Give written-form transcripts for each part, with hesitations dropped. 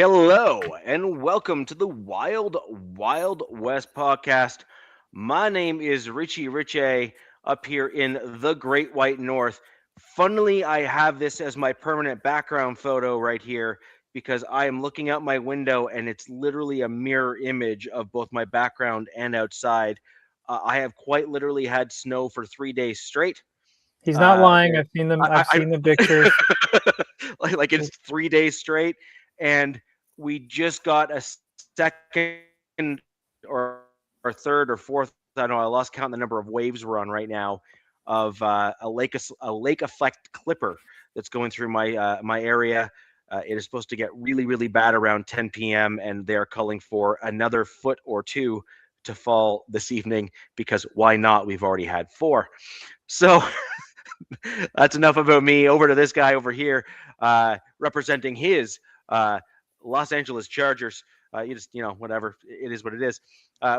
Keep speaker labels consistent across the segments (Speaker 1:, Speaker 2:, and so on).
Speaker 1: Hello and welcome to the Wild Wild West podcast. My name is Richie Riche up here in the Great White North. Funnily, I have this as my permanent background photo right here because I am looking out my window and it's literally a mirror image of both my background and outside. I have quite literally had snow for 3 days straight.
Speaker 2: He's not lying.
Speaker 1: There,
Speaker 2: I've seen them.
Speaker 1: I,
Speaker 2: I've seen the pictures.
Speaker 1: like it's 3 days straight, and we just got a second or third or fourth. I know I lost count the number of waves we're on right now of a lake effect clipper that's going through my area. It is supposed to get really bad around 10 p.m. and they're calling for another foot or two to fall this evening because why not? We've already had four. So that's enough about me. Over to this guy over here, representing his Los Angeles Chargers. Whatever. It is what it is.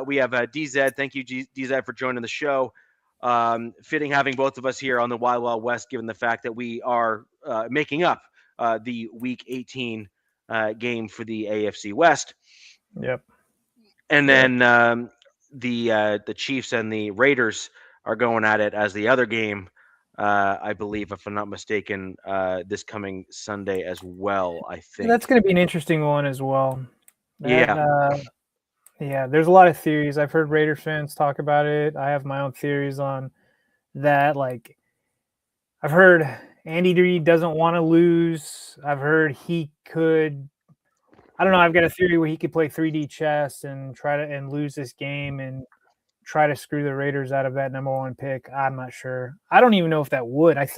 Speaker 1: We have DZ. Thank you, DZ, for joining the show. Fitting having both of us here on the Wild Wild West, given the fact that we are making up the Week 18 game for the AFC West.
Speaker 2: Yep.
Speaker 1: And then the Chiefs and the Raiders are going at it as the other game. I believe, if I'm not mistaken, this coming Sunday as well. I think
Speaker 2: That's going to be an interesting one as well.
Speaker 1: Yeah.
Speaker 2: Yeah. There's a lot of theories. I've heard Raiders fans talk about it. I have my own theories on that. Like, I've heard Andy Reid doesn't want to lose. I've heard he could. I don't know. I've got a theory where he could play 3D chess and try to lose this game and try to screw the Raiders out of that number one pick. I'm not sure. I don't even know if that would. I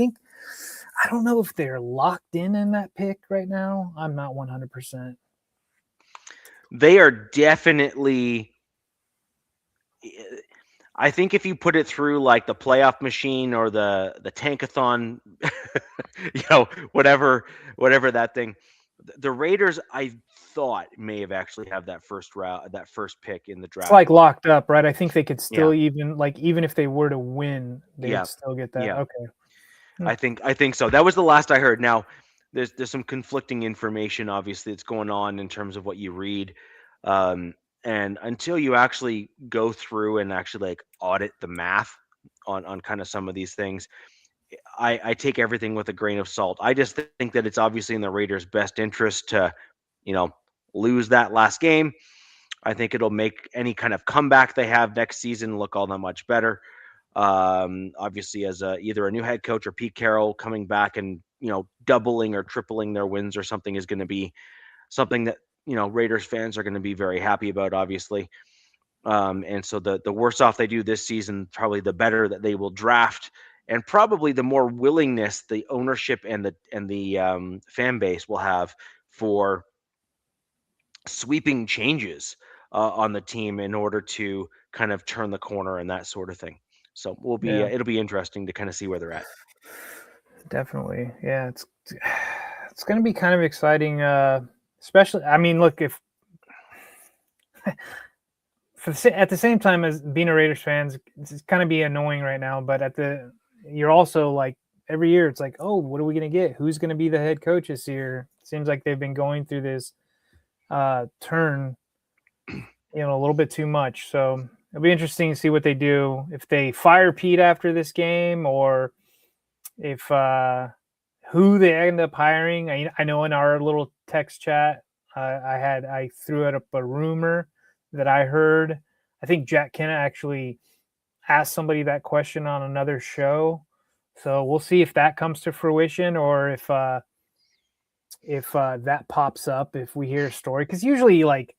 Speaker 2: don't know if they're locked in that pick right now. I'm not 100%.
Speaker 1: They are definitely. I think if you put it through like the playoff machine or the tankathon, whatever that thing, the Raiders, I thought may have actually have that first pick in the draft.
Speaker 2: It's like locked up, right? I think they could still
Speaker 1: Yeah.
Speaker 2: even if they were to win, they would still get that.
Speaker 1: Yeah.
Speaker 2: Okay.
Speaker 1: I think so. That was the last I heard. Now, there's some conflicting information, obviously, that's going on in terms of what you read, and until you actually go through and actually like audit the math on kind of some of these things, I take everything with a grain of salt. I just think that it's obviously in the Raiders' best interest to, lose that last game. I think it'll make any kind of comeback they have next season look all that much better. Obviously, as either a new head coach or Pete Carroll coming back and doubling or tripling their wins or something is going to be something that Raiders fans are going to be very happy about. Obviously, and so the worse off they do this season, probably the better that they will draft, and probably the more willingness the ownership and the fan base will have for sweeping changes on the team in order to kind of turn the corner and that sort of thing. So it'll be interesting to kind of see where they're at.
Speaker 2: Definitely. Yeah, it's going to be kind of exciting, especially, I mean, look, if at the same time as being a Raiders fan, it's kind of be annoying right now, but you're also like every year it's like, oh, what are we going to get? Who's going to be the head coach this year? Seems like they've been going through this turn, a little bit too much. So it'll be interesting to see what they do, if they fire Pete after this game or if who they end up hiring. I know in our little text chat, I threw out a rumor that I heard. I think Jack Kenna actually asked somebody that question on another show. So we'll see if that comes to fruition or if that pops up, if we hear a story. Because usually, like,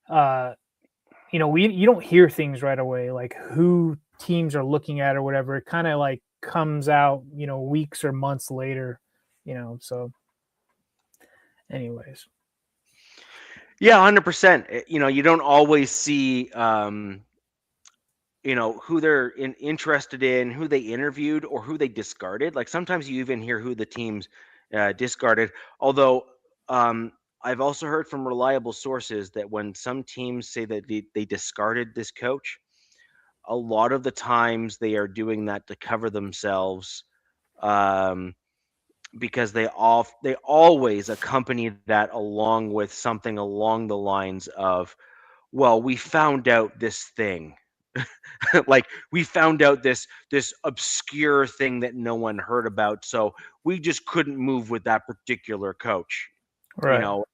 Speaker 2: you don't hear things right away, like who teams are looking at or whatever. It kind of like comes out, weeks or months later, so anyways.
Speaker 1: Yeah, 100%. You don't always see, who they're interested in, who they interviewed, or who they discarded. Like sometimes you even hear who the teams discarded. Although I've also heard from reliable sources that when some teams say that they discarded this coach, a lot of the times they are doing that to cover themselves. because they always accompany that along with something along the lines of, well, we found out this thing. Like, we found out this obscure thing that no one heard about, so we just couldn't move with that particular coach. You
Speaker 2: Right.
Speaker 1: know,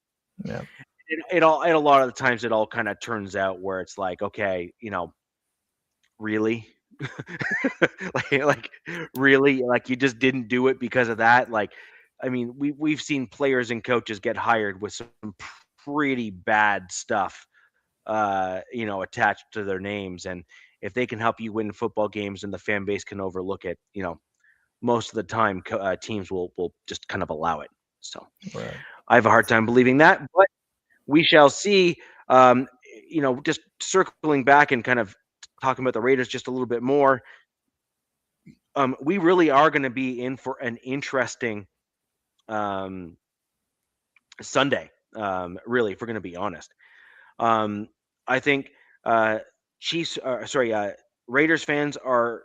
Speaker 2: Yeah.
Speaker 1: it all, and a lot of the times it all kind of turns out where it's like, okay, really? like really, like, you just didn't do it because of that? Like, I mean, we've seen players and coaches get hired with some pretty bad stuff, attached to their names. And if they can help you win football games and the fan base can overlook it, most of the time teams will just kind of allow it. So
Speaker 2: Right.
Speaker 1: I have a hard time believing that, but we shall see. Um, just circling back and kind of talking about the Raiders just a little bit more. We really are going to be in for an interesting um, Sunday. Really, if we're going to be honest, um, I think Chiefs. Sorry, Raiders fans are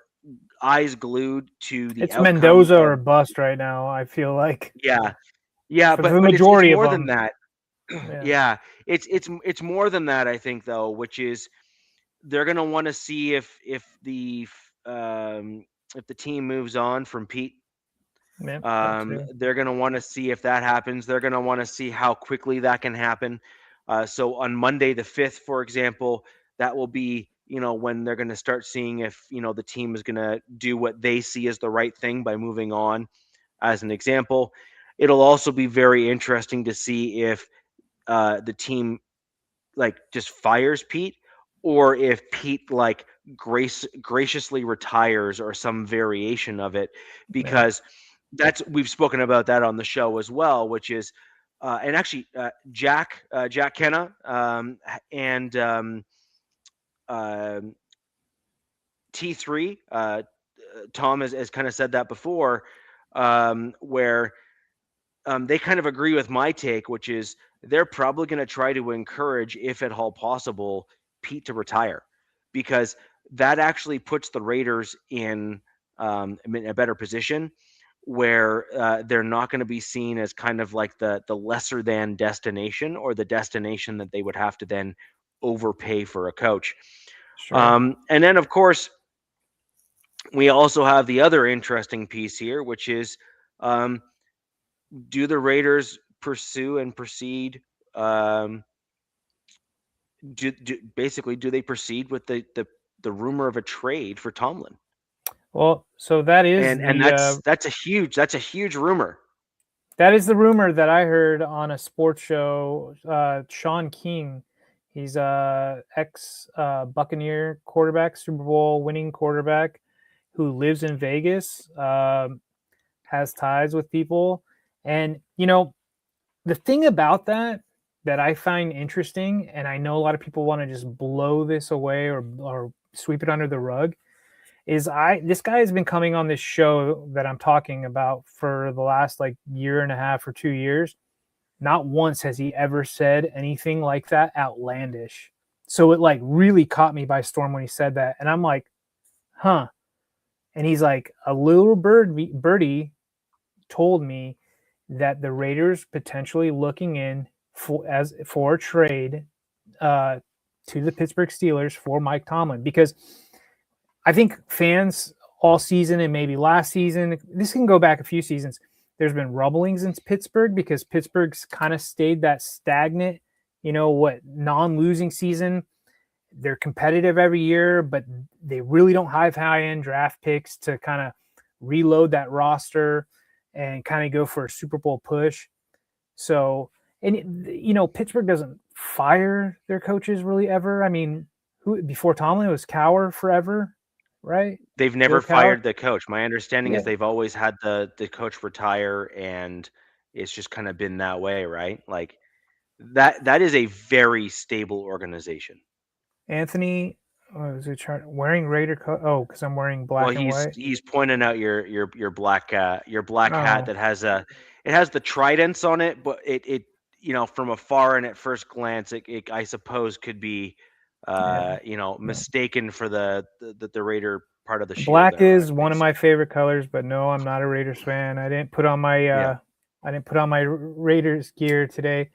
Speaker 1: eyes glued to the
Speaker 2: It's
Speaker 1: outcome
Speaker 2: Mendoza
Speaker 1: of.
Speaker 2: or bust right now. I feel like
Speaker 1: Yeah, yeah,
Speaker 2: for the
Speaker 1: but it's
Speaker 2: majority of
Speaker 1: more than
Speaker 2: them.
Speaker 1: that.
Speaker 2: Yeah.
Speaker 1: Yeah, it's more than that, I think, though, which is they're gonna want to see if the team moves on from Pete.
Speaker 2: Yeah. That too.
Speaker 1: They're gonna want to see if that happens. They're gonna want to see how quickly that can happen. So on Monday the 5th, for example, that will be, when they're gonna start seeing if, the team is gonna do what they see as the right thing by moving on. As an example, it'll also be very interesting to see if the team, like, just fires Pete, or if Pete, like, graciously retires or some variation of it,
Speaker 2: Yeah.
Speaker 1: because we've spoken about that on the show as well, which is and actually Jack Kenna, and um, T3, Tom has kind of said that before, where they kind of agree with my take, which is they're probably going to try to encourage, if at all possible, Pete to retire, because that actually puts the Raiders in a better position where they're not going to be seen as kind of like the lesser than destination, or the destination that they would have to then overpay for a coach.
Speaker 2: Sure.
Speaker 1: And then, of course, we also have the other interesting piece here, which is, um, do the Raiders pursue and proceed? Um, basically, do they proceed with the rumor of a trade for Tomlin?
Speaker 2: Well, so that is
Speaker 1: And
Speaker 2: the
Speaker 1: that's a huge rumor.
Speaker 2: rumor that I heard on a sports show. Sean King, he's a ex Buccaneer quarterback, Super Bowl winning quarterback, who lives in Vegas. Has ties with people, and the thing about that I find interesting, and I know a lot of people want to just blow this away or sweep it under the rug, is this guy has been coming on this show that I'm talking about for the last like year and a half or 2 years. Not once has he ever said anything like that outlandish. So it like really caught me by storm when he said that, and I'm like, huh. And he's like, a little birdie told me that the Raiders potentially looking in for a trade uh, to the Pittsburgh Steelers for Mike Tomlin, because I think fans all season and maybe last season, this can go back a few seasons, there's been rumblings in Pittsburgh because Pittsburgh's kind of stayed that stagnant, non-losing season. They're competitive every year, but they really don't have high-end draft picks to kind of reload that roster and kind of go for a Super Bowl push. So, and Pittsburgh doesn't fire their coaches really ever. I mean, who before Tomlin, it was Cowher forever, right?
Speaker 1: They've
Speaker 2: Bill
Speaker 1: never
Speaker 2: Cowher.
Speaker 1: fired the coach. My understanding is
Speaker 2: Yeah.
Speaker 1: they've always had the coach retire, and it's just kind of been that way, right? Like, that is a very stable organization.
Speaker 2: Anthony, was it wearing Raider coat? Oh, because I'm wearing
Speaker 1: Well,
Speaker 2: black and
Speaker 1: he's
Speaker 2: white.
Speaker 1: he's pointing out your black hat
Speaker 2: Oh,
Speaker 1: that has the tridents on it, but it from afar and at first glance, I suppose could be
Speaker 2: yeah. No.
Speaker 1: mistaken for the Raider part of the shield
Speaker 2: Black
Speaker 1: there,
Speaker 2: is one of my favorite colors, but no, I'm not a Raiders fan. I didn't put on my
Speaker 1: Yeah.
Speaker 2: Raiders gear today.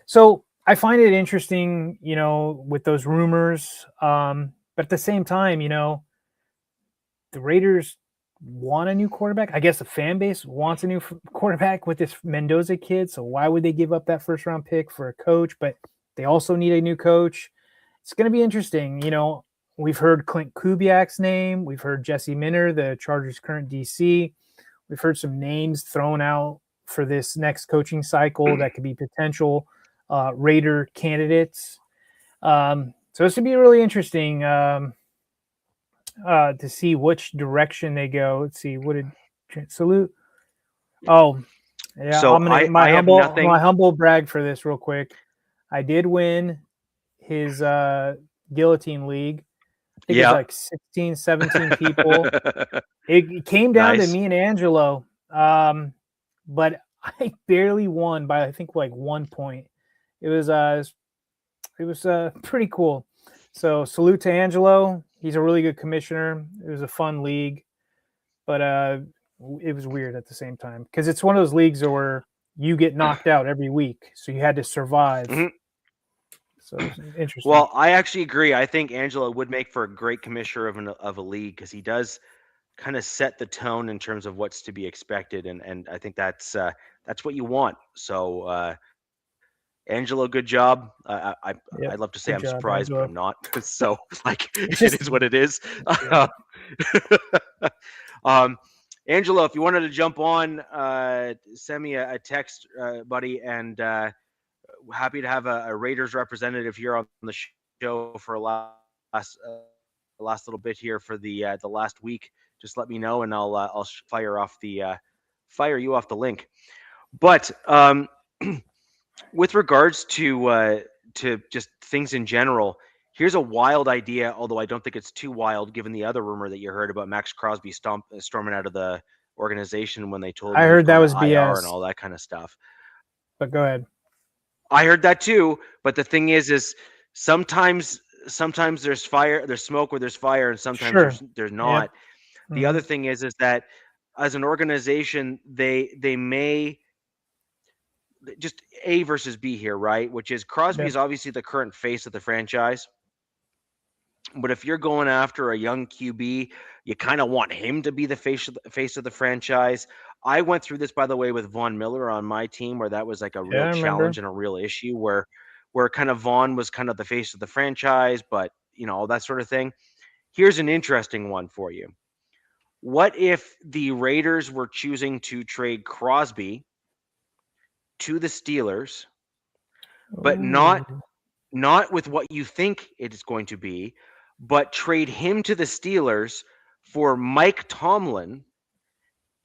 Speaker 2: So I find it interesting, with those rumors. But at the same time, the Raiders want a new quarterback. I guess the fan base wants a new quarterback with this Mendoza kid. So why would they give up that first round pick for a coach? But they also need a new coach. It's going to be interesting. We've heard Clint Kubiak's name. We've heard Jesse Minter, the Chargers' current DC. We've heard some names thrown out for this next coaching cycle that could be potential Raider candidates. So this would be really interesting to see which direction they go. Let's see. What did Salute? Oh, yeah.
Speaker 1: So
Speaker 2: I'm gonna
Speaker 1: I have
Speaker 2: my
Speaker 1: nothing.
Speaker 2: humble brag for this real quick. I did win his guillotine league. I think it was
Speaker 1: Yeah.
Speaker 2: like 16, 17 people. It came down to
Speaker 1: Nice.
Speaker 2: me and Angelo, but I barely won by I think like 1 point. It was pretty cool. So salute to Angelo. He's a really good commissioner. It was a fun league, but it was weird at the same time because it's one of those leagues where you get knocked out every week, so you had to survive.
Speaker 1: Mhm.
Speaker 2: So it was interesting.
Speaker 1: Well, I actually agree. I think Angelo would make for a great commissioner of a league because he does kind of set the tone in terms of what's to be expected, and I think that's what you want. So Angelo, good job. I'd
Speaker 2: Yep.
Speaker 1: love to say
Speaker 2: Good
Speaker 1: I'm
Speaker 2: job,
Speaker 1: surprised, but I'm
Speaker 2: Angelo.
Speaker 1: not. So like
Speaker 2: It's
Speaker 1: it
Speaker 2: just
Speaker 1: is what it is.
Speaker 2: yeah.
Speaker 1: um, Angelo, if you wanted to jump on, send me a text, buddy, and happy to have a Raiders representative here on the show for last little bit here for the last week. Just let me know, and I'll fire you off the link. But with regards to just things in general, here's a wild idea. Although I don't think it's too wild, given the other rumor that you heard about Max Crosby storming out of the organization when they told him
Speaker 2: I
Speaker 1: he was
Speaker 2: heard that
Speaker 1: going to
Speaker 2: was
Speaker 1: IR and
Speaker 2: BS,
Speaker 1: all that kind of stuff.
Speaker 2: but go ahead.
Speaker 1: I heard that too, but the thing is sometimes there's smoke where there's fire, and sometimes
Speaker 2: Sure.
Speaker 1: there's
Speaker 2: Yep.
Speaker 1: not. The
Speaker 2: Hmm.
Speaker 1: other thing is that as an organization, they may just A versus B here, right? Which is Crosby
Speaker 2: Yep.
Speaker 1: is obviously the current face of the franchise. But if you're going after a young QB, you kind of want him to be the face of the franchise. I went through this, by the way, with Von Miller on my team, where that was like a
Speaker 2: Yeah, I
Speaker 1: real
Speaker 2: remember.
Speaker 1: challenge and a real issue, where kind of Von was kind of the face of the franchise, but all that sort of thing. Here's an interesting one for you. What if the Raiders were choosing to trade Crosby to the Steelers, but
Speaker 2: Ooh.
Speaker 1: not with what you think it is going to be, but trade him to the Steelers for Mike Tomlin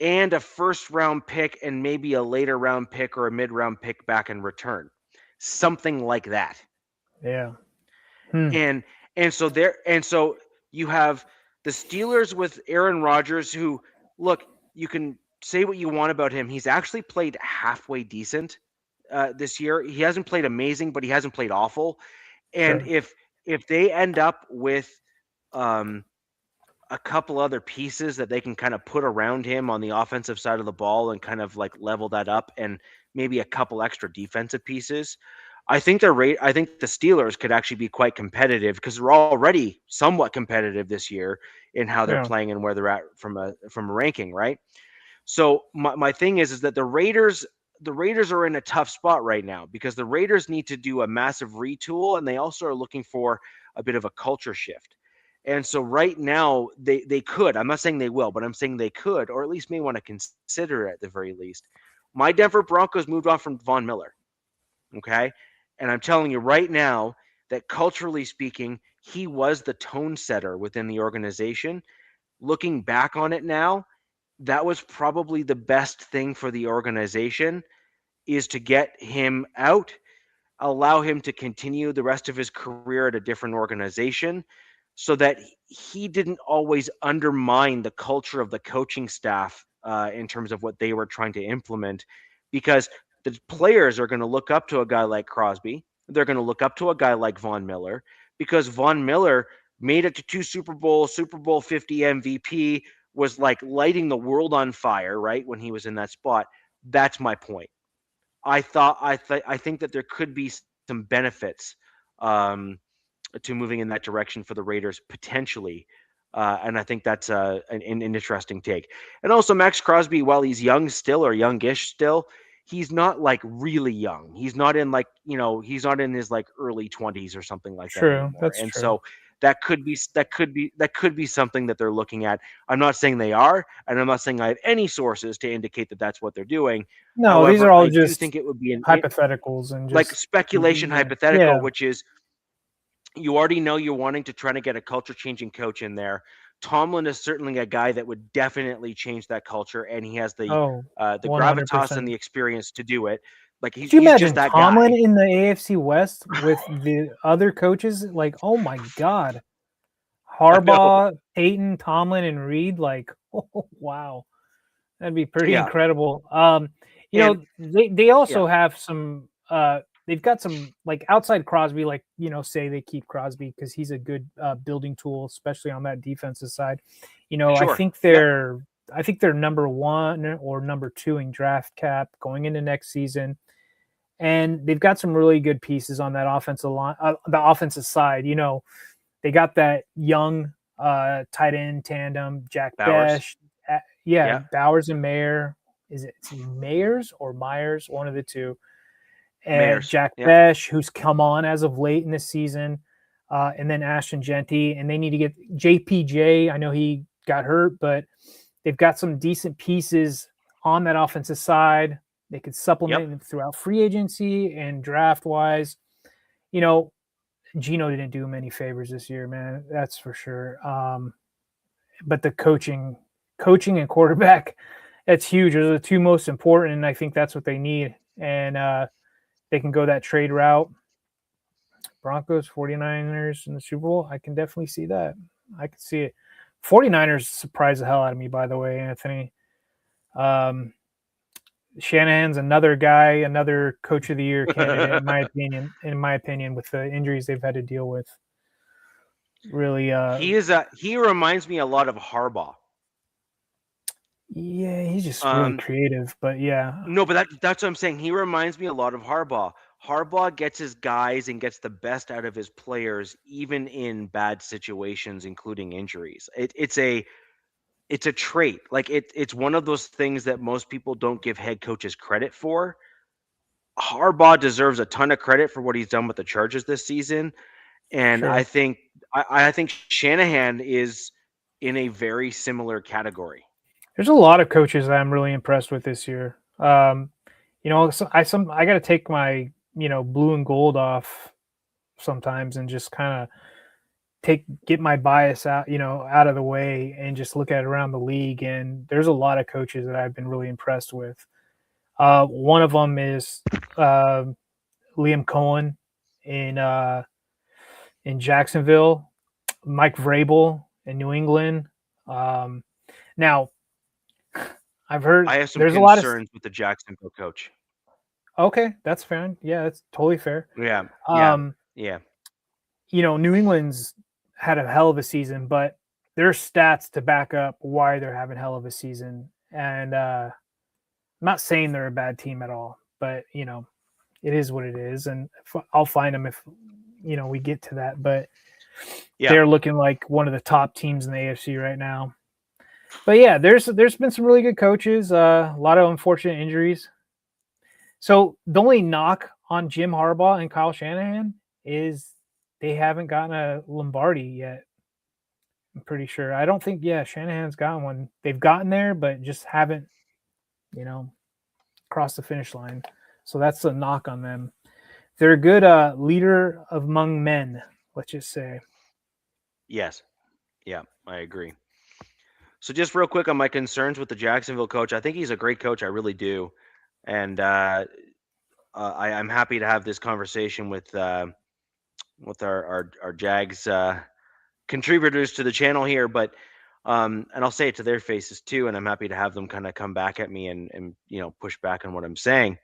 Speaker 1: and a first round pick and maybe a later round pick or a mid round pick back in return. Something like that.
Speaker 2: Yeah. Hmm.
Speaker 1: And so you have the Steelers with Aaron Rodgers, who, look, you can say what you want about him. He's actually played halfway decent this year. He hasn't played amazing, but he hasn't played awful. And
Speaker 2: Sure.
Speaker 1: if they end up with um, a couple other pieces that they can kind of put around him on the offensive side of the ball and kind of like level that up, and maybe a couple extra defensive pieces, I think the Steelers could actually be quite competitive because they're already somewhat competitive this year in how they're
Speaker 2: Yeah.
Speaker 1: playing and where they're at from a ranking, right? So my thing is that the Raiders are in a tough spot right now because the Raiders need to do a massive retool, and they also are looking for a bit of a culture shift. And so right now they could. I'm not saying they will, but I'm saying they could, or at least may want to consider it at the very least. My Denver Broncos moved on from Von Miller. Okay. And I'm telling you right now that culturally speaking, he was the tone setter within the organization. Looking back on it now, that was probably the best thing for the organization, is to get him out, allow him to continue the rest of his career at a different organization, so that he didn't always undermine the culture of the coaching staff in terms of what they were trying to implement, because the players are going to look up to a guy like Crosby. They're going to look up to a guy like Von Miller, because Von Miller made it to 2 Super Bowls, Super Bowl 50 MVP, was like lighting the world on fire, right? When he was in that spot. That's my point. I think that there could be some benefits um, to moving in that direction for the Raiders potentially. And I think that's an interesting take. And also Max Crosby, while he's young still or youngish still, he's not like really young. He's not in like, he's not in his like early 20s or something like that
Speaker 2: True,
Speaker 1: anymore.
Speaker 2: that's
Speaker 1: And
Speaker 2: true.
Speaker 1: so that could be something that they're looking at. I'm not saying they are, and I'm not saying I have any sources to indicate that that's what they're doing.
Speaker 2: No, these are
Speaker 1: However,
Speaker 2: all
Speaker 1: I do
Speaker 2: just
Speaker 1: think it would be
Speaker 2: hypotheticals and
Speaker 1: like
Speaker 2: just
Speaker 1: speculation
Speaker 2: yeah,
Speaker 1: hypothetical,
Speaker 2: yeah.
Speaker 1: which is you already know you're wanting to try to get a culture changing coach in there. Tomlin is certainly a guy that would definitely change that culture, and he has
Speaker 2: Oh,
Speaker 1: the gravitas and
Speaker 2: 100%.
Speaker 1: the experience to do it. Like
Speaker 2: Could you
Speaker 1: he's just
Speaker 2: imagine
Speaker 1: that
Speaker 2: Tomlin
Speaker 1: guy.
Speaker 2: in the AFC West with the other coaches? Like, oh my God.
Speaker 1: I know.
Speaker 2: Harbaugh, Peyton, Tomlin, and Reed. Like, oh, wow. That'd be pretty
Speaker 1: Yeah,
Speaker 2: incredible.
Speaker 1: and
Speaker 2: They
Speaker 1: yeah,
Speaker 2: also have some they've got some like outside Crosby, like say they keep Crosby because he's a good building tool, especially on that defensive side. I
Speaker 1: sure.
Speaker 2: think
Speaker 1: Yep,
Speaker 2: they're number one or number two in draft cap going into next season. And they've got some really good pieces on that offensive line, the offensive side. They got that young tight end tandem, Jack
Speaker 1: Bowers.
Speaker 2: Besh. Yeah,
Speaker 1: Yeah,
Speaker 2: Bowers and Mayer. Is it Mayers or Myers? One of the two.
Speaker 1: Mayers.
Speaker 2: Jack
Speaker 1: Yep,
Speaker 2: Besh, who's come on as of late in the season, and then Ashton Genty. And they need to get JPJ. I know he got hurt, but they've got some decent pieces on that offensive side. They could
Speaker 1: yep.
Speaker 2: supplement them throughout free agency and draft wise. You know, Gino didn't do him any favors this year, man. That's for sure. But the coaching and quarterback, that's huge. Those are the two most important, and I think that's what they need. And they can go that trade route. Broncos, 49ers in the Super Bowl. I can definitely see that. I can see it. 49ers surprised the hell out of me, by the way, Anthony. Um, Shanahan's another guy, another coach of the year candidate, in my opinion. In my opinion, with the injuries they've had to deal with, really,
Speaker 1: He reminds me a lot of Harbaugh.
Speaker 2: yeah, he's just really
Speaker 1: Um,
Speaker 2: creative. But yeah,
Speaker 1: No, but that's what I'm saying. He reminds me a lot of Harbaugh. Harbaugh gets his guys and gets the best out of his players, even in bad situations, including injuries. It's a trait. Like it's one of those things that most people don't give head coaches credit for. Harbaugh deserves a ton of credit for what he's done with the Chargers this season, and I
Speaker 2: sure.
Speaker 1: think I think Shanahan is in a very similar category.
Speaker 2: There's a lot of coaches that I'm really impressed with this year. I got to take my blue and gold off sometimes and just kind of get my bias out out of the way and just look at it around the league. And there's a lot of coaches that I've been really impressed with. One of them is uh, Liam Cohen in Jacksonville, Mike Vrabel in New England. Um, Now, I've heard
Speaker 1: I have some
Speaker 2: there's a lot of
Speaker 1: concerns with the Jacksonville coach.
Speaker 2: okay, that's fine. Yeah, that's totally fair.
Speaker 1: Yeah, yeah,
Speaker 2: Um,
Speaker 1: yeah.
Speaker 2: New England's had a hell of a season, but there's stats to back up why they're having hell of a season. And I'm not saying they're a bad team at all, but it is what it is, and I'll find them if we get to that. But
Speaker 1: Yeah.
Speaker 2: they're looking like one of the top teams in the AFC right now. But yeah, there's been some really good coaches. A lot of unfortunate injuries. So the only knock on Jim Harbaugh and Kyle Shanahan is they haven't gotten a Lombardi yet. I'm pretty sure. I don't think Shanahan's gotten one. They've gotten there, but just haven't you know crossed the finish line. So that's a knock on them. They're a good leader among men. Let's just say.
Speaker 1: Yes. Yeah, I agree. So just real quick on my concerns with the Jacksonville coach, I think he's a great coach. I really do, and I'm happy to have this conversation with our Jags contributors to the channel here. But and I'll say it to their faces too, and I'm happy to have them kind of come back at me and push back on what I'm saying.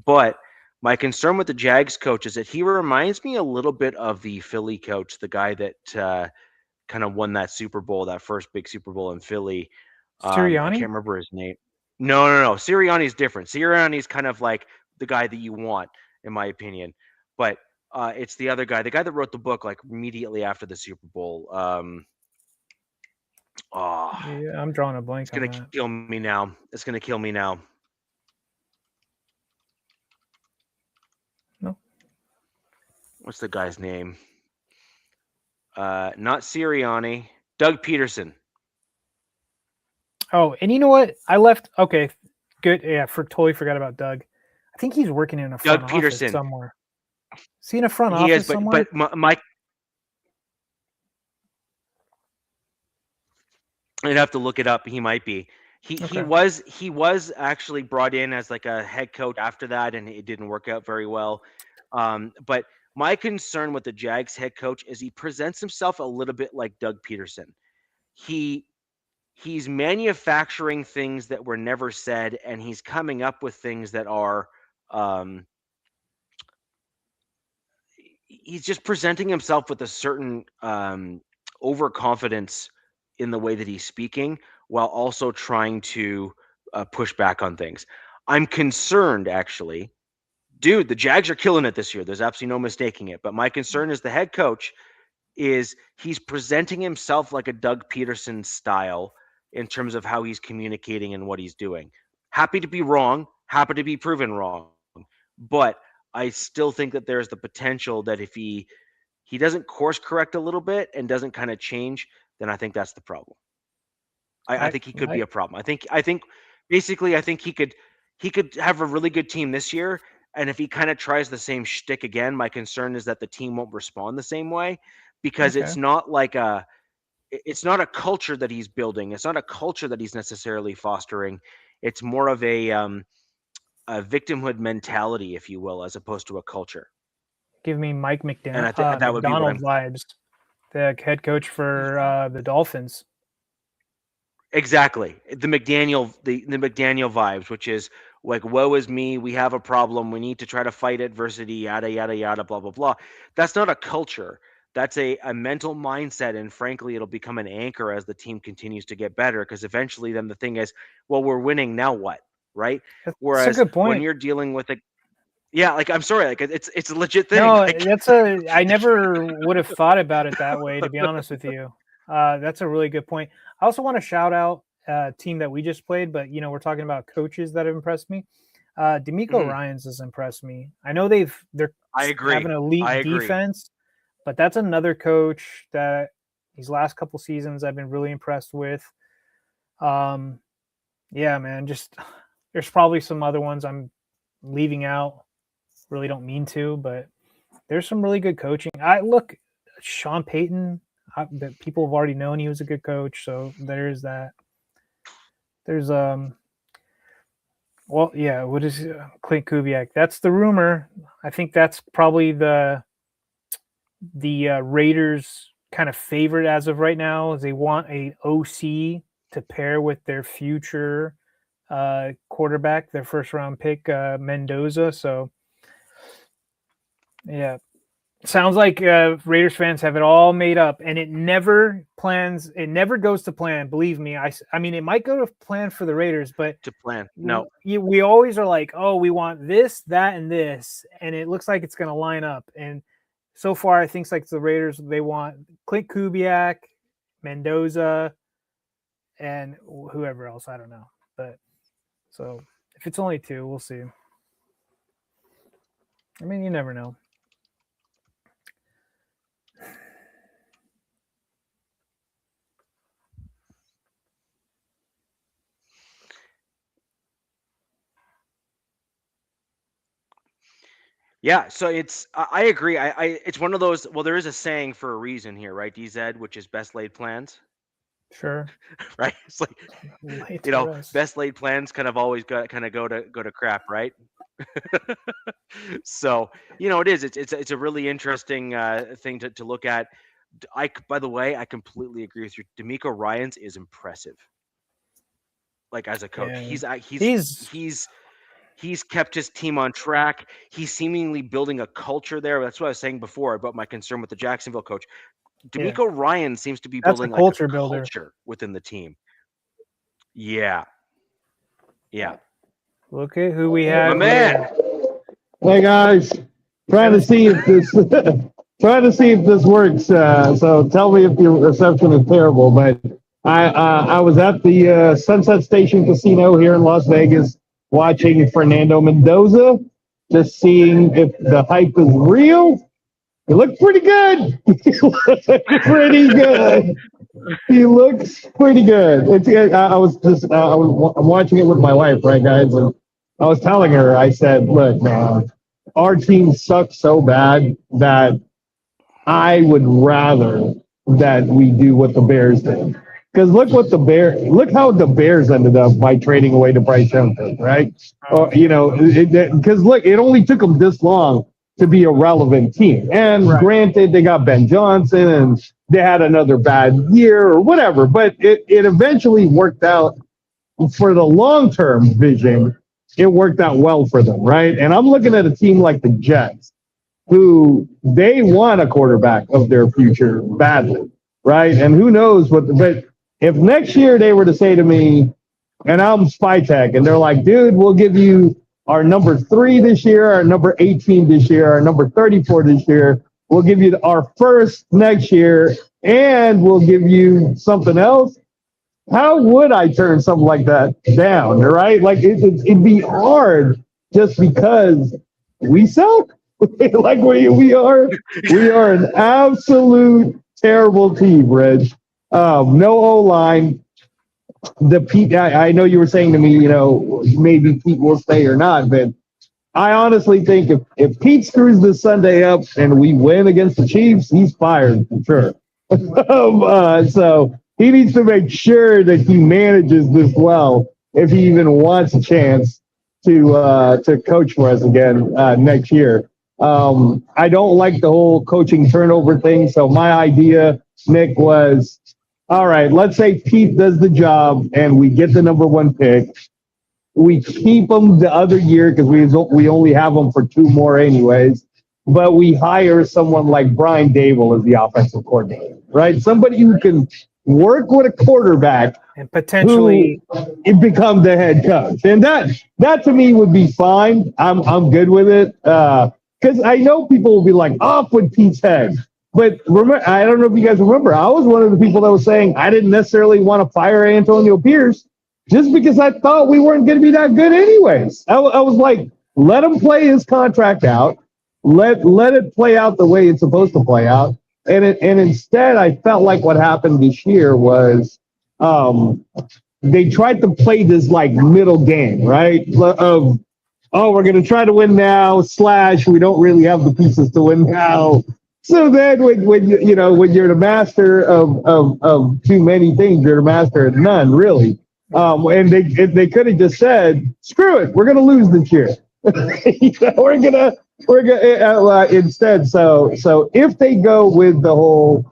Speaker 1: But my concern with the Jags coach is that he reminds me a little bit of the Philly coach, the guy that kind of won that Super Bowl, that first big Super Bowl in Philly. I can't
Speaker 2: Sirianni?
Speaker 1: remember his name. No. Sirianni's different. Sirianni's kind of like the guy that you want, in my opinion. But it's the other guy, the guy that wrote the book like immediately after the Super Bowl. Oh,
Speaker 2: Yeah, I'm drawing a
Speaker 1: it's
Speaker 2: blank on
Speaker 1: gonna
Speaker 2: that.
Speaker 1: kill me now. It's gonna kill me now.
Speaker 2: No.
Speaker 1: What's the guy's name? Not Sirianni. Doug Peterson.
Speaker 2: Oh, and you know what? I left. Okay, good. Yeah, totally forgot about Doug. I think he's working in a front
Speaker 1: Doug
Speaker 2: office
Speaker 1: Peterson.
Speaker 2: somewhere. Is he in a front
Speaker 1: He is,
Speaker 2: office somewhere?
Speaker 1: but Mike. I'd have to look it up. He might be. He
Speaker 2: Okay.
Speaker 1: he was actually brought in as like a head coach after that, and it didn't work out very well. But my concern with the Jags head coach is he presents himself a little bit like Doug Peterson. He's manufacturing things that were never said, and he's coming up with things that are he's just presenting himself with a certain overconfidence in the way that he's speaking, while also trying to push back on things. I'm concerned, actually. Dude, the Jags are killing it this year. There's absolutely no mistaking it. But my concern is the head coach is he's presenting himself like a Doug Peterson style in terms of how he's communicating and what he's doing. Happy to be wrong, happy to be proven wrong. But I still think that there's the potential that if he doesn't course correct a little bit and doesn't kind of change, then I think that's the problem. I think he could be a problem. I think basically I think he could have a really good team this year. And if he kind of tries the same shtick again, my concern is that the team won't respond the same way because
Speaker 2: Okay.
Speaker 1: it's not a culture that he's building. It's not a culture that he's necessarily fostering. It's more of a victimhood mentality, if you will, as opposed to a culture.
Speaker 2: Give me Mike
Speaker 1: And that would be what
Speaker 2: McDonald
Speaker 1: I'm
Speaker 2: vibes, the head coach for the Dolphins.
Speaker 1: exactly the McDaniel vibes, which is like, woe is me, we have a problem, we need to try to fight adversity, yada yada yada, blah blah blah. That's not a culture. That's a mental mindset, and frankly, it'll become an anchor as the team continues to get better. Because eventually, then the thing is, well, we're winning now. What, right?
Speaker 2: That's a
Speaker 1: Whereas
Speaker 2: good
Speaker 1: when
Speaker 2: point.
Speaker 1: you're dealing with yeah, like I'm sorry, like it's a legit thing.
Speaker 2: No,
Speaker 1: Like,
Speaker 2: I never would have thought about it that way, to be honest with you. That's a really good point. I also want to shout out a team that we just played, but we're talking about coaches that have impressed me. D'Amico Ryans has impressed me. I know they're
Speaker 1: I agree.
Speaker 2: have an elite defense, but that's another coach that these last couple seasons I've been really impressed with. Yeah, man, just there's probably some other ones I'm leaving out. Really don't mean to, but there's some really good coaching. Look, Sean Payton, that people have already known he was a good coach, so there's that. There's well, yeah, what is Clint Kubiak? That's the rumor. I think that's probably the Raiders' kind of favorite as of right now. Is they want a OC to pair with their future quarterback, their first round pick, Mendoza. So yeah, sounds like Raiders fans have it all made up, and it never goes to plan. Believe me, I mean, it might go to plan for the Raiders, but
Speaker 1: to plan, no.
Speaker 2: We always are like, oh, we want this, that, and this, and it looks like it's going to line up. And so far, I think like the Raiders, they want Clint Kubiak, Mendoza, and whoever else. I don't know, but so if it's only two, we'll see. I mean, you never know.
Speaker 1: Yeah, so I agree. It's one of those. Well, there is a saying for a reason here, right, DZ, which is best laid plans.
Speaker 2: Sure.
Speaker 1: Right. It's like best laid plans kind of always go to crap, right? So it is. It's a really interesting thing to look at. By the way, I completely agree with you. D'Amico Ryans is impressive. Like as a coach,
Speaker 2: Yeah.
Speaker 1: he's kept his team on track. He's seemingly building a culture there. That's what I was saying before about my concern with the Jacksonville coach.
Speaker 2: Yeah,
Speaker 1: D'Amico Ryan seems to be
Speaker 2: that's a
Speaker 1: building like a
Speaker 2: culture builder.
Speaker 1: culture within the team. Yeah, yeah,
Speaker 2: Look at who we
Speaker 1: my
Speaker 2: have
Speaker 1: man.
Speaker 2: here.
Speaker 3: Hey guys, trying to
Speaker 2: Haven't
Speaker 3: see
Speaker 2: seen
Speaker 3: if this trying to see if this works. So tell me if your reception is terrible. But I was at the Sunset Station Casino here in Las Vegas watching Fernando Mendoza, just seeing if the hype is real. He looked pretty good. He looked pretty good. He looks pretty good. I was just I'm watching it with my wife, right, guys, and I was telling her, I said, look, man, our team sucks so bad that I would rather that we do what the Bears did. Because look how the Bears ended up by trading away to Bryce Young, right? Or because look, it only took them this long to be a relevant team. And
Speaker 2: right.
Speaker 3: granted, they got Ben Johnson and they had another bad year or whatever, but it eventually worked out for the long term vision. It worked out well for them, right? And I'm looking at a team like the Jets who they want a quarterback of their future badly, right? And who knows but if next year they were to say to me, and I'm Spytech, and they're like, dude, we'll give you our number 3 this year, our number 18 this year, our number 34 this year, we'll give you our first next year, and we'll give you something else. How would I turn something like that down, right? Like it'd be hard just because we suck. Like we are an absolute terrible team, Reg. No O line. The Pete, I know you were saying to me, maybe Pete will stay or not, but I honestly think if Pete screws this Sunday up and we win against the Chiefs, he's fired for sure. So he needs to make sure that he manages this well if he even wants a chance to coach for us again next year. I don't like the whole coaching turnover thing. So my idea, Nick, was all right. Let's say Pete does the job and we get the number 1 pick. We keep him the other year because we only have him for 2 more anyways. But we hire someone like Brian Dable as the offensive coordinator, right? Somebody who can work with a quarterback
Speaker 2: and potentially
Speaker 3: become the head coach, and that to me would be fine. I'm good with it because I know people will be like off with Pete's head. But remember, I don't know if you guys remember, I was one of the people that was saying I didn't necessarily want to fire Antonio Pierce just because I thought we weren't going to be that good anyways. I was like, let him play his contract out. Let it play out the way it's supposed to play out. And instead, I felt like what happened this year was they tried to play this like middle game, right? Of, oh, we're going to try to win now, / we don't really have the pieces to win now. So then when you're the master of too many things, you're the master of none, really. And they could have just said, screw it, we're going to lose this year. We're gonna instead. So if they go with the whole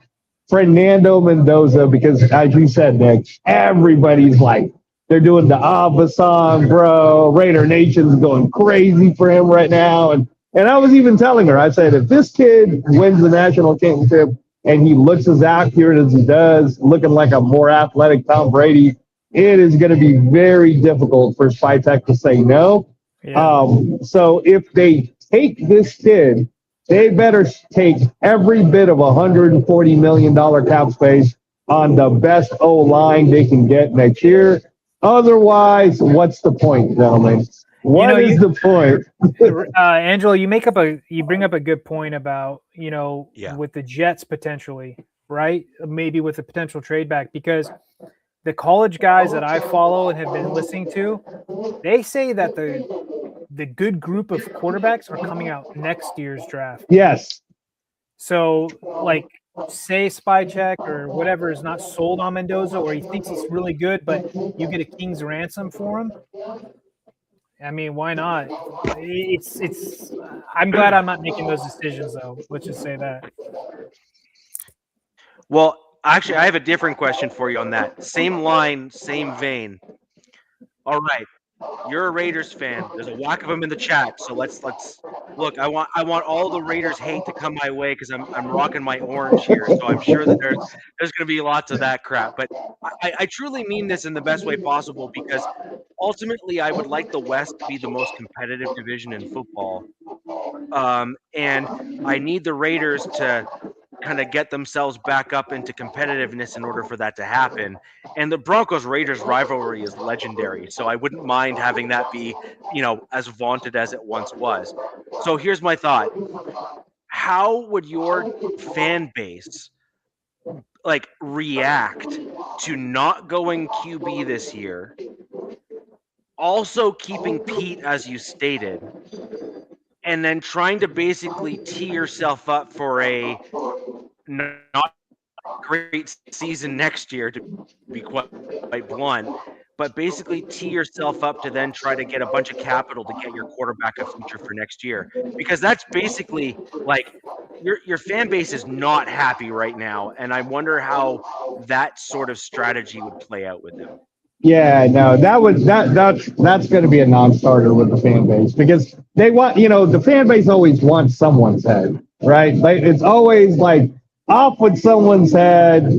Speaker 3: Fernando Mendoza, because as you said, Nick, everybody's like they're doing the Abba song, bro. Raider Nation's going crazy for him right now, and I was even telling her, I said, if this kid wins the national championship and he looks as accurate as he does, looking like a more athletic Tom Brady, it is going to be very difficult for Spytech to say no.
Speaker 2: yeah.
Speaker 3: So if they take this kid, they better take every bit of $140 million cap space on the best O line they can get next year. Otherwise, what's the point, gentlemen? What is the point?
Speaker 2: Angelo, you bring up a good point about
Speaker 1: Yeah.
Speaker 2: with the Jets potentially, right? Maybe with a potential trade back, because the college guys that I follow and have been listening to, they say that the good group of quarterbacks are coming out next year's draft.
Speaker 3: Yes.
Speaker 2: So, like, say Spycheck or whatever is not sold on Mendoza, or he thinks he's really good, but you get a king's ransom for him. I mean, why not? It's. I'm glad I'm not making those decisions, though. Let's just say that.
Speaker 1: Well, actually, I have a different question for you on that. Same line, same vein. All right. You're a Raiders fan. There's a whack of them in the chat. So let's look. I want all the Raiders hate to come my way because I'm rocking my orange here. So I'm sure that there's going to be lots of that crap. But I truly mean this in the best way possible because ultimately I would like the West to be the most competitive division in football. And I need the Raiders to kind of get themselves back up into competitiveness in order for that to happen. And the Broncos Raiders rivalry is legendary, so I wouldn't mind having that be, as vaunted as it once was. So here's my thought. How would your fan base react to not going QB this year, also keeping Pete as you stated, and then trying to basically tee yourself up for a not great season next year, to be quite blunt, but basically tee yourself up to then try to get a bunch of capital to get your quarterback a future for next year? Because that's basically your fan base is not happy right now, and I wonder how that sort of strategy would play out with them.
Speaker 3: Yeah, no, that's going to be a non-starter with the fan base because they want, the fan base always wants someone's head, right? Like it's always like off with someone's head,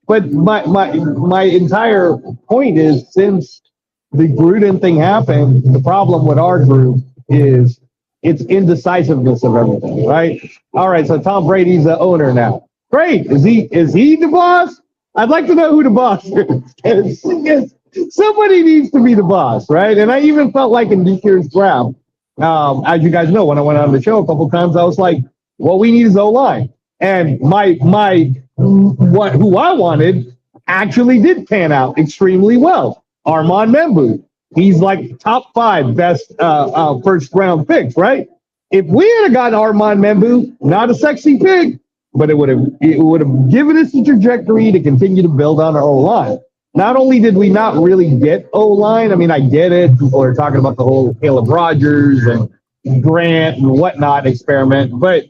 Speaker 3: but my entire point is since the Gruden thing happened, the problem with our group is it's indecisiveness of everything, right? All right, so Tom Brady's the owner now. Great. Is he the boss? I'd like to know who the boss is. Somebody needs to be the boss, right? And I even felt like in this year's draft, as you guys know, when I went on the show a couple of times, I was like, what we need is O-line. And who I wanted actually did pan out extremely well. Armand Membu. He's like top 5 best first round picks, right? If we had gotten Armand Membu, not a sexy pick, but it would have given us the trajectory to continue to build on our O-line. Not only did we not really get O-line, I mean, I get it. People are talking about the whole Caleb Rogers and Grant and whatnot experiment, but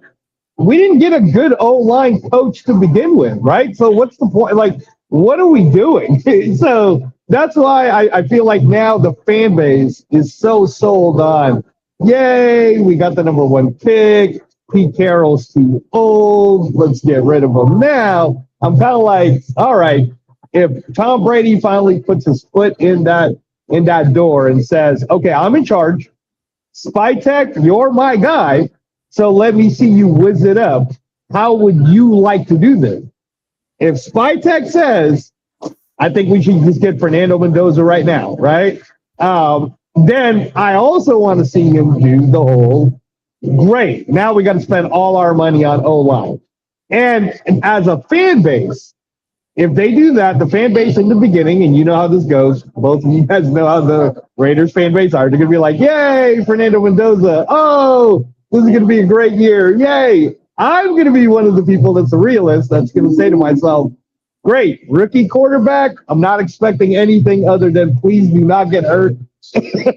Speaker 3: we didn't get a good O-line coach to begin with, right? So what's the point? Like, what are we doing? So that's why I feel like now the fan base is so sold on, yay, we got the number 1 pick. Pete Carroll's too old. Let's get rid of him now. I'm kind of like, all right, if Tom Brady finally puts his foot in that door and says, okay, I'm in charge. Spytech, you're my guy. So let me see you whiz it up. How would you like to do this? If Spytech says, I think we should just get Fernando Mendoza right now, right? Then I also want to see him do the whole, great, now we got to spend all our money on O-line. And as a fan base, if they do that, the fan base in the beginning, and you know how this goes, both of you guys know how the Raiders fan base are, they're going to be like, yay, Fernando Mendoza. Oh, this is going to be a great year. Yay. I'm going to be one of the people that's a realist that's going to say to myself, great, rookie quarterback. I'm not expecting anything other than please do not get hurt.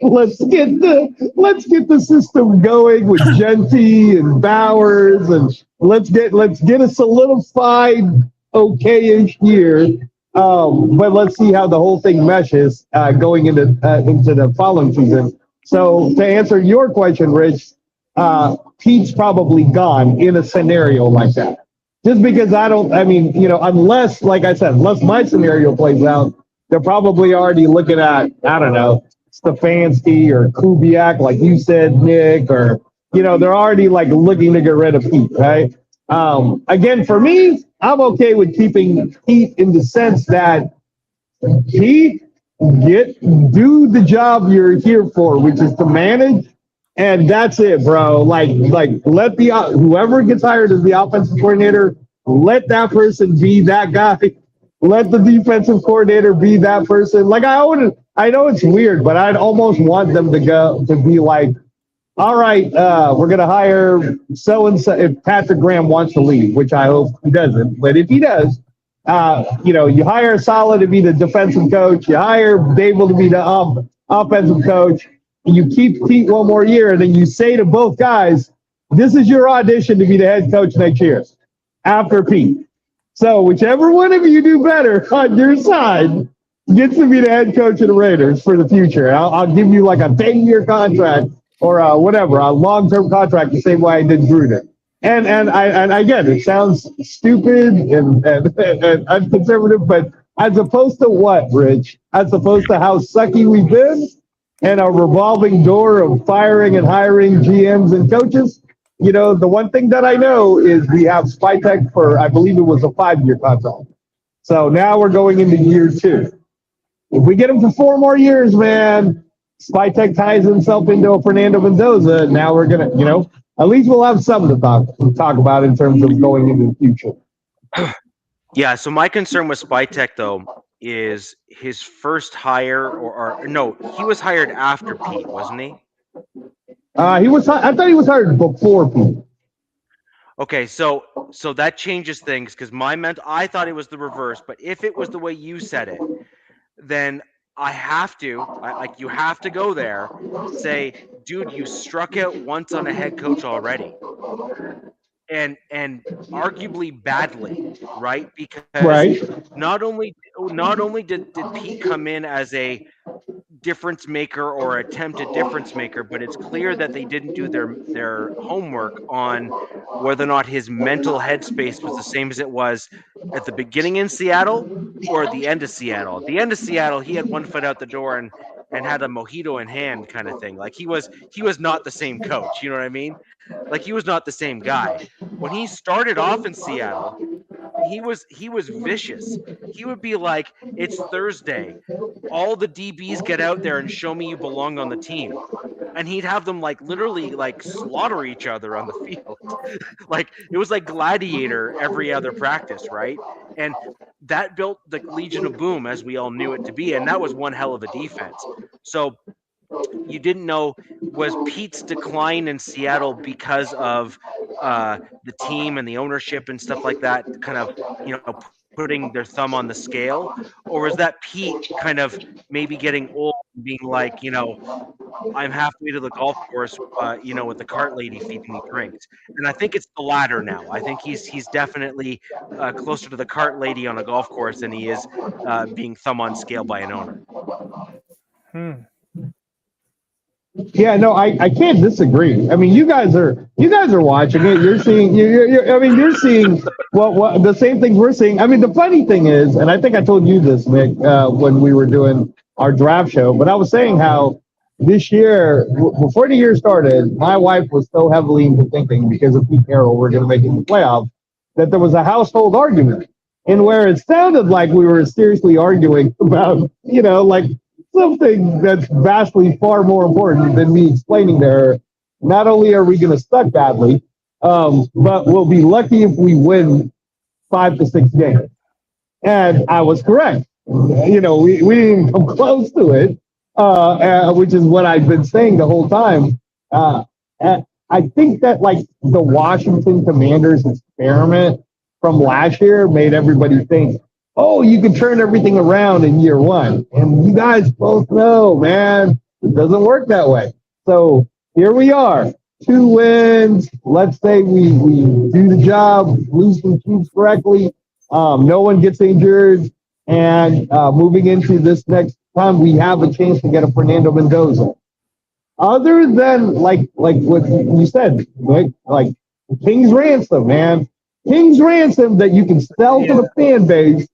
Speaker 3: let's get the system going with Genty and Bowers, and let's get a solidified okay-ish year. But let's see how the whole thing meshes going into the following season. So to answer your question, Rich, Pete's probably gone in a scenario like that. Just because unless, like I said, unless my scenario plays out, they're probably already looking at, I don't know, Stefanski or Kubiak, like you said, Nick, or, they're already like looking to get rid of Pete, right? Again, for me, I'm okay with keeping Pete in the sense that Pete, do the job you're here for, which is to manage, and that's it, bro. Like let whoever gets hired as the offensive coordinator, let that person be that guy. Let the defensive coordinator be that person. Like I know it's weird, but I'd almost want them to be like, all right, we're going to hire so-and-so if Patrick Graham wants to leave, which I hope he doesn't. But if he does, you hire Saleh to be the defensive coach. You hire Dable to be the offensive coach. And you keep Pete one more year, and then you say to both guys, this is your audition to be the head coach next year after Pete. So whichever one of you do better on your side, gets to be the head coach of the Raiders for the future. I'll give you like a 10-year contract or whatever, a long-term contract, the same way I did Gruden. And I get it. It sounds stupid and unconservative, but as opposed to what, Rich? As opposed to how sucky we've been and a revolving door of firing and hiring GMs and coaches, you know, the one thing that I know is we have Spytek for, I believe it was a 5-year contract. So now we're going into year 2. If we get him for 4 more years, man, Spytek ties himself into a Fernando Mendoza. Now we're going to, you know, at least we'll have something to talk about in terms of going into the future.
Speaker 1: Yeah, so my concern with Spytek, though, is his first hire, or no, he was hired after Pete, wasn't he?
Speaker 3: I thought he was hired before Pete.
Speaker 1: Okay, so that changes things because I thought it was the reverse, but if it was the way you said it, then you have to go there, say, dude, you struck out once on a head coach already, and arguably badly, right? Because not only did Pete come in as a difference maker or attempted difference maker, but it's clear that they didn't do their homework on whether or not his mental headspace was the same as it was at the beginning in Seattle or at the end of Seattle. At the end of Seattle, he had one foot out the door and had a mojito in hand kind of thing. Like he was not the same coach, you know what I mean? Like he was not the same guy. When he started off in Seattle, he was vicious. He would be like, it's Thursday. All the DBs get out there and show me you belong on the team. And he'd have them like literally like slaughter each other on the field. Like it was like Gladiator every other practice, right? And that built the Legion of Boom as we all knew it to be. And that was one hell of a defense. So you didn't know, was Pete's decline in Seattle because of the team and the ownership and stuff like that kind of, you know, putting their thumb on the scale? Or was that Pete kind of maybe getting old and being like, you know, I'm halfway to the golf course, you know, with the cart lady feeding me drinks? And I think it's the latter now. I think he's definitely closer to the cart lady on a golf course than he is being thumb on scale by an owner.
Speaker 3: Yeah, no, I can't disagree. I mean, you guys are watching it. You're seeing. You're seeing what the same things we're seeing. I mean, the funny thing is, and I think I told you this, Nick, when we were doing our draft show. But I was saying how this year, before the year started, my wife was so heavily into thinking because of Pete Carroll, we're going to make it in the playoffs, that there was a household argument, and where it sounded like we were seriously arguing about, you know, like something that's vastly far more important than me explaining to her, not only are we going to suck badly, but we'll be lucky if we win 5 to 6 games. And I was correct. You know, we didn't even come close to it, which is what I've been saying the whole time. I think that, like, the Washington Commanders experiment from last year made everybody think, oh, you can turn everything around in year 1. And you guys both know, man, it doesn't work that way. So here we are, 2 wins. Let's say we do the job, lose some keeps correctly. No one gets injured. And moving into this next time, we have a chance to get a Fernando Mendoza. Other than, like what you said, Nick, like King's Ransom, man. King's Ransom that you can sell to the fan base.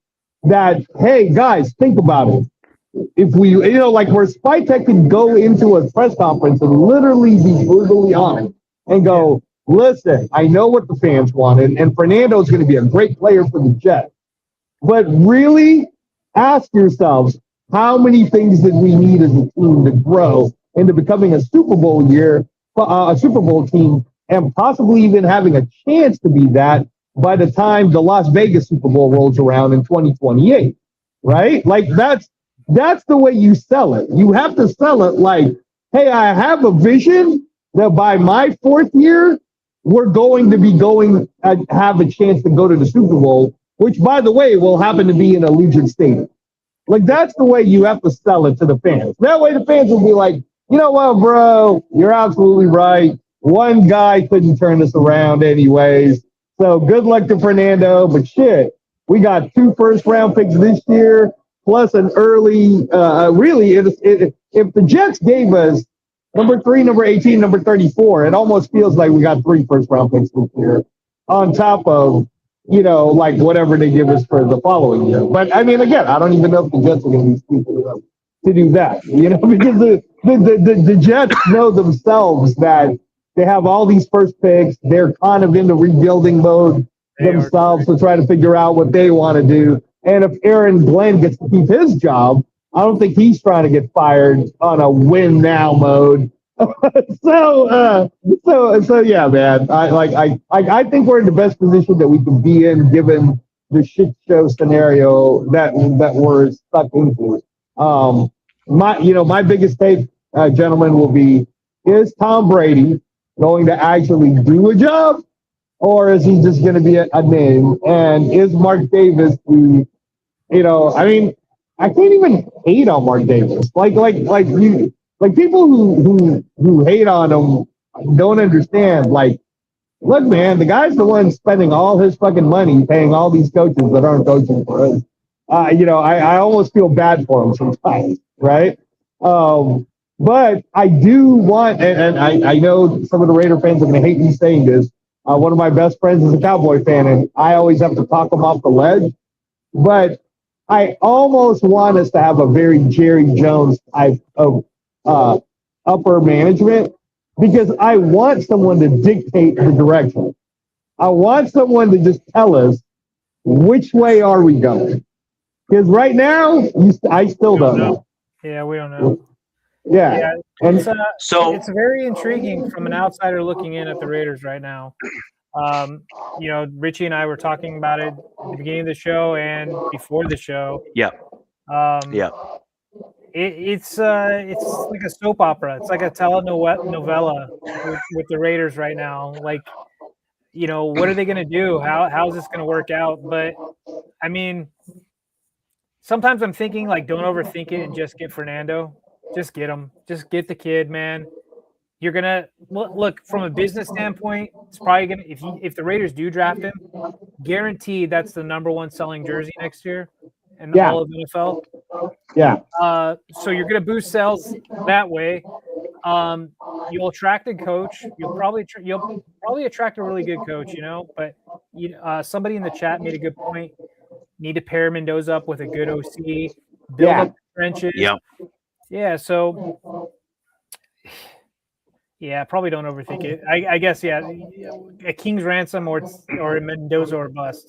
Speaker 3: That, hey, guys, think about it. If we, you know, like where Spytek can go into a press conference and literally be brutally honest and go, listen, I know what the fans wanted, and Fernando's going to be a great player for the Jets. But really ask yourselves, how many things did we need as a team to grow into becoming a Super Bowl team, and possibly even having a chance to be that by the time the Las Vegas Super Bowl rolls around in 2028, right? Like that's the way you sell it. You have to sell it like, hey, I have a vision that by my 4th year, we're going to be have a chance to go to the Super Bowl, which, by the way, will happen to be in Allegiant Stadium. Like that's the way you have to sell it to the fans. That way the fans will be like, you know what, bro, you're absolutely right. One guy couldn't turn this around anyways. So good luck to Fernando, but shit, we got 2 first-round picks this year, plus an early. Really, if the Jets gave us number 3, number 18, number 34, it almost feels like we got 3 first-round picks this year on top of, like whatever they give us for the following year. But I mean, again, I don't even know if the Jets are going to be stupid enough to do that, because the Jets know themselves that they have all these first picks. They're kind of in the rebuilding mode themselves to try to figure out what they want to do. And if Aaron Glenn gets to keep his job, I don't think he's trying to get fired on a win now mode. So yeah, man. I think we're in the best position that we can be in, given the shit show scenario that we're stuck into. My biggest take, gentlemen, will be: is Tom Brady going to actually do a job, or is he just going to be a name? And is Mark Davis the, I mean, I can't even hate on Mark Davis. Like people who hate on him don't understand. Like, look, man, the guy's the one spending all his fucking money paying all these coaches that aren't coaching for us. I almost feel bad for him sometimes, right? But I do want, and I know some of the Raider fans are going to hate me saying this. One of my best friends is a Cowboy fan, and I always have to talk him off the ledge. But I almost want us to have a very Jerry Jones type of upper management, because I want someone to dictate the direction. I want someone to just tell us which way are we going. Because right now, I still don't know.
Speaker 2: Yeah, we don't know.
Speaker 3: Yeah.
Speaker 2: It's very intriguing from an outsider looking in at the Raiders right now. Richie and I were talking about it at the beginning of the show and before the show.
Speaker 1: Yeah.
Speaker 2: It's like a soap opera. It's like a telenovela with the Raiders right now. Like, what are they going to do? How's this going to work out? But I mean, sometimes I'm thinking, like, don't overthink it and just get Fernando. Just get him. Just get the kid, man. You're gonna look from a business standpoint. It's probably gonna, if the Raiders do draft him, guaranteed that's the number 1 selling jersey next year in all of the NFL.
Speaker 3: Yeah.
Speaker 2: So you're gonna boost sales that way. You'll attract a coach. You'll probably attract a really good coach. But somebody in the chat made a good point. Need to pair Mendoza up with a good OC. Build up the trenches. Yeah. So. Yeah, probably don't overthink it. I guess, a King's ransom or a Mendoza or bust,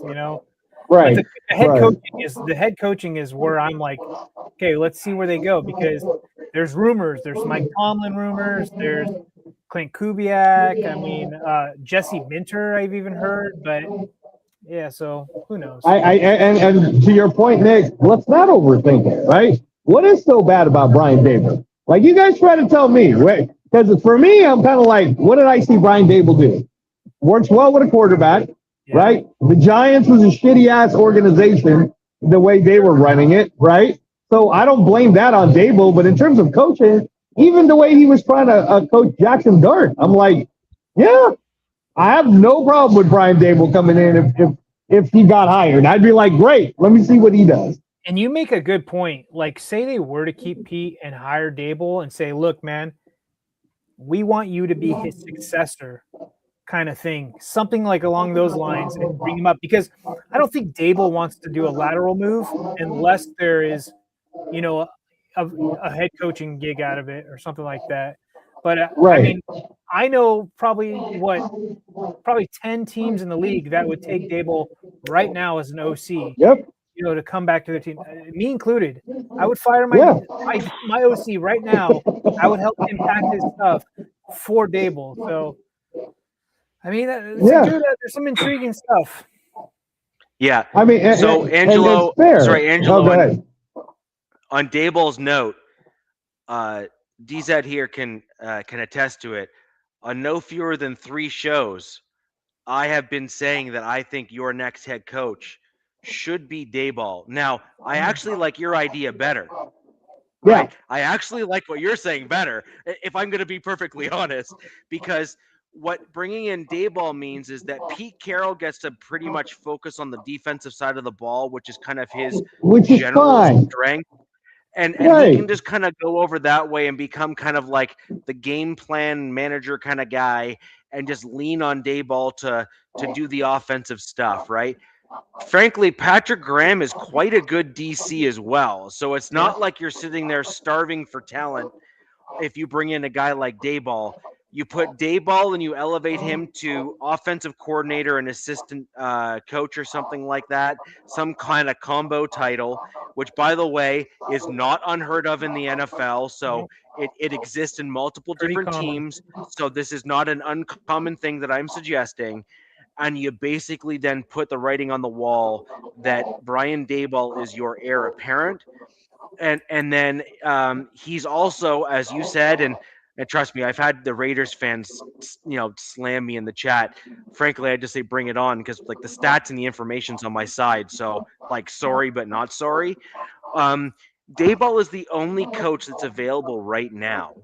Speaker 3: Right.
Speaker 2: But the head coaching is where I'm like, okay, let's see where they go, because there's rumors. There's Mike Tomlin rumors. There's Clint Kubiak. I mean, Jesse Minter, I've even heard. But yeah, so who knows?
Speaker 3: And to your point, Nick, let's not overthink it, right? What is so bad about Brian Daboll? Like, you guys try to tell me, right? Because for me, I'm kind of like, what did I see Brian Daboll do? Works well with a quarterback, right? The Giants was a shitty-ass organization the way they were running it, right? So I don't blame that on Daboll. But in terms of coaching, even the way he was trying to coach Jackson Dart, I'm like, yeah, I have no problem with Brian Daboll coming in if he got hired. I'd be like, great, let me see what he does.
Speaker 2: And you make a good point. Like, say they were to keep Pete and hire Daboll and say, look, man, we want you to be his successor, kind of thing. Something like along those lines, and bring him up. Because I don't think Daboll wants to do a lateral move unless there is, a head coaching gig out of it or something like that. But I mean, I know probably 10 teams in the league that would take Daboll right now as an OC.
Speaker 3: Yep.
Speaker 2: To come back to their team, me included. I would fire my OC right now. I would help him pack his stuff for Daboll. So, I mean, there's some intriguing stuff.
Speaker 1: Yeah.
Speaker 3: I mean,
Speaker 1: Angelo, on Daboll's note, DZ here can attest to it. On no fewer than 3 shows, I have been saying that I think your next head coach should be Daboll. Now, I actually like your idea better. Right? I actually like what you're saying better, if I'm going to be perfectly honest, because what bringing in Dayball means is that Pete Carroll gets to pretty much focus on the defensive side of the ball, which is kind of his
Speaker 3: which is
Speaker 1: general
Speaker 3: fine.
Speaker 1: strength. And he
Speaker 3: Right.
Speaker 1: can just kind of go over that way and become kind of like the game plan manager kind of guy and just lean on Dayball to do the offensive stuff, right? Frankly, Patrick Graham is quite a good DC as well. So it's not like you're sitting there starving for talent if you bring in a guy like Dayball. You put Dayball and you elevate him to offensive coordinator and assistant coach or something like that, some kind of combo title, which, by the way, is not unheard of in the NFL. So it exists in multiple different teams. So this is not an uncommon thing that I'm suggesting. And you basically then put the writing on the wall that Brian Dayball is your heir apparent. And then he's also, as you said, and trust me, I've had the Raiders fans, slam me in the chat. Frankly, I just say bring it on because like the stats and the information's on my side. So like, sorry but not sorry. Dayball is the only coach that's available right now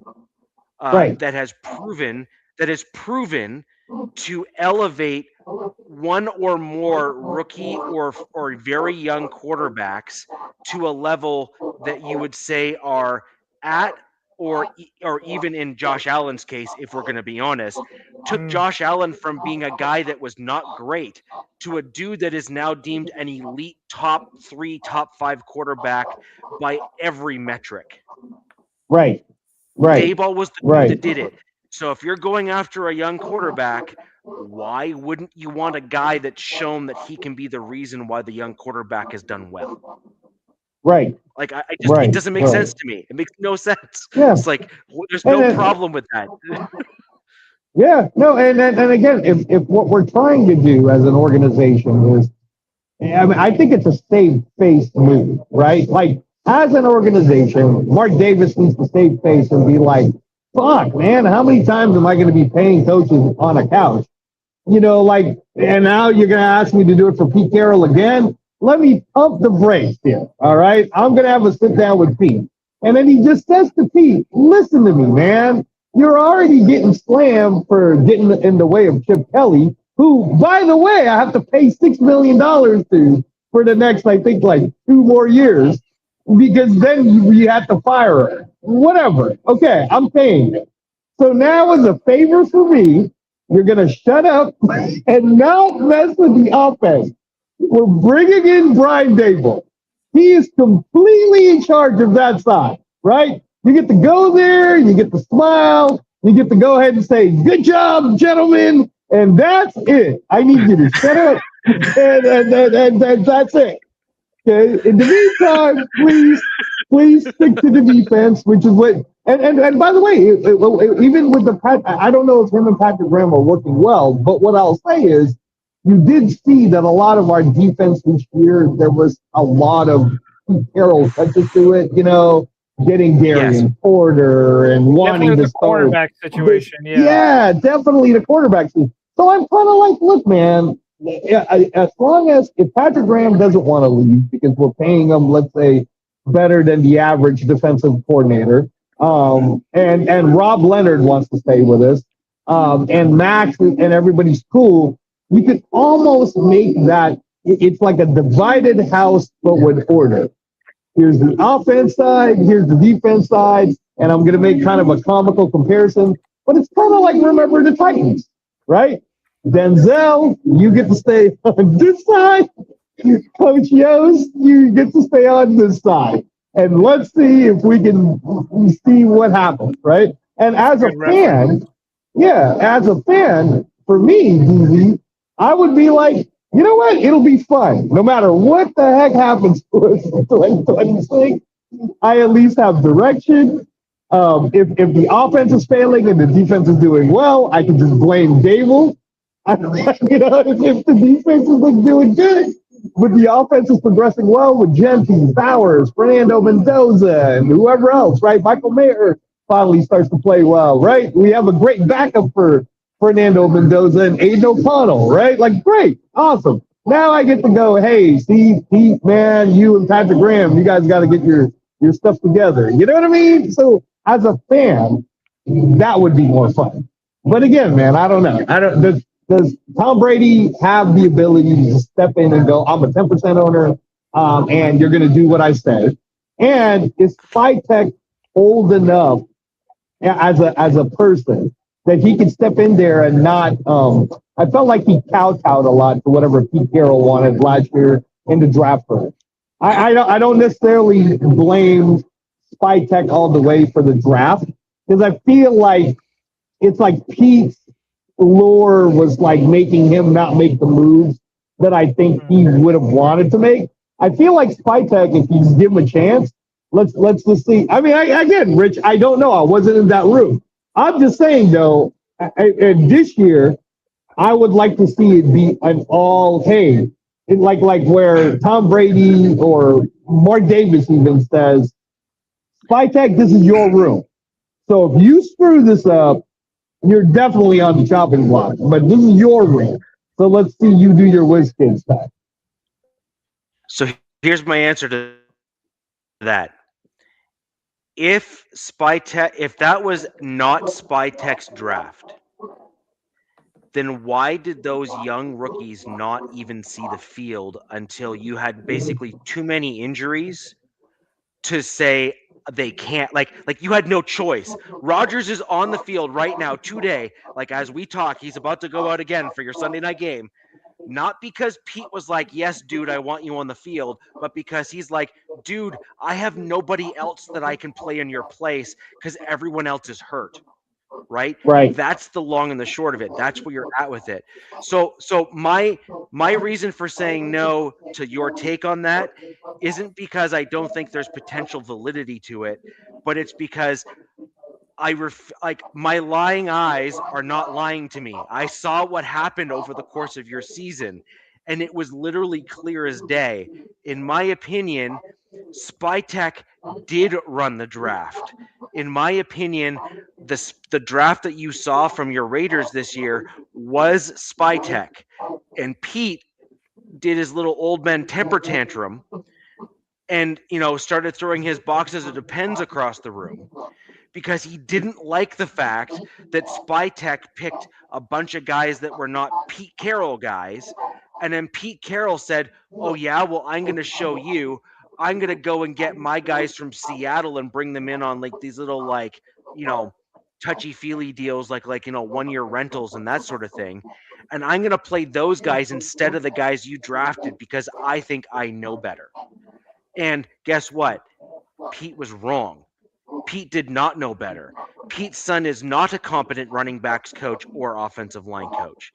Speaker 1: that has proven to elevate one or more rookie or very young quarterbacks to a level that you would say are at or even in Josh Allen's case, if we're going to be honest, took Josh Allen from being a guy that was not great to a dude that is now deemed an elite top 3, top 5 quarterback by every metric.
Speaker 3: Right.
Speaker 1: Dayball was the dude that did it. So if you're going after a young quarterback, why wouldn't you want a guy that's shown that he can be the reason why the young quarterback has done well?
Speaker 3: Right.
Speaker 1: Like it doesn't make sense to me. It makes no sense.
Speaker 3: Yeah.
Speaker 1: It's like there's no problem with that.
Speaker 3: Yeah. No. And again, if what we're trying to do as an organization is, I mean, I think it's a save face move, right? Like as an organization, Mark Davis needs to save face and be like, fuck, man, how many times am I going to be paying coaches on a couch? And now you're going to ask me to do it for Pete Carroll again? Let me pump the brakes here, all right? I'm going to have a sit down with Pete. And then he just says to Pete, listen to me, man. You're already getting slammed for getting in the way of Chip Kelly, who, by the way, I have to pay $6 million to for the next, I think, 2 more years, because then you have to fire her. Whatever. Okay, I'm paying it. So now as a favor for me, you're going to shut up and not mess with the offense. We're bringing in Brian Daboll. He is completely in charge of that side, right? You get to go there, you get to smile, you get to go ahead and say, good job, gentlemen, and that's it. I need you to shut up, and that's it. Okay. In the meantime, please stick to the defense, which is what. And by the way, even with I don't know if him and Patrick Graham are working well, but what I'll say is, you did see that a lot of our defense this year, there was a lot of Carroll touches to it, getting Darian Porter and wanting to
Speaker 2: quarterback situation.
Speaker 3: Yeah, definitely the quarterback situation. So I'm kind of like, look, man. As long as if Patrick Graham doesn't want to leave because we're paying him, let's say, better than the average defensive coordinator, and Rob Leonard wants to stay with us, and Max and everybody's cool, you could almost make that it's like a divided house but with order. Here's the offense side, here's the defense side, and I'm going to make kind of a comical comparison, but it's kind of like remember the Titans, right? Denzel, you get to stay on this side. Coach Yost, you get to stay on this side. And let's see if we can see what happens, right? And as a fan, for me, DZ, I would be like, you know what? It'll be fun. No matter what the heck happens to us in 2026, I at least have direction. If the offense is failing and the defense is doing well, I can just blame Daboll. If the defense is doing good, but the offense is progressing well with Jenkins, Bowers, Fernando Mendoza, and whoever else, right? Michael Mayer finally starts to play well, right? We have a great backup for Fernando Mendoza and Aiden O'Connell, right? Like, great, awesome. Now I get to go, hey, Steve, Pete, man, you and Patrick Graham, you guys got to get your stuff together. You know what I mean? So as a fan, that would be more fun. But again, man, I don't know. I don't. Does Tom Brady have the ability to step in and go, I'm a 10% owner, and you're going to do what I say? And is Spytech old enough as a person that he can step in there and not? I felt like he kowtowed a lot to whatever Pete Carroll wanted last year in the draft room. I don't necessarily blame Spytech all the way for the draft because I feel like it's like Pete's lore was like making him not make the moves that I think he would have wanted to make. I feel like Spytech, if you give him a chance, let's just see. I mean, again, Rich, I don't know. I wasn't in that room. I'm just saying though, this year, I would like to see it be an all hey, like where Tom Brady or Mark Davis even says, Spytech, this is your room. So if you screw this up, you're definitely on the chopping block. But this is your room. So let's see you do your whiz kid stuff.
Speaker 1: So here's my answer to that. If that was not Spytech's draft, then why did those young rookies not even see the field until you had basically too many injuries to say they can't? Like you had no choice. Rodgers is on the field right now today. Like as we talk, he's about to go out again for your Sunday night game. Not because Pete was like, yes, dude, I want you on the field, but because he's like, dude, I have nobody else that I can play in your place because everyone else is hurt. Right? That's the long and the short of it. That's where you're at with it. So my reason for saying no to your take on that isn't because I don't think there's potential validity to it, but it's because my lying eyes are not lying to me. I saw what happened over the course of your season, and it was literally clear as day. In my opinion, Spytech did run the draft. In my opinion, the draft that you saw from your Raiders this year was Spytech, and Pete did his little old man temper tantrum and started throwing his boxes of depends across the room because he didn't like the fact that Spytech picked a bunch of guys that were not Pete Carroll guys. And then Pete Carroll said, oh, yeah, well, I'm going to show you. I'm going to go and get my guys from Seattle and bring them in on like these little touchy-feely deals like 1-year rentals and that sort of thing. And I'm going to play those guys instead of the guys you drafted because I think I know better. And guess what? Pete was wrong. Pete did not know better. Pete's son is not a competent running backs coach or offensive line coach.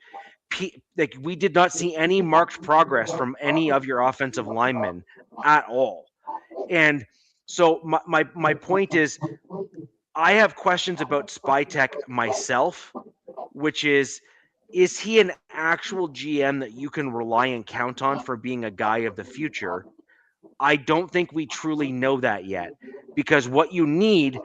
Speaker 1: We did not see any marked progress from any of your offensive linemen at all. And so my point is, I have questions about Spytech myself, which is he an actual GM that you can rely and count on for being a guy of the future? I don't think we truly know that yet, because what you need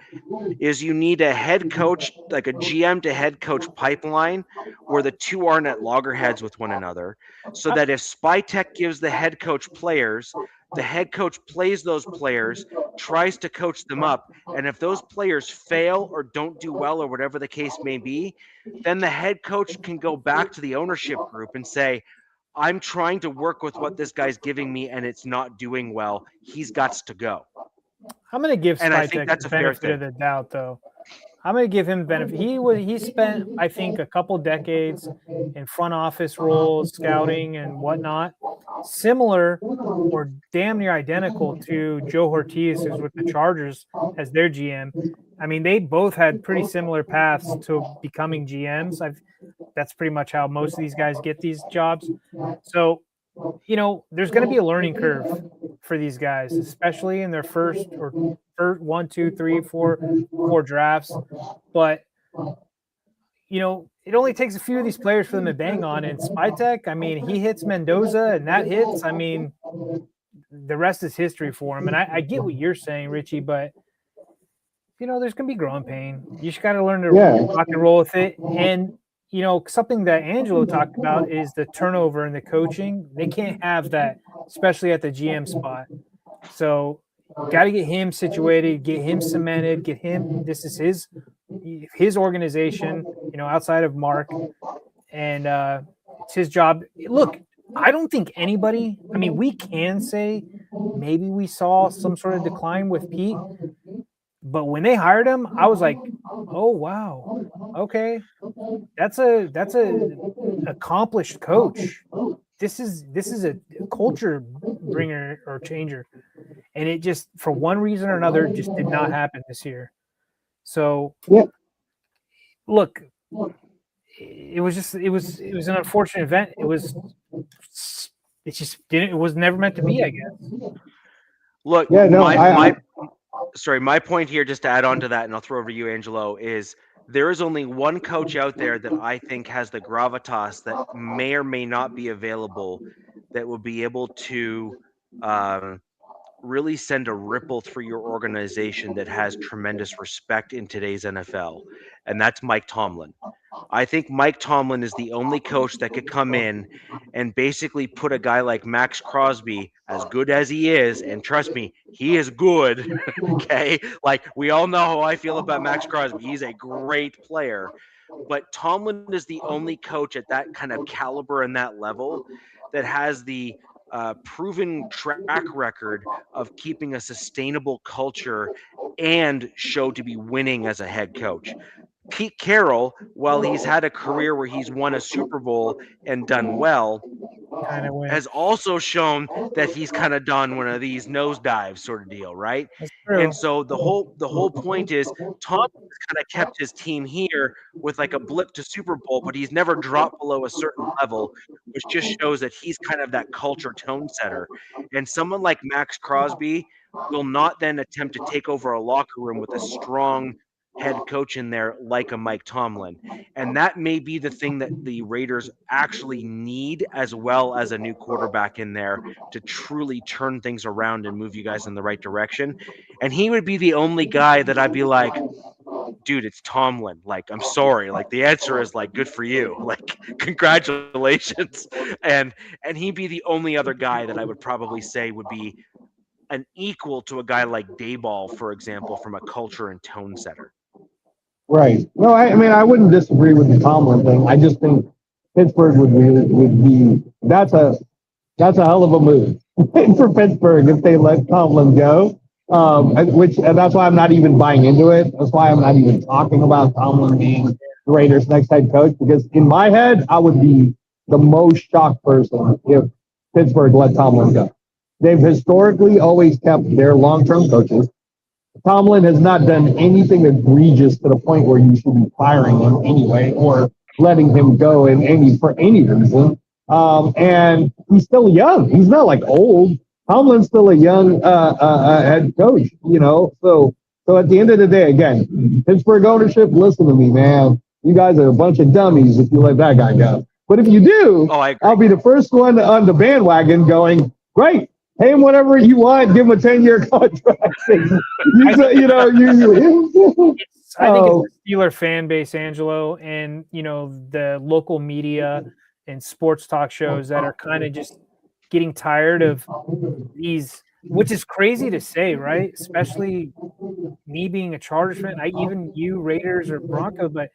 Speaker 1: is a head coach, like a GM to head coach pipeline where the two aren't at loggerheads with one another, so that if Spytech gives the head coach players, the head coach plays those players, tries to coach them up, and if those players fail or don't do well or whatever the case may be, then the head coach can go back to the ownership group and say, I'm trying to work with what this guy's giving me and it's not doing well. He's got to go.
Speaker 2: I'm going to give Spytech the benefit of the doubt, though. I'm going to give him benefit. He spent, I think, a couple decades in front office roles, scouting and whatnot, similar or damn near identical to Joe Ortiz, who's with the Chargers as their GM. I mean, they both had pretty similar paths to becoming GMs. That's pretty much how most of these guys get these jobs. So, there's going to be a learning curve for these guys, especially in their first 1, 2, 3, 4 drafts. But, it only takes a few of these players for them to bang on. And Spytech, I mean, he hits Mendoza and that hits. I mean, the rest is history for him. And I get what you're saying, Richie, but, there's going to be growing pain. You just got to learn to rock and roll with it. And, something that Angelo talked about is the turnover in the coaching. They can't have that, especially at the GM spot. So got to get him situated, get him cemented, this is his organization. outside of Mark, and it's his job. Look, I don't think anybody. I mean, we can say maybe we saw some sort of decline with Pete, but when they hired him, I was like, oh wow, okay, that's a accomplished coach. This is a culture bringer or changer, and it just for one reason or another just did not happen this year. So
Speaker 3: Yeah.
Speaker 2: look, it was an unfortunate event. It just didn't. It was never meant to be, I guess.
Speaker 1: Look,
Speaker 3: Yeah, no,
Speaker 1: my point here, just to add on to that, and I'll throw over to you, Angelo, is there is only one coach out there that I think has the gravitas that may or may not be available that will be able to um, really send a ripple through your organization that has tremendous respect in today's NFL, and that's Mike Tomlin. I think Mike Tomlin is the only coach that could come in and basically put a guy like Max Crosby, as good as he is, and trust me, he is good. Okay. Like we all know how I feel about Max Crosby. He's a great player. But Tomlin is the only coach at that kind of caliber and that level that has the proven track record of keeping a sustainable culture and show to be winning as a head coach. Pete Carroll, while he's had a career where he's won a Super Bowl and done well,
Speaker 2: Kind of went.
Speaker 1: has also shown that he's kind of done one of these nosedives sort of deal, right?
Speaker 2: That's true.
Speaker 1: And so the whole point is Tom has kind of kept his team here with like a blip to Super Bowl, but he's never dropped below a certain level, which just shows that he's kind of that culture tone setter. And someone like Max Crosby will not then attempt to take over a locker room with a strong head coach in there like a Mike Tomlin. And that may be the thing that the Raiders actually need, as well as a new quarterback in there to truly turn things around and move you guys in the right direction. And he would be the only guy that I'd be like, dude, it's Tomlin. Like, I'm sorry. Like, the answer is like, good for you. Like, congratulations. And he'd be the only other guy that I would probably say would be an equal to a guy like Dayball, for example, from a culture and tone setter.
Speaker 3: right. No, I mean, I wouldn't disagree with the Tomlin thing. I just think Pittsburgh would be that's a hell of a move for Pittsburgh if they let Tomlin go. And that's why I'm not even buying into it. That's why I'm not even talking about Tomlin being the Raiders' next head coach, because in my head, I would be the most shocked person if Pittsburgh let Tomlin go. They've historically always kept their long-term coaches. Tomlin has not done anything egregious to the point where you should be firing him anyway or letting him go for any reason. And he's still young. He's not like old. Tomlin's still a young head coach, So at the end of the day, again, Pittsburgh ownership, listen to me, man. You guys are a bunch of dummies if you let that guy go. But if you do, I'll be the first one on the bandwagon going, great, pay him whatever you want, give him a 10-year contract.
Speaker 2: I think it's the Steeler fan base, Angelo, and the local media and sports talk shows that are kind of just getting tired of these, which is crazy to say, right? Especially me being a Chargers fan, even you Raiders or Broncos, but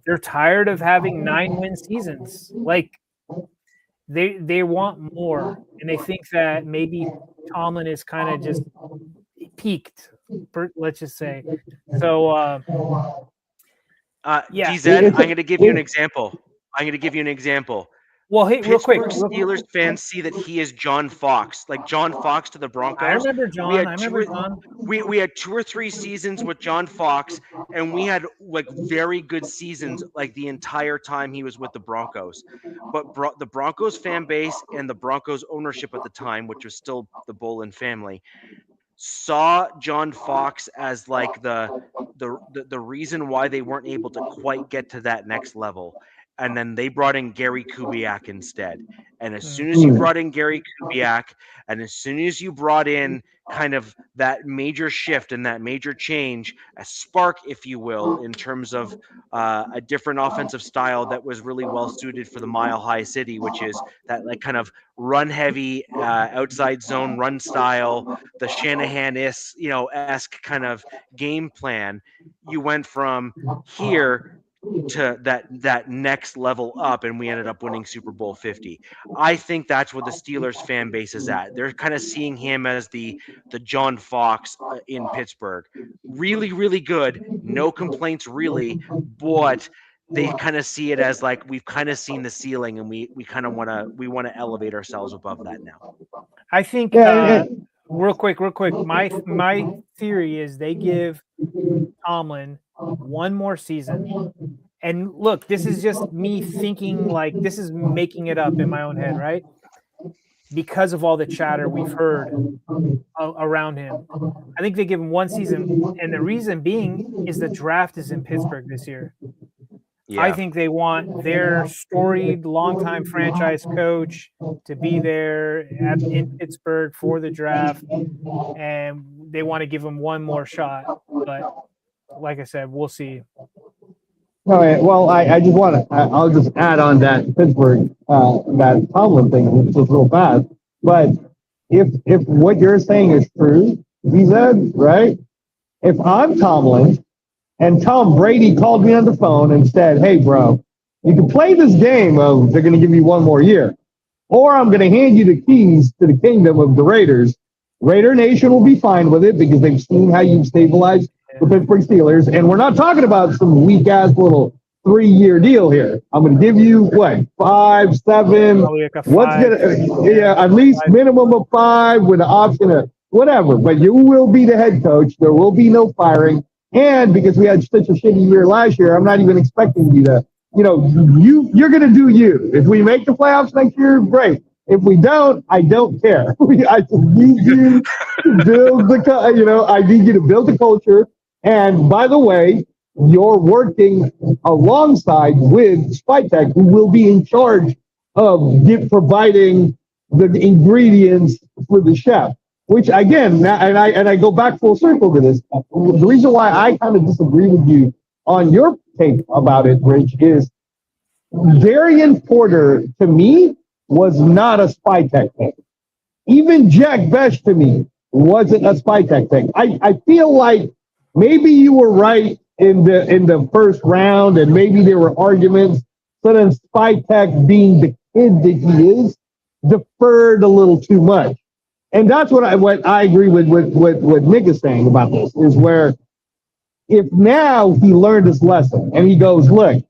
Speaker 2: they're tired of having 9-win seasons. Like they want more, and they think that maybe Tomlin is kind of just peaked. Let's just say. So, yeah.
Speaker 1: GZ, I'm going to give you an example.
Speaker 2: Well, hey, real quick,
Speaker 1: Steelers fans see that he is John Fox, like John Fox to the Broncos.
Speaker 2: I remember John.
Speaker 1: We had 2 or 3 seasons with John Fox, and we had like very good seasons like the entire time he was with the Broncos. But the Broncos fan base and the Broncos ownership at the time, which was still the Bolin family, saw John Fox as like the reason why they weren't able to quite get to that next level. And then they brought in Gary Kubiak instead. And as soon as you brought in Gary Kubiak, and as soon as you brought in kind of that major shift and that major change, a spark, if you will, in terms of a different offensive style that was really well suited for the Mile High City, which is that like kind of run heavy, outside zone run style, the Shanahan-esque kind of game plan. You went from here to that next level up, and we ended up winning Super Bowl 50. I think that's where the Steelers fan base is at. They're kind of seeing him as the John Fox in Pittsburgh. Really, really good. No complaints, really, but they kind of see it as like we've kind of seen the ceiling, and we kind of want to elevate ourselves above that now.
Speaker 2: I think
Speaker 3: Yeah,
Speaker 2: real quick. My theory is they give Tomlin one more season. And look, this is just me thinking, like, this is making it up in my own head, right? Because of all the chatter we've heard around him. I think they give him one season. And the reason being is the draft is in Pittsburgh this year.
Speaker 1: Yeah.
Speaker 2: I think they want their storied, longtime franchise coach to be there in Pittsburgh for the draft. And they want to give him one more shot. But like I said, we'll see.
Speaker 3: All right. Well, I just want to. I'll just add on that Pittsburgh, that Tomlin thing, just real fast. But if what you're saying is true, he said, right? If I'm Tomlin and Tom Brady called me on the phone and said, "Hey, bro, you can play this game of they're going to give you one more year, or I'm going to hand you the keys to the kingdom of the Raiders." Raider Nation will be fine with it because they've seen how you've stabilized the Pittsburgh Steelers, and we're not talking about some weak ass little 3-year deal here. I'm going to give you what 5, 7.
Speaker 2: Like
Speaker 3: What's gonna at least minimum of 5 with an option of whatever. But you will be the head coach. There will be no firing, and because we had such a shitty year last year, I'm not even expecting you to. You're going to do you. If we make the playoffs next year, great. If we don't, I don't care. I just need you to build the. I need you to build the culture. And by the way, you're working alongside with Spytech, who will be in charge of providing the ingredients for the chef. Which again, and I go back full circle to this. The reason why I kind of disagree with you on your take about it, Rich, is Darian Porter to me was not a Spytech thing. Even Jack Besh to me wasn't a Spytech thing. I feel like maybe you were right in the first round, and maybe there were arguments. So then Spytech, being the kid that he is, deferred a little too much. And that's what I agree with what Nick is saying about this, is where if now he learned his lesson and he goes, look,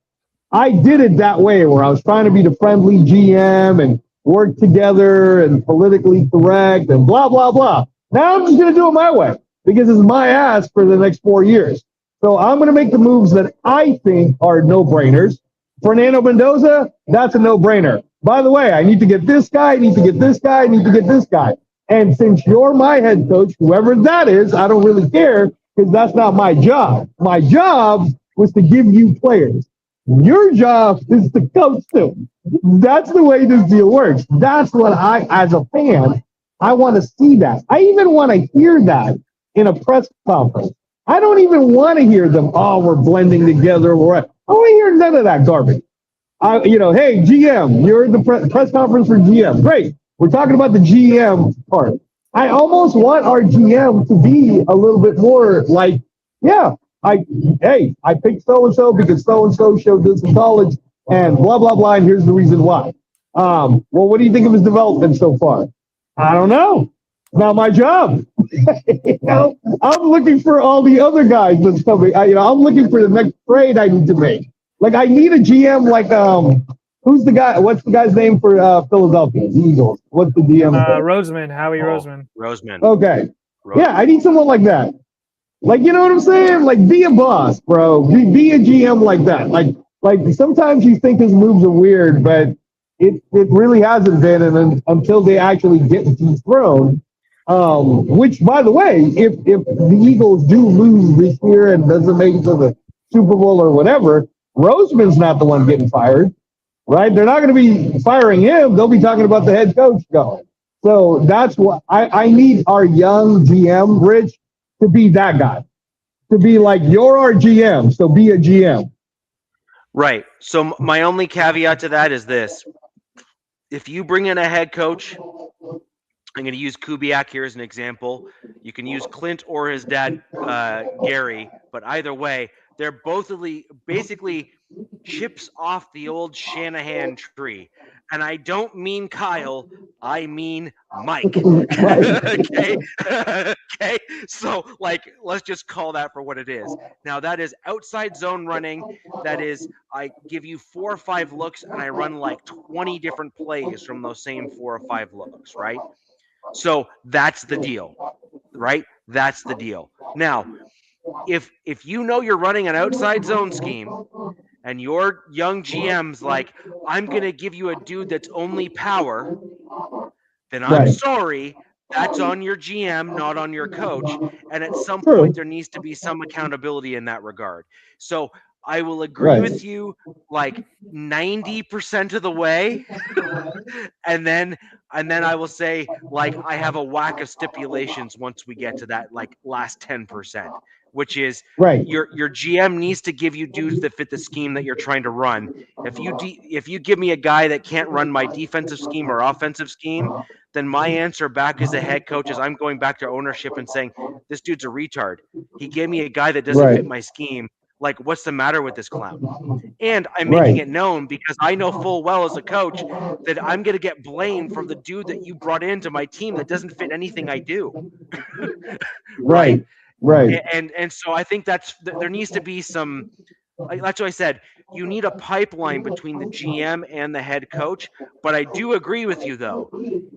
Speaker 3: I did it that way where I was trying to be the friendly GM and work together and politically correct and blah, blah, blah. Now I'm just going to do it my way because it's my ass for the next 4 years. So I'm going to make the moves that I think are no-brainers. Fernando Mendoza, that's a no-brainer. By the way, I need to get this guy, I need to get this guy, I need to get this guy. And since you're my head coach, whoever that is, I don't really care because that's not my job. My job was to give you players. Your job is to coach them. That's the way this deal works. That's what I, as a fan, I want to see that. I even want to hear that in a press conference. I don't even want to hear them, oh, we're blending together. I don't want to hear none of that garbage. Hey, GM, you're the press conference for GM. Great. We're talking about the GM part. I almost want our GM to be a little bit more like, yeah, I picked so-and-so because so-and-so showed this in college and blah, blah, blah, and here's the reason why. Well, what do you think of his development so far? I don't know. It's not my job. I'm looking for all the other guys that's coming. I'm looking for the next trade I need to make. Like, I need a GM like, who's the guy? What's the guy's name for Philadelphia, the Eagles? What's the GM?
Speaker 2: Roseman, Howie Roseman.
Speaker 1: Roseman.
Speaker 3: Okay.
Speaker 1: Roseman.
Speaker 3: Yeah, I need someone like that. Like, you know what I'm saying? Like, be a boss, bro. Be a GM like that. Like sometimes you think his moves are weird, but it really hasn't been. And until they actually get dethroned, which, by the way, if the Eagles do lose this year and doesn't make it to the Super Bowl or whatever, Roseman's not the one getting fired, right? They're not going to be firing him. They'll be talking about the head coach going. So that's what I need our young GM, Rich, to be that guy. To be like, you're our GM, so be a GM.
Speaker 1: Right. So my only caveat to that is this. If you bring in a head coach, I'm going to use Kubiak here as an example. You can use Clint or his dad, Gary, but either way, they're both basically chips off the old Shanahan tree. And I don't mean Kyle, I mean Mike. Okay. Okay. So, like, let's just call that for what it is. Now, that is outside zone running. That is, I give you 4 or 5 looks and I run like 20 different plays from those same 4 or 5 looks, right? So that's the deal, right? That's the deal. Now, if you know you're running an outside zone scheme and your young GM's like, I'm going to give you a dude that's only power, then I'm sorry, that's on your GM, not on your coach. And at some point, there needs to be some accountability in that regard. So I will agree with you like 90% of the way. and then I will say, like, I have a whack of stipulations once we get to that like last 10%, which is your GM needs to give you dudes that fit the scheme that you're trying to run. If you give me a guy that can't run my defensive scheme or offensive scheme, then my answer back as a head coach is I'm going back to ownership and saying, this dude's a retard. He gave me a guy that doesn't fit my scheme. Like, what's the matter with this clown? And I'm making it known because I know full well as a coach that I'm going to get blamed from the dude that you brought into my team that doesn't fit anything I do. Right. And so I think there needs to be some, like, that's what I said. You need a pipeline between the GM and the head coach. But I do agree with you, though,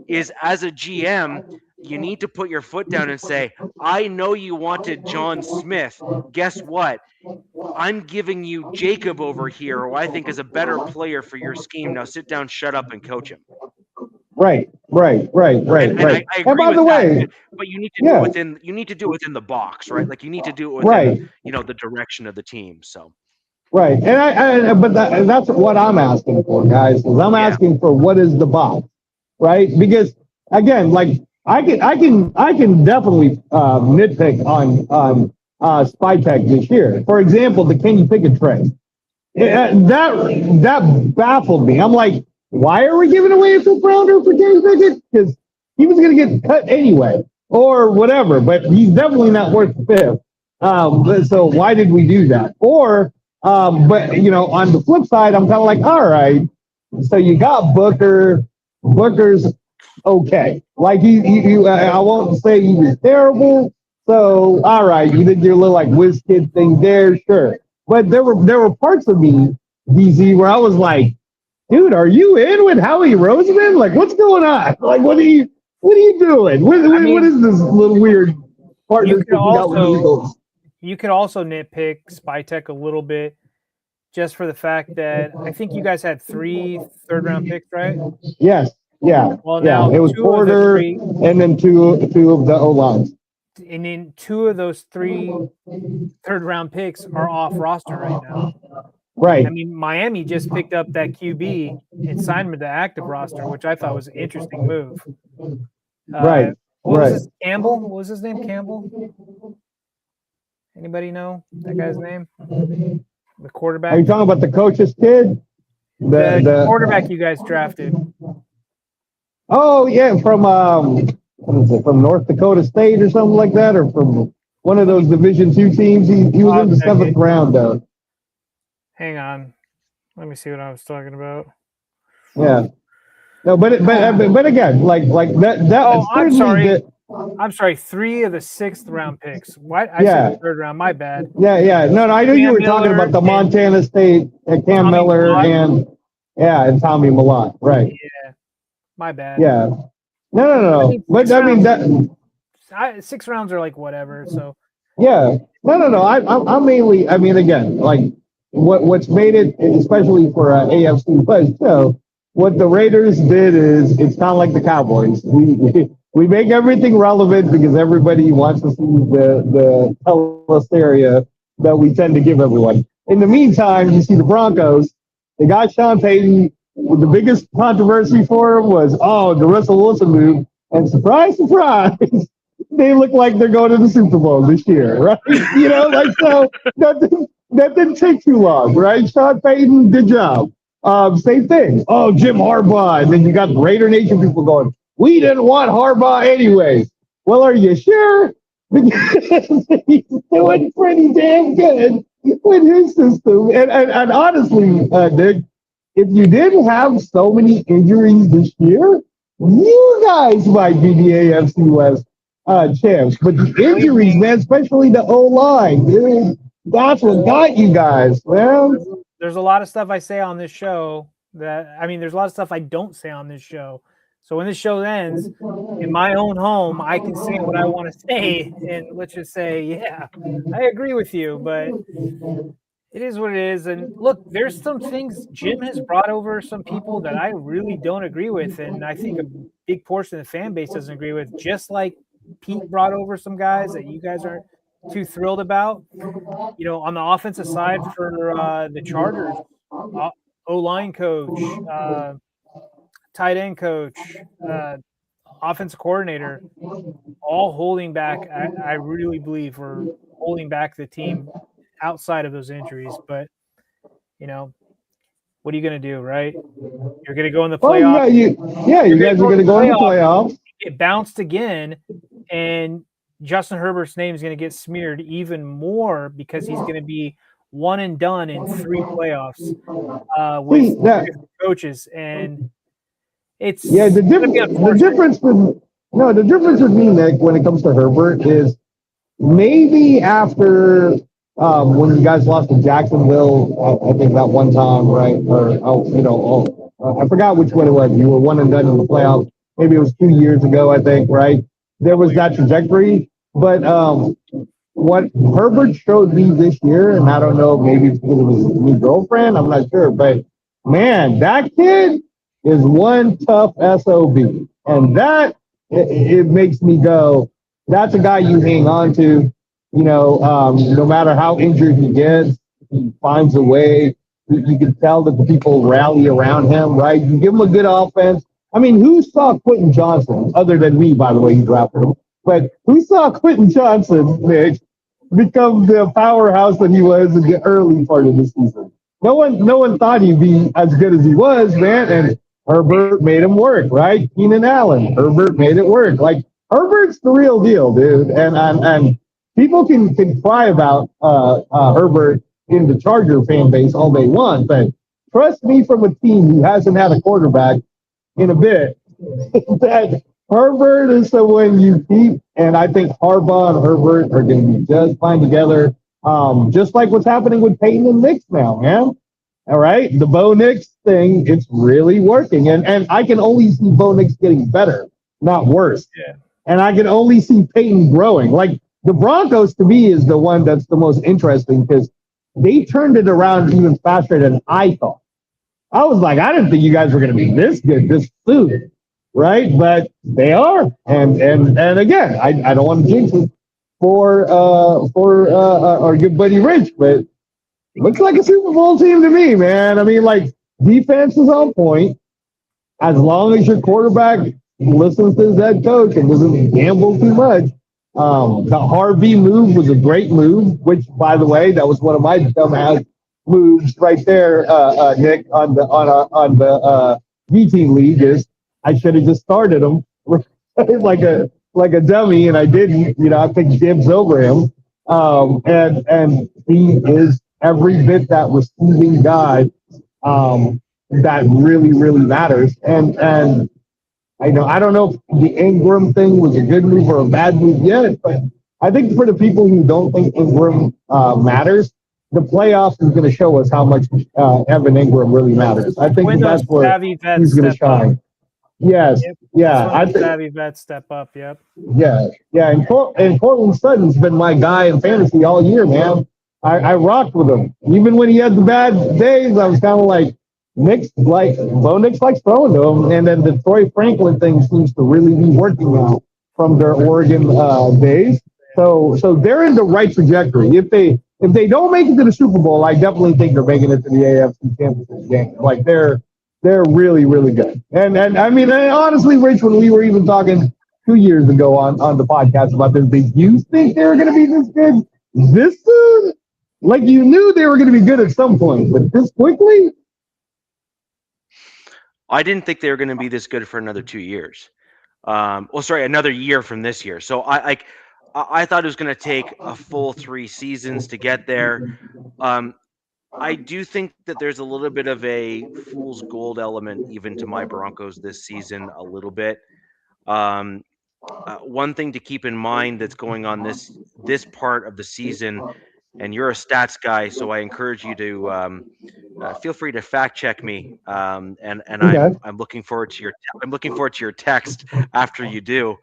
Speaker 1: is as a GM, you need to put your foot down and say, I know you wanted John Smith. Guess what? I'm giving you Jacob over here, who I think is a better player for your scheme. Now sit down, shut up, and coach him.
Speaker 3: Right.
Speaker 1: And I agree
Speaker 3: and by
Speaker 1: with
Speaker 3: the way,
Speaker 1: that, but you need to do it within the box, right? Like, you need to do it within the direction of the team. So
Speaker 3: but that's what I'm asking for, guys. Is I'm asking for what is the box, right? Because again, like I can definitely nitpick on Spytech this year. For example, the Kenny Pickett trade. That baffled me. I'm like, why are we giving away a fifth rounder for Kenny Pickett? Because he was going to get cut anyway, or whatever. But he's definitely not worth the fifth. So why did we do that? Or, but on the flip side, I'm kind of like, all right. So you got Booker. Booker's okay. Like I won't say he was terrible. So all right, you did your little like whiz kid thing there, sure. But there were parts of me, DZ, where I was like, dude, are you in with Howie Roseman? Like, what's going on? Like, what are you doing? What is this little weird partnership you got with the Eagles?
Speaker 2: You could also nitpick Spytech a little bit, just for the fact that I think you guys had 3 third-round picks, right?
Speaker 3: Yes. Yeah.
Speaker 2: Well, now
Speaker 3: it was Porter and then two of the O-lines.
Speaker 2: And then 2 of those 3 third-round picks are off roster right now.
Speaker 3: Right.
Speaker 2: I mean, Miami just picked up that QB and signed him to the active roster, which I thought was an interesting move.
Speaker 3: What
Speaker 2: was his Campbell? What was his name? Campbell? Anybody know that guy's name? The quarterback.
Speaker 3: Are you talking about the coach's kid?
Speaker 2: The quarterback you guys drafted.
Speaker 3: Oh yeah, from from North Dakota State or something like that, or from one of those Division II teams. He was in the 7th round though.
Speaker 2: Hang on, let me see what I was talking about.
Speaker 3: Yeah, no, but again, like that.
Speaker 2: Oh, I'm sorry. I'm sorry. 3 of the 6th round picks. What? I said the 3rd round. My bad.
Speaker 3: Yeah. No, I knew you were talking about the Montana State Cam Miller and Tommy Milot. Right.
Speaker 2: Yeah. My bad.
Speaker 3: Yeah. No. But I mean that
Speaker 2: 6 rounds are like whatever. So.
Speaker 3: Yeah. No. I'm mainly. I mean, again, like what's made it, especially for AFC West. So what the Raiders did is it's kind of like the Cowboys. We make everything relevant because everybody wants to see the teleseria that we tend to give everyone. In the meantime, you see the Broncos. They got Sean Payton. The biggest controversy for him was, the Russell Wilson move. And surprise, surprise, they look like they're going to the Super Bowl this year, right? So that didn't take too long, right? Sean Payton, good job. Same thing. Jim Harbaugh. And then you got Raider Nation people going, we didn't want Harbaugh anyways. Well, are you sure? Because he's doing pretty damn good with his system. And honestly, Nick, if you didn't have so many injuries this year, you guys might be the AFC West champs. But the injuries, man, especially the O line, dude, that's what got you guys, man.
Speaker 2: There's a lot of stuff I say on this show there's a lot of stuff I don't say on this show. So when this show ends, in my own home, I can say what I want to say, and let's just say, yeah, I agree with you, but it is what it is. And look, there's some things Jim has brought over some people that I really don't agree with, and I think a big portion of the fan base doesn't agree with. Just like Pete brought over some guys that you guys aren't too thrilled about. On the offensive side for the Chargers, O-line coach, tight end coach, offensive coordinator, all holding back. I really believe we're holding back the team outside of those injuries. But, what are you going to do, right? You're going to go in the playoffs.
Speaker 3: You guys are going to go in the playoffs.
Speaker 2: Get bounced again, and Justin Herbert's name is going to get smeared even more because he's going to be one and done in 3 playoffs with different coaches. And it's
Speaker 3: the difference with me, Nick, when it comes to Herbert is maybe after when you guys lost to Jacksonville, I think that one time, right? I forgot which one it was. You were one and done in the playoffs. Maybe it was 2 years ago, I think, right? There was that trajectory. But what Herbert showed me this year, and I don't know, maybe it's because of his new girlfriend, I'm not sure, but man, that kid is one tough SOB. And that, it makes me go, that's a guy you hang on to, no matter how injured he gets, he finds a way. You can tell that the people rally around him, right? You give him a good offense. I mean, who saw Quentin Johnson, other than me, by the way, he drafted him, but who saw Quentin Johnson, Nick, become the powerhouse that he was in the early part of the season? No one thought he'd be as good as he was, man. And Herbert made him work, right? Keenan Allen, Herbert made it work. Like, Herbert's the real deal, dude. And people can cry about Herbert in the Charger fan base all they want, but trust me, from a team who hasn't had a quarterback in a bit, that Herbert is someone you keep, and I think Harbaugh and Herbert are going to be just fine together, just like what's happening with Peyton and Nix now, man. All right, the Bo Nix thing, it's really working, and I can only see Bo Nix getting better, not worse.
Speaker 2: Yeah.
Speaker 3: And I can only see Peyton growing. Like, the Broncos, to me, is the one that's the most interesting because they turned it around even faster than I thought. I was like, I didn't think you guys were going to be this good this soon, right? But they are. And again, I don't want to jinx it for our good buddy Rich, but it looks like a Super Bowl team to me, man. I mean, like, defense is on point. As long as your quarterback listens to his head coach and doesn't gamble too much. The Harvey move was a great move, which, by the way, that was one of my dumbass moves right there, Nick, on the B team league. Is I should have just started him like a dummy, and I didn't. I picked dibs over him, and he is every bit that receiving guy that really matters, and. I don't know if the Ingram thing was a good move or a bad move yet, but I think for the people who don't think Ingram matters, the playoffs is going to show us how much Evan Ingram really matters. I think that's where he's going to shine. Yes,
Speaker 2: yep.
Speaker 3: Yeah. I think
Speaker 2: savvy vets step up. Yep.
Speaker 3: Yeah. And Cortland Sutton's been my guy in fantasy all year, man. I rocked with him. Even when he had the bad days, I was kind of like, Bo Nix likes throwing to him, and then the Troy Franklin thing seems to really be working now from their Oregon days. So they're in the right trajectory. If they don't make it to the Super Bowl, I definitely think they're making it to the AFC Championship game. Like, they're really good. And I mean, honestly, Rich, when we were even talking 2 years ago on the podcast about this, did you think they were going to be this good this soon? Like, you knew they were going to be good at some point, but this quickly?
Speaker 1: I didn't think they were going to be this good for another 2 years. Another year from this year. So I thought it was going to take a full 3 seasons to get there. Um, I do think that there's a little bit of a fool's gold element even to my Broncos this season, a little bit. Um, One thing to keep in mind that's going on this part of the season, and you're a stats guy, so I encourage you to feel free to fact check me. And
Speaker 3: Okay.
Speaker 1: I'm looking forward to your text after you do,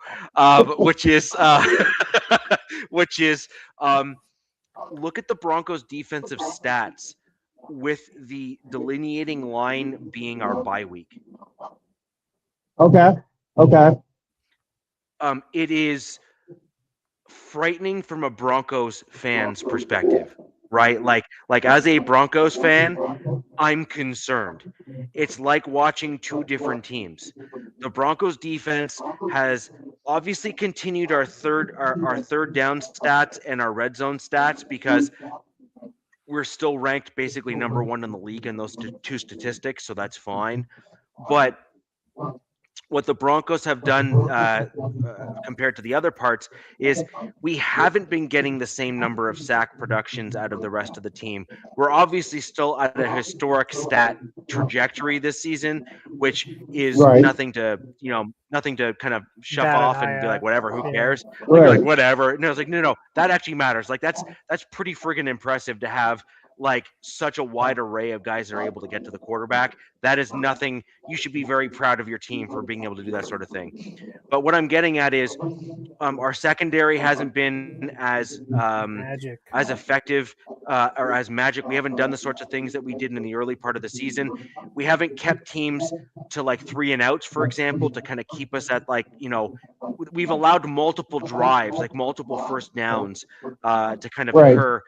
Speaker 1: which is which is um, look at the Broncos' defensive stats with the delineating line being our bye week.
Speaker 3: Okay. Okay.
Speaker 1: It is frightening from a Broncos fan's perspective, right? Like as a Broncos fan, I'm concerned. It's like watching two different teams. The Broncos defense has obviously continued our third down stats and our red zone stats because we're still ranked basically number 1 in the league in those two statistics, so that's fine. But what the Broncos have done compared to the other parts is we haven't been getting the same number of sack productions out of the rest of the team. We're obviously still at a historic stat trajectory this season, which is
Speaker 3: Right.
Speaker 1: nothing to kind of shove
Speaker 2: Bat an
Speaker 1: off
Speaker 2: eye
Speaker 1: and be like,
Speaker 2: at.
Speaker 1: whatever, who
Speaker 2: Yeah.
Speaker 1: cares? Like, you're
Speaker 3: Right.
Speaker 1: like, whatever. No, it's like, no, that actually matters. Like, that's pretty friggin' impressive to have like such a wide array of guys that are able to get to the quarterback. That is nothing. You should be very proud of your team for being able to do that sort of thing. But what I'm getting at is our secondary hasn't been
Speaker 2: Magic.
Speaker 1: as effective or as magic. We haven't done the sorts of things that we did in the early part of the season. We haven't kept teams to like 3-and-outs, for example, to kind of keep us at like, we've allowed multiple drives, like multiple first downs to kind of
Speaker 3: Right.
Speaker 1: occur.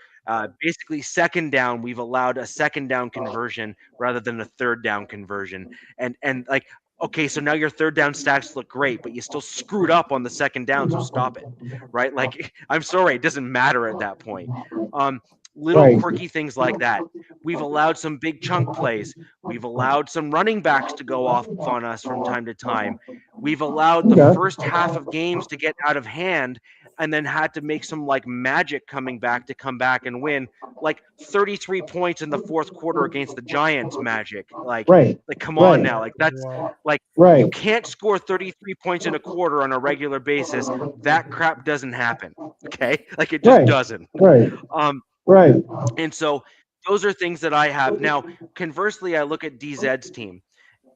Speaker 1: Basically, second down, we've allowed a second down conversion rather than a third down conversion. And like, okay, so now your third down stats look great, but you still screwed up on the second down, so stop it, right? Like, I'm sorry, it doesn't matter at that point. Um, Little
Speaker 3: Right.
Speaker 1: quirky things like that. We've allowed some big chunk plays. We've allowed some running backs to go off on us from time to time. We've allowed the
Speaker 3: Okay.
Speaker 1: first half of games to get out of hand and then had to make some like magic coming back to come back and win like 33 points in the fourth quarter against the Giants magic.
Speaker 3: Right.
Speaker 1: Like come on
Speaker 3: Right.
Speaker 1: now. Like that's
Speaker 2: Wow.
Speaker 1: like you
Speaker 3: Right.
Speaker 1: can't score 33 points in a quarter on a regular basis. That crap doesn't happen. Okay? Like it just
Speaker 3: Right.
Speaker 1: doesn't.
Speaker 3: Right.
Speaker 1: Um
Speaker 3: Right.
Speaker 1: and so those are things that I have. Now, conversely, I look at DZ's team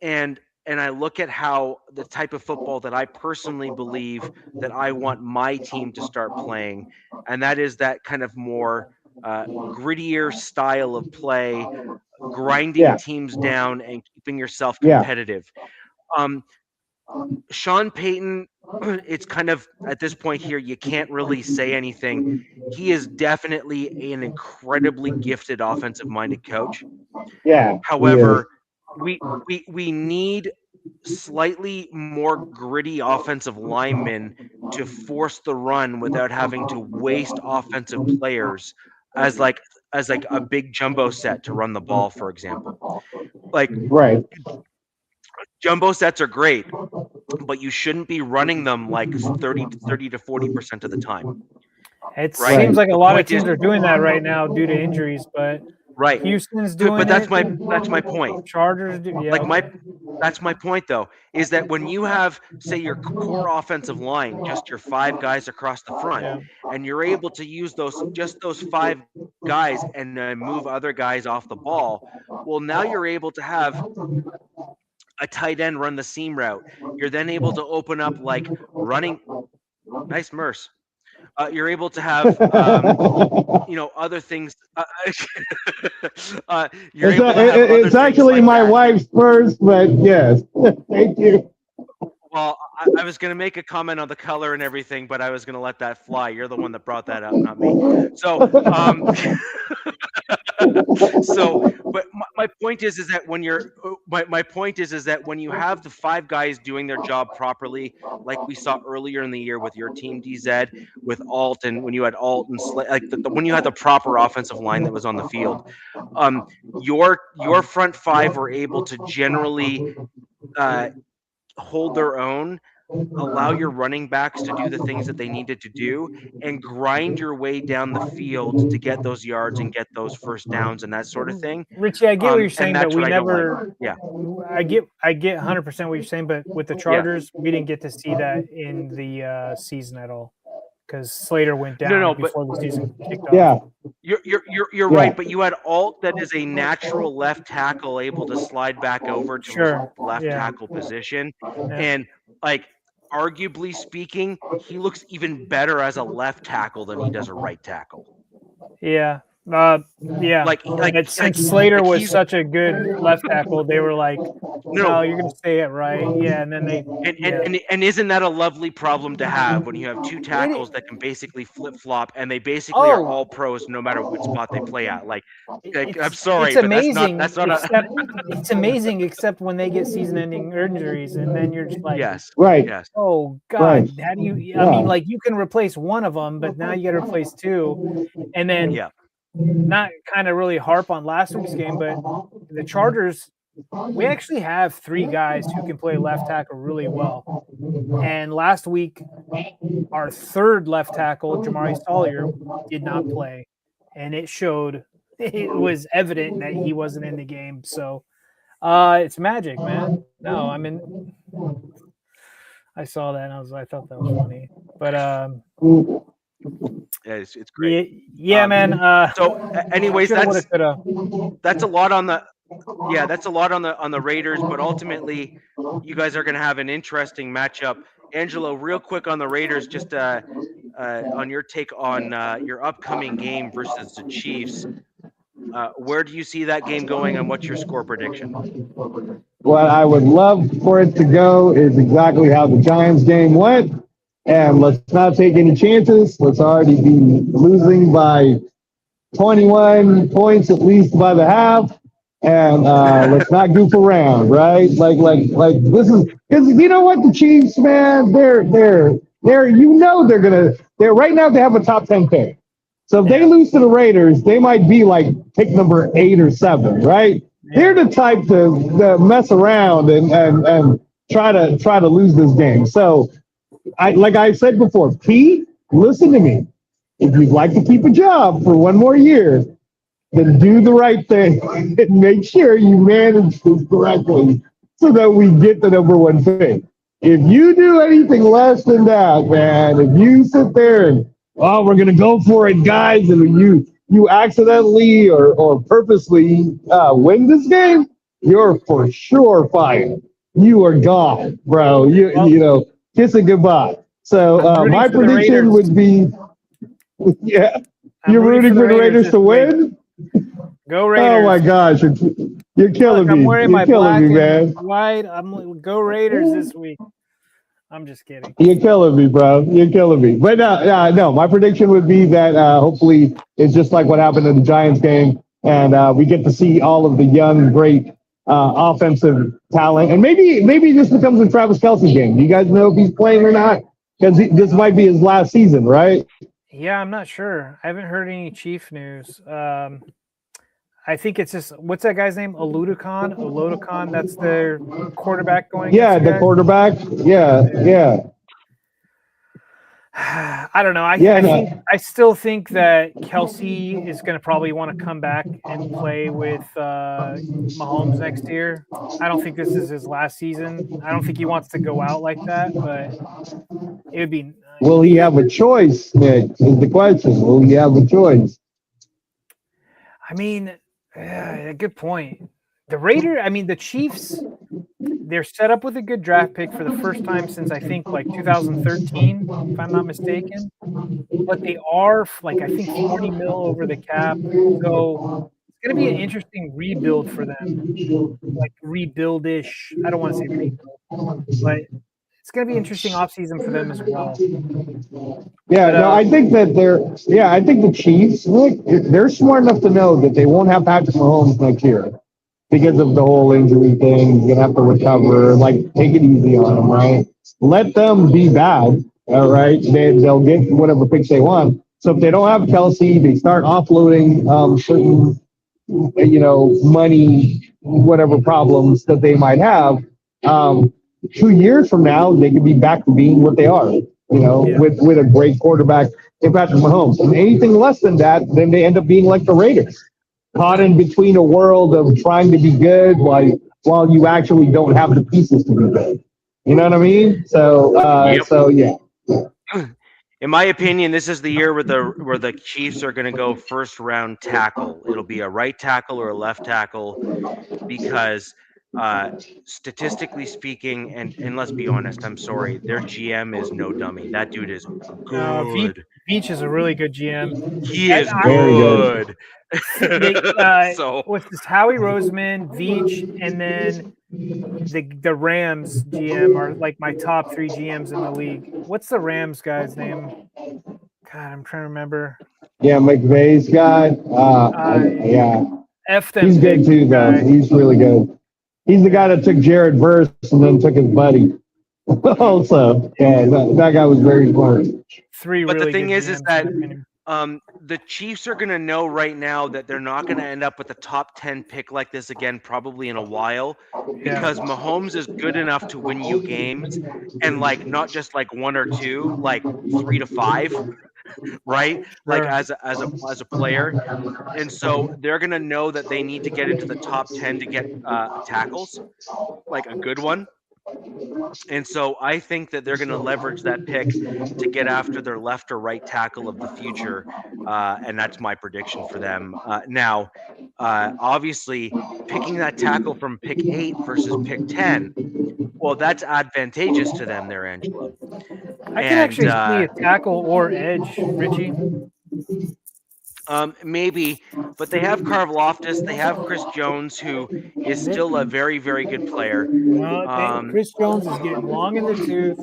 Speaker 1: and I look at how the type of football that I personally believe that I want my team to start playing, and that is that kind of more grittier style of play, grinding
Speaker 3: Yeah.
Speaker 1: teams down and keeping yourself
Speaker 3: Yeah.
Speaker 1: competitive. Um, Sean Payton, it's kind of at this point here, you can't really say anything. He is definitely an incredibly gifted offensive minded coach.
Speaker 3: Yeah. He is.
Speaker 1: However, we need slightly more gritty offensive linemen to force the run without having to waste offensive players as like a big jumbo set to run the ball, for example. Like
Speaker 3: Right.
Speaker 1: jumbo sets are great, but you shouldn't be running them like 30 to 40% of the time,
Speaker 2: It
Speaker 1: right?
Speaker 2: seems
Speaker 3: Right.
Speaker 2: like a
Speaker 1: The
Speaker 2: lot of
Speaker 1: point is
Speaker 2: teams are doing that right now due to injuries, but
Speaker 1: right.
Speaker 2: Houston's
Speaker 1: But
Speaker 2: doing
Speaker 1: that's
Speaker 2: it.
Speaker 1: my point.
Speaker 2: Chargers do. Yeah.
Speaker 1: Like
Speaker 2: Okay.
Speaker 1: that's my point though, is that when you have, say, your core offensive line, just your 5 guys across the front,
Speaker 2: Yeah.
Speaker 1: and you're able to use those 5 guys and move other guys off the ball, well, now you're able to have a tight end run the seam route. You're then able to open up like running. Nice Merce. You're able to have other things. You're able to have other
Speaker 3: It's
Speaker 1: things
Speaker 3: actually
Speaker 1: like
Speaker 3: my
Speaker 1: that.
Speaker 3: wife's first, but yes. Thank you.
Speaker 1: Well, I was going to make a comment on the color and everything, but I was going to let that fly. You're the one that brought that up, not me. So, but my point is that when my point is that when you have the 5 guys doing their job properly, like we saw earlier in the year with your team, DZ, with Alt, and when you had Alt and like when you had the proper offensive line that was on the field, your front 5 were able to generally hold their own allow your running backs to do the things that they needed to do, and grind your way down the field to get those yards and get those first downs and that sort of thing.
Speaker 2: Richie, I get what you're saying,
Speaker 1: And
Speaker 2: but
Speaker 1: that's
Speaker 2: we
Speaker 1: what I don't like.
Speaker 2: never.
Speaker 1: Yeah.
Speaker 2: I get 100% what you're saying, but with the Chargers, we didn't get to see that in the season at all because Slater went down before the season kicked off.
Speaker 3: Yeah.
Speaker 1: You're right, but you had Alt that is a natural left tackle able to slide back over to his left tackle position, and like arguably speaking, he looks even better as a left tackle than he does a right tackle.
Speaker 2: Yeah. Since Slater was such a good left tackle, they were like, "No, you're going to stay at right." Yeah, and then they
Speaker 1: and isn't that a lovely problem to have when you have two tackles that can basically flip flop and they basically are all pros no matter what spot they play at? Like I'm sorry,
Speaker 2: it's amazing.
Speaker 1: But that's not
Speaker 2: it's amazing, except when they get season-ending injuries, and then you're just like,
Speaker 1: yes,
Speaker 2: oh God,
Speaker 3: right.
Speaker 2: How do you? I mean, like you can replace one of them, but now you got to replace two, and then not kind of really harp on last week's game, but the Chargers, we actually have three guys who can play left tackle really well. And last week, our third left tackle, Jamari Salyer, did not play. And it showed, it was evident that he wasn't in the game. So it's magic, man. No, I mean, I saw that and I thought that was funny. But
Speaker 1: yeah, it's great.
Speaker 2: Yeah, man.
Speaker 1: So, anyways, that's a lot on the. Yeah, that's a lot on the Raiders, but ultimately, you guys are going to have an interesting matchup. Angelo, real quick on the Raiders, just on your take on your upcoming game versus the Chiefs. Where do you see that game going, and what's your score prediction?
Speaker 3: What I would love for it to go is exactly how the Giants game went. And let's not take any chances. Let's already be losing by 21 points at least by the half. And let's not goof around, right? Like this is because you know what, the Chiefs, man, they're they're right now they have a top 10 pick. So if they lose to the Raiders, they might be like pick number 8 or 7, right? They're the type to mess around and try to lose this game. So like I said before, P, listen to me. If you'd like to keep a job for one more year, then do the right thing and make sure you manage this correctly so that we get the number 1 pick. If you do anything less than that, man, if you sit there and, we're going to go for it, guys, and you accidentally or purposely win this game, you're for sure fired. You are gone, bro. You know, kiss it goodbye. So my prediction would be, you're rooting for the Raiders to win?
Speaker 2: Go Raiders.
Speaker 3: Oh my gosh, you're killing me.
Speaker 2: I'm wearing
Speaker 3: you're
Speaker 2: my
Speaker 3: killing
Speaker 2: black
Speaker 3: me, man.
Speaker 2: White. Go Raiders this week. I'm just kidding.
Speaker 3: You're killing me, bro. You're killing me. But no, my prediction would be that hopefully it's just like what happened in the Giants game, and we get to see all of the young, great offensive talent. And maybe it just becomes a Travis Kelce game. Do you guys know if he's playing or not? Because this might be his last season, right?
Speaker 2: Yeah, I'm not sure. I haven't heard any Chief news. I think it's just, what's that guy's name? Oludokun. That's their quarterback going.
Speaker 3: Yeah, the quarterback. Yeah.
Speaker 2: I don't know. I still think that Kelce is going to probably want to come back and play with Mahomes next year. I don't think this is his last season. I don't think he wants to go out like that, but it would be.
Speaker 3: Will he have a choice, Nick? Is the question. Will he have a choice?
Speaker 2: I mean, good point. The Chiefs, they're set up with a good draft pick for the first time since I think like 2013, if I'm not mistaken. But they are like, I think 40 mil over the cap. So it's going to be an interesting rebuild for them. Like rebuild-ish. I don't want to say rebuild, but it's going to be an interesting offseason for them as well.
Speaker 3: Yeah, no, I think that I think the Chiefs, look, they're smart enough to know that they won't have Patrick Mahomes next year because of the whole injury thing. He's going to have to recover. Like, take it easy on them, right? Let them be bad, all right? They'll get whatever picks they want. So if they don't have Kelce, they start offloading certain, money, whatever problems that they might have. 2 years from now, they could be back to being what they are, with a great quarterback in Patrick Mahomes. And anything less than that, then they end up being like the Raiders, caught in between a world of trying to be good while you actually don't have the pieces to be good. You know what I mean? So yeah.
Speaker 1: In my opinion, this is the year where the Chiefs are going to go first round tackle. It'll be a right tackle or a left tackle because statistically speaking, and let's be honest, I'm sorry, their GM is no dummy. That dude is good.
Speaker 2: Veach is a really good GM.
Speaker 1: He is
Speaker 3: Very good.
Speaker 1: So
Speaker 2: what's this? Howie Roseman, Veach, and then the Rams GM are like my top 3 GMs in the league. What's the Rams guy's name? God, I'm trying to remember.
Speaker 3: Yeah, McVay's guy. Yeah.
Speaker 2: F them.
Speaker 3: He's good too, though. He's really good. He's the guy that took Jared Verse and then took his buddy. Also, yeah, that guy was very smart.
Speaker 1: But the thing is that the Chiefs are going to know right now that they're not going to end up with a top 10 pick like this again, probably in a while, because Mahomes is good enough to win you games, and like not just like 1 or 2, like 3 to 5, right? Like as a player, and so they're going to know that they need to get into the top 10 to get tackles, like a good one. And so I think that they're going to leverage that pick to get after their left or right tackle of the future. And that's my prediction for them. Now, obviously, picking that tackle from pick 8 versus pick 10, well, that's advantageous to them there, Angelo.
Speaker 2: I can actually see a tackle or edge, Richie.
Speaker 1: Maybe, but they have Karlaftis, they have Chris Jones, who is still a very, very good player.
Speaker 2: Chris Jones is getting long in the tooth.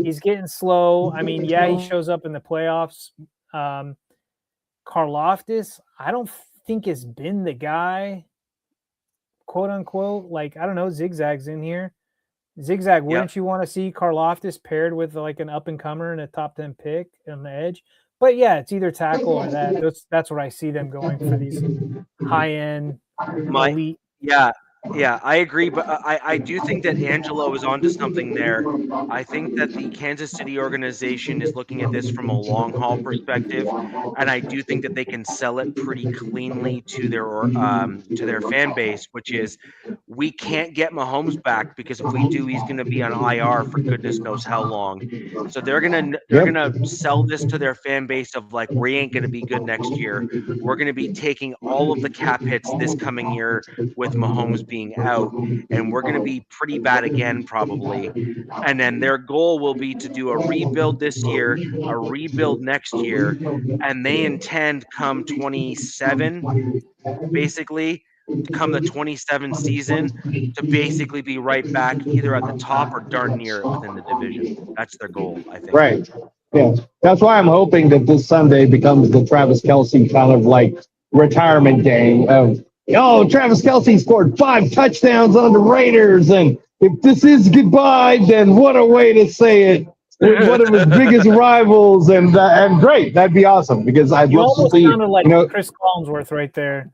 Speaker 2: He's getting slow. I mean, yeah, he shows up in the playoffs. Karlaftis, I don't think has been the guy, quote unquote. Like, I don't know, Zigzag's in here. Zigzag, wouldn't you want to see Karlaftis paired with like an up and comer and a top 10 pick on the edge? But yeah, it's either tackle or that. That's what I see them going for, these high end elite.
Speaker 1: Yeah, I agree, but I do think that Angelo is onto something there. I think that the Kansas City organization is looking at this from a long haul perspective, and I do think that they can sell it pretty cleanly to their fan base, which is, we can't get Mahomes back because if we do, he's going to be on IR for goodness knows how long. So they're gonna sell this to their fan base of like, we ain't going to be good next year. We're going to be taking all of the cap hits this coming year with Mahomes being out, and we're going to be pretty bad again probably. And then their goal will be to do a rebuild this year, a rebuild next year, and they intend come 27, basically come the 27 season, to basically be right back either at the top or darn near it within the division. That's their goal, I think.
Speaker 3: Right. Yeah. That's why I'm hoping that this Sunday becomes the Travis Kelce kind of like retirement day of, Travis Kelce scored 5 touchdowns on the Raiders, and if this is goodbye, then what a way to say it. One of his biggest rivals, and great. That'd be awesome, because I'd love to see.
Speaker 2: Sounded like Chris Collinsworth right there.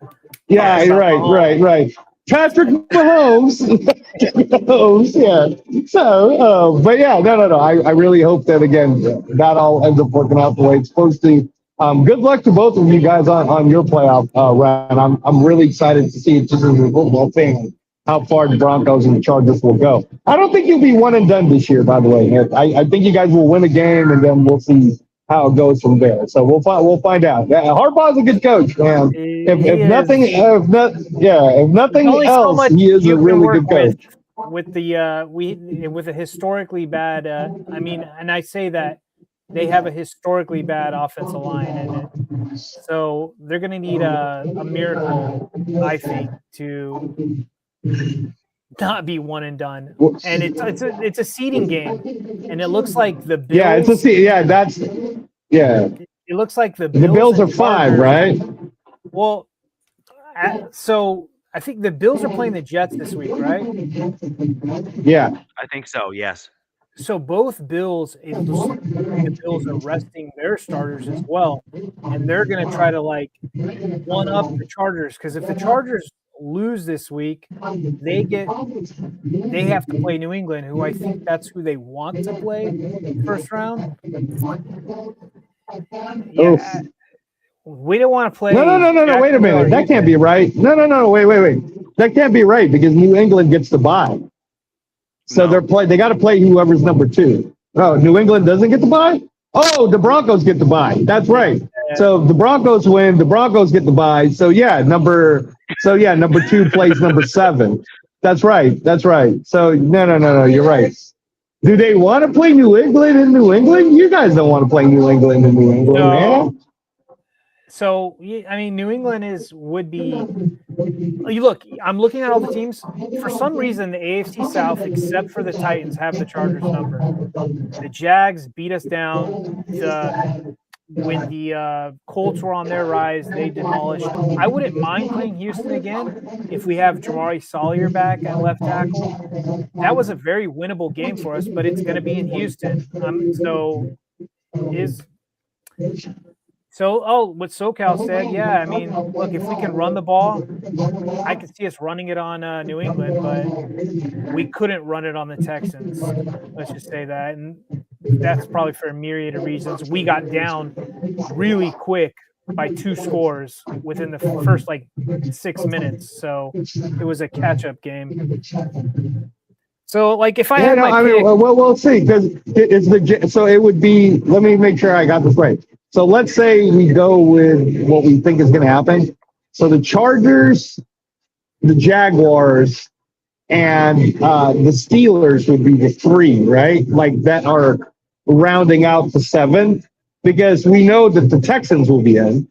Speaker 3: Yeah, right. Patrick Mahomes. Yeah. So, but yeah, no. I really hope that, again, that all ends up working out the way it's supposed to. Good luck to both of you guys on your playoff run. I'm really excited to see it just as a football fan, how far the Broncos and the Chargers will go. I don't think you'll be one and done this year, by the way. I think you guys will win a game, and then we'll see how it goes from there. So we'll find out. Harbaugh's a good coach, man. If nothing else, he is a really good coach.
Speaker 2: With a historically bad, and I say that they have a historically bad offensive line in it, so they're going to need a miracle, I think, to not be one and done. And it's a seeding game, and it looks like the Bills.
Speaker 3: Yeah, it's a seed. Yeah,
Speaker 2: It looks like the
Speaker 3: Bills are 5, right?
Speaker 2: Well, so I think the Bills are playing the Jets this week, right?
Speaker 3: Yeah,
Speaker 1: I think so. Yes.
Speaker 2: So both Bills, it looks like the Bills are resting their starters as well, and they're going to try to like one up the Chargers, because if the Chargers lose this week, they have to play New England, who I think that's who they want to play first round. Yeah, we don't want to play.
Speaker 3: No. Wait a minute. That can't be right. No. Wait. That can't be right because New England gets the bye. So they got to play whoever's number 2. Oh, New England doesn't get the bye? Oh, the Broncos get the bye. That's right. So if the Broncos win, the Broncos get the bye. So number 2 plays number 7. That's right. So no, you're right. Do they want to play New England in New England? You guys don't want to play New England in New England, man.
Speaker 2: So, I mean, New England would be. Look, I'm looking at all the teams. For some reason, the AFC South, except for the Titans, have the Chargers number. The Jags beat us down. When the Colts were on their rise, they demolished. I wouldn't mind playing Houston again if we have Jamari Salyer back at left tackle. That was a very winnable game for us, but it's going to be in Houston. What SoCal said, yeah, I mean, look, if we can run the ball, I could see us running it on New England, but we couldn't run it on the Texans. Let's just say that. And that's probably for a myriad of reasons. We got down really quick by 2 scores within the first, 6 minutes. So it was a catch-up game. So, if I had my pick...
Speaker 3: we'll see, because so it would be... Let me make sure I got this right. So let's say we go with what we think is going to happen. So the Chargers, the Jaguars, and the Steelers would be the 3, right? That are rounding out to 7, because we know that the Texans will be in,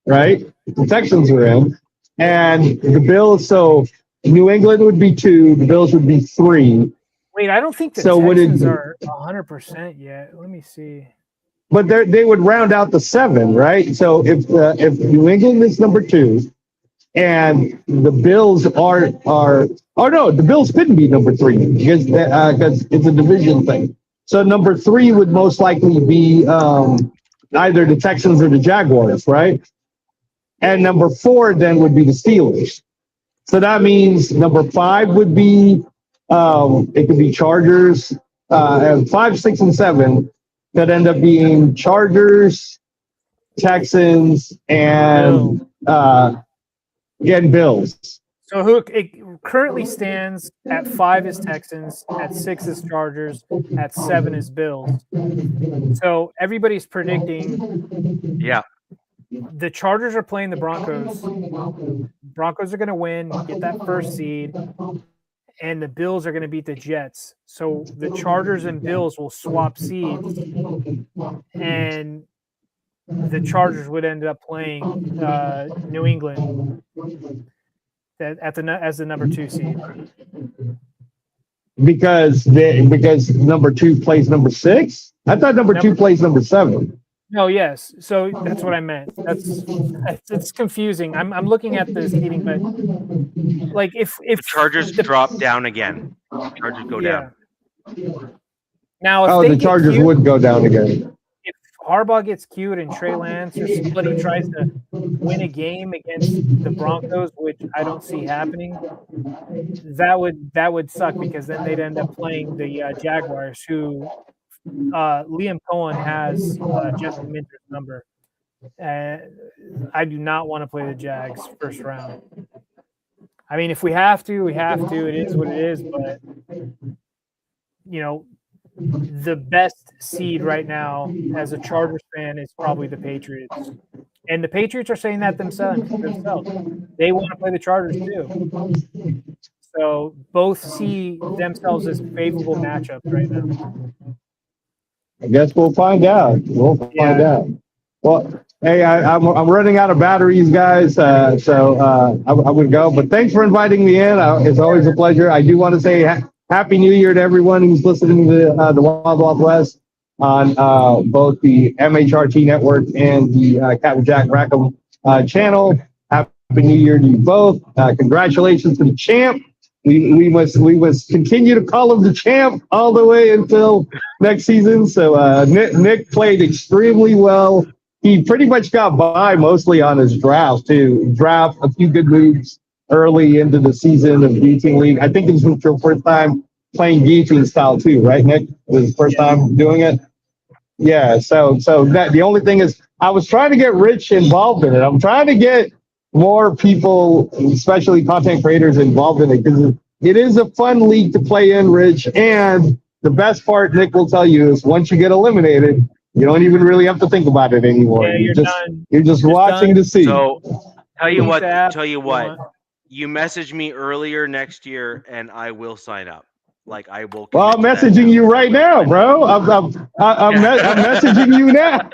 Speaker 3: right? The Texans are in, and the Bills. So New England would be 2, the Bills would be 3.
Speaker 2: Wait, I don't think the Texans are 100% yet. Let me see.
Speaker 3: But they would round out the 7, right? So if New England is number 2, and the Bills the Bills couldn't be number 3 because it's a division thing. So number 3 would most likely be either the Texans or the Jaguars, right? And number 4 then would be the Steelers. So that means number 5 would be it could be Chargers, and 5, 6, and 7. Could end up being Chargers, Texans, and Bills.
Speaker 2: So who it currently stands at 5 is Texans, at 6 is Chargers, at 7 is Bills. So everybody's predicting.
Speaker 1: Yeah.
Speaker 2: The Chargers are playing the Broncos. Broncos are going to win, get that first seed. And the Bills are going to beat the Jets. So the Chargers and Bills will swap seeds, and the Chargers would end up playing New England as the number 2 seed. Because
Speaker 3: number 2 plays number 6? I thought number 2 plays number 7.
Speaker 2: No, yes. So that's what I meant. It's confusing. I'm looking at the seating, but if
Speaker 1: the Chargers drop down again, Chargers go down.
Speaker 2: Now,
Speaker 3: the Chargers would go down again.
Speaker 2: If Harbaugh gets cute and Trey Lance or somebody tries to win a game against the Broncos, which I don't see happening, that would suck, because then they'd end up playing the Jaguars, who. Liam Cohen has Justin Minter's number. I do not want to play the Jags first round. I mean, if we have to, we have to. It is what it is. But, the best seed right now as a Chargers fan is probably the Patriots. And the Patriots are saying that themselves. They want to play the Chargers too. So both see themselves as favorable matchups right now.
Speaker 3: I guess we'll find out. Find out. Well, hey, I'm running out of batteries, guys. So I would go. But thanks for inviting me in. It's always a pleasure. I do want to say Happy New Year to everyone who's listening to the Wild Wild West on both the MHRT network and the Captain Jack Rackham channel. Happy New Year to you both. Congratulations to the champ. We must continue to call him the champ all the way until next season. So Nick played extremely well. He pretty much got by mostly on his draft too. Draft, a few good moves early into the season of Guillotine League. I think this was your first time playing Guillotine style too, right, Nick? This is the first time doing it. Yeah. So that the only thing is, I was trying to get Rich involved in it. I'm trying to get more people, especially content creators, involved in it because it is a fun league to play in, Rich. And the best part, Nick will tell you, is once you get eliminated, you don't even really have to think about it anymore.
Speaker 2: Yeah, you're done.
Speaker 3: You're just watching
Speaker 2: done.
Speaker 3: to see.
Speaker 1: So tell you what,
Speaker 2: want.
Speaker 1: you message me earlier next year, and I will sign up. Like I will.
Speaker 3: Well, I'm
Speaker 1: commit to that
Speaker 3: messaging
Speaker 1: now.
Speaker 3: you right now, bro. I'm messaging you now.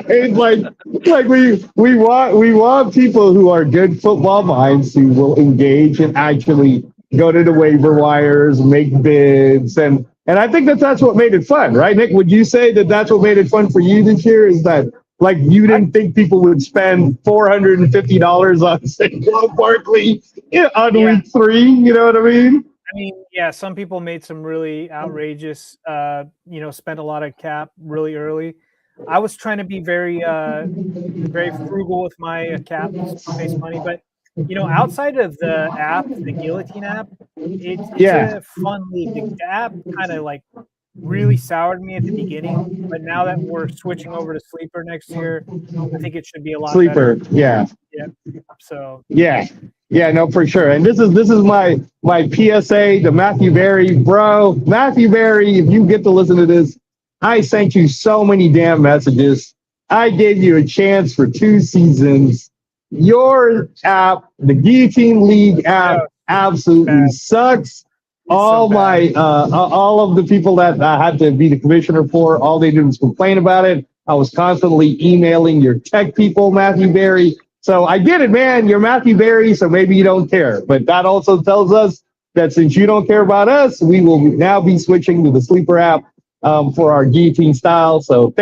Speaker 3: It's like we want people who are good football minds who will engage and actually go to the waiver wires, make bids, and I think that's what made it fun, right, Nick? Would you say that that's what made it fun for you this year? Is that like you didn't think people would spend $450 on Saquon Barkley on week 3? You know what I mean?
Speaker 2: I mean, yeah, some people made some really outrageous, spent a lot of cap really early. I was trying to be very frugal with my cap space money, but outside of the app, the Guillotine app, it's a fun league. The app kind of like really soured me at the beginning, but now that we're switching over to Sleeper next year, I think it should be a lot better.
Speaker 3: Yeah.
Speaker 2: So
Speaker 3: yeah, no, for sure. And this is my PSA to Matthew Berry, bro. Matthew Berry, if you get to listen to this, I sent you so many damn messages. I gave you a chance for 2 seasons. Your app, the Guillotine League app, absolutely sucks. All of the people that I had to be the commissioner for, all they did was complain about it. I was constantly emailing your tech people, Matthew Berry. So I get it, man. You're Matthew Berry, so maybe you don't care. But that also tells us that since you don't care about us, we will now be switching to the Sleeper app for our Guillotine style. So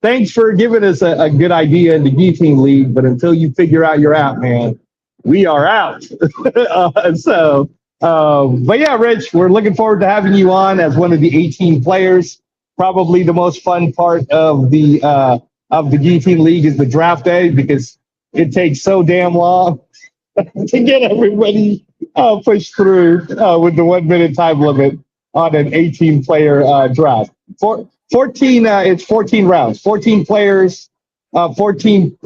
Speaker 3: thanks for giving us a good idea in the Guillotine League. But until you figure out your app, man, we are out. But yeah, Rich, we're looking forward to having you on as one of the 18 players. Probably the most fun part of the Guillotine League is the draft day because it takes so damn long to get everybody pushed through with the 1 minute time limit on an 18 player draft. 14 it's 14 rounds, 14 players, 14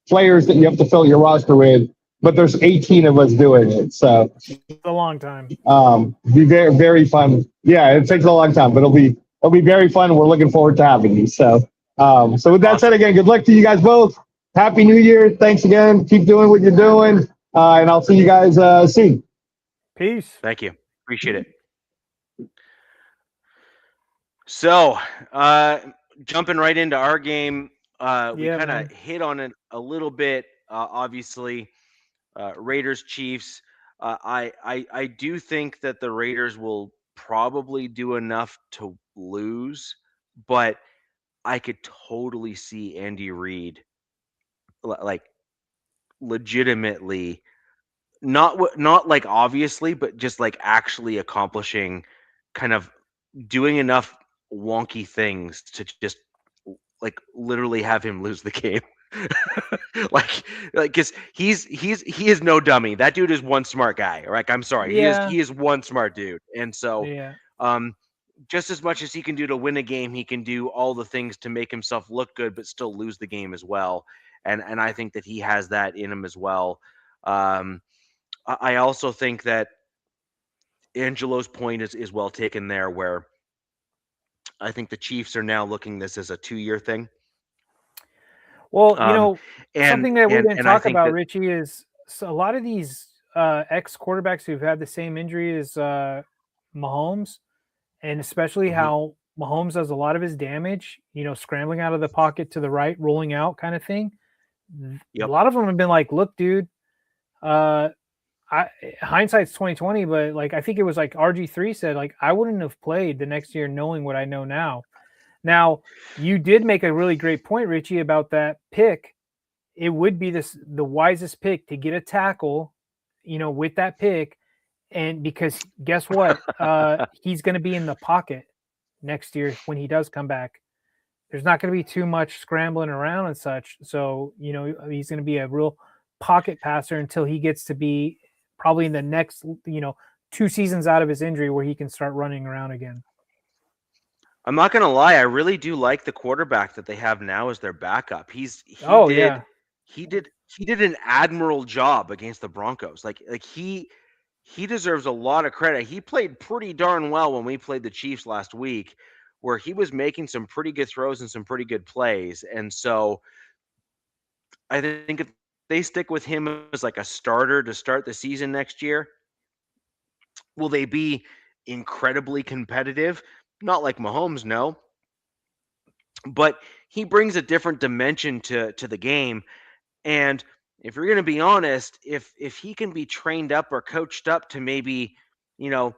Speaker 3: players that you have to fill your roster with, but there's 18 of us doing it. So
Speaker 2: it's a long time.
Speaker 3: Be very, very fun. Yeah, it takes a long time, but it'll be very fun. We're looking forward to having you. So with that said, again, good luck to you guys both. Happy New Year. Thanks again. Keep doing what you're doing. And I'll see you guys soon.
Speaker 2: Peace.
Speaker 1: Thank you. Appreciate it. So, jumping right into our game, we kind of hit on it a little bit. Obviously, Raiders Chiefs. I do think that the Raiders will probably do enough to lose, but I could totally see Andy Reid like legitimately not like obviously, but just like actually accomplishing, kind of doing enough wonky things to just like literally have him lose the game. like because he is no dummy. That dude is one smart guy. Like, I'm sorry, he is one smart dude. And so just as much as he can do to win a game, he can do all the things to make himself look good but still lose the game as well. And I think that he has that in him as well. I also think that Angelo's point is well taken there, where I think the Chiefs are now looking this as a 2-year thing.
Speaker 2: Well, something that we didn't talk about, Richie, is a lot of these ex-quarterbacks who've had the same injury as Mahomes, and especially how Mahomes does a lot of his damage, scrambling out of the pocket to the right, rolling out kind of thing. A lot of them have been like, look, dude, hindsight's 2020, but like I think it was like RG3 said, like, I wouldn't have played the next year knowing what I know now. Now, you did make a really great point, Richie, about that pick. It would be the wisest pick to get a tackle, with that pick, and because guess what, he's going to be in the pocket next year when he does come back. There's not going to be too much scrambling around and such, so he's going to be a real pocket passer until he gets to be probably in the next 2 seasons out of his injury where he can start running around again.
Speaker 1: I'm not gonna lie, I really do like the quarterback that they have now as their backup. He
Speaker 2: Oh
Speaker 1: did
Speaker 2: yeah,
Speaker 1: he did an admirable job against the Broncos. Like he deserves a lot of credit. He played pretty darn well when we played the Chiefs last week, where he was making some pretty good throws and some pretty good plays. And so I think if they stick with him as like a starter to start the season next year, will they be incredibly competitive? Not like Mahomes, no, but he brings a different dimension to the game. And if you're going to be honest, if he can be trained up or coached up to maybe, you know,